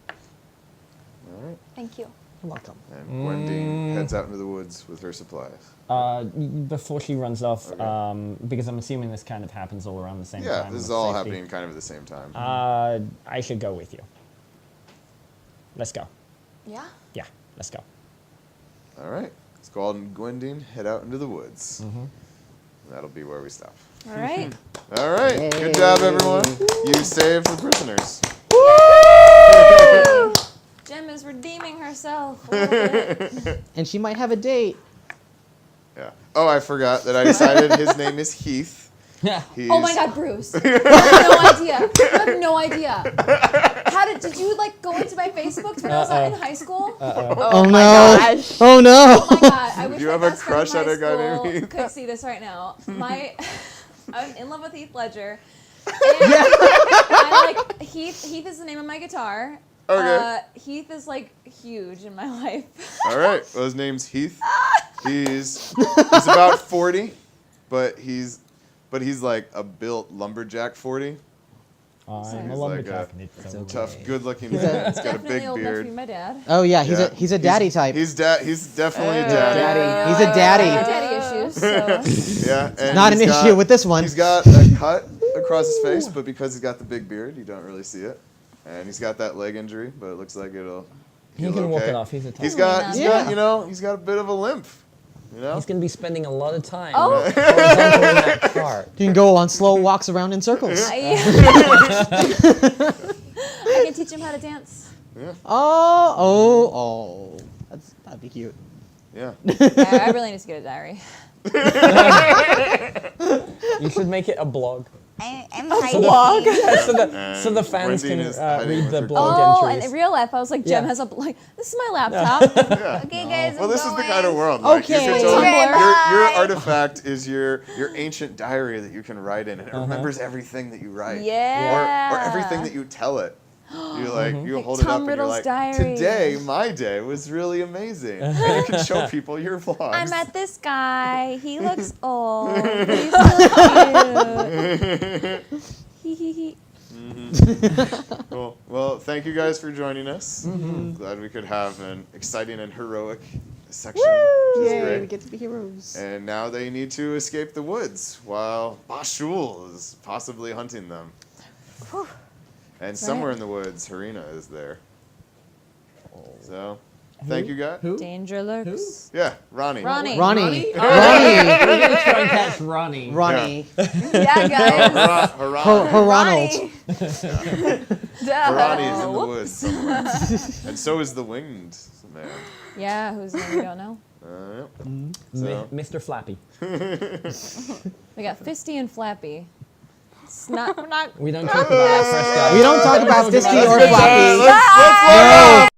All right. Thank you. You're welcome. And Gwendine heads out into the woods with her supplies. Before she runs off, Okay. because I'm assuming this kind of happens all around the same Yeah, time. this is with all safety. happening kind of at the same time. I should go with you. Let's go. Yeah. Yeah, let's go. All right. Skald and Gwendine head out into the woods. That'll be where we stop. All right. All right. Good job, everyone. You saved the prisoners. Jem is redeeming herself. A little bit. And she might have a date. Yeah. Oh, I forgot that I decided his name is Heath. Yeah. Oh my God, Bruce! You have no idea. You have no idea. Did you like go into my Facebook when I was in high school? Oh no! Oh no! Oh my God! I wish you my have a best friend crush from on high a guy named school Heath? could see this right now. I'm in love with Heath Ledger. And I like Heath is the name of my guitar. Okay. Heath is like huge in my life. All right. Well, his name's Heath. He's about 40, but he's like a built lumberjack 40. I'm He's a like lumberjack. a and it's It's okay. okay. Tough, good-looking He's man. He's got a Definitely big old enough to be beard. my dad. Oh yeah, Yeah. he's a daddy type. He's definitely a daddy. Daddy. He's a I daddy. have daddy issues. So Yeah. And Not an he's issue with this one. He's got a cut across his face, but because he's got the big beard, you don't really see it. And he's got that leg injury, but it looks like he'll He heal can walk okay. it off. He's a He's tough got, Yeah. he's got a bit of a limp. You know? He's going to be spending a lot of time Oh. horizontal in that cart. You can go on slow walks around in circles. I can teach him how to dance. Oh. That'd be cute. Yeah. Yeah, I really need to get a diary. You should make it a blog. I'm Blog. So the fans Gwendine can is hiding read with the her blog Oh, entries. and in real life, I was like, Jem Yeah. has a like. This is my laptop. Yeah. Okay, guys. Well, I'm this is the going. kind of world. Like, Okay. You can Tumblr. your Bye. artifact is your ancient diary that you can write in, and it remembers everything that you write. Yeah. Or everything that you tell it. You hold it up Tom and Riddle's you're like, diary. today my day was really amazing. And you can show people your vlogs. I met this guy. He looks old. He's so cute. Hee hee hee. Cool. Well, thank you guys for joining us. Glad we could have an exciting and heroic section, which is Yay, great. we get to be heroes. And now they need to escape the woods while Bashul is possibly hunting them. And somewhere in the woods, Harina is there. So, thank you guys. Who? Danger lurks. Yeah, Ronnie. Ronnie. Ronnie. Oh, Ronnie. we're gonna try and catch Ronnie. Ronnie. Yeah, guys. Harani. Ronald. Duh. Ronnie is in the woods somewhere. And so is the winged man. Yeah, whose name we don't know. Yep. So, Mr. Flappy. We got Fisty and Flappy. It's not. We're not. We don't talk about that first guy. We don't talk about Fisty or let's Flappy. let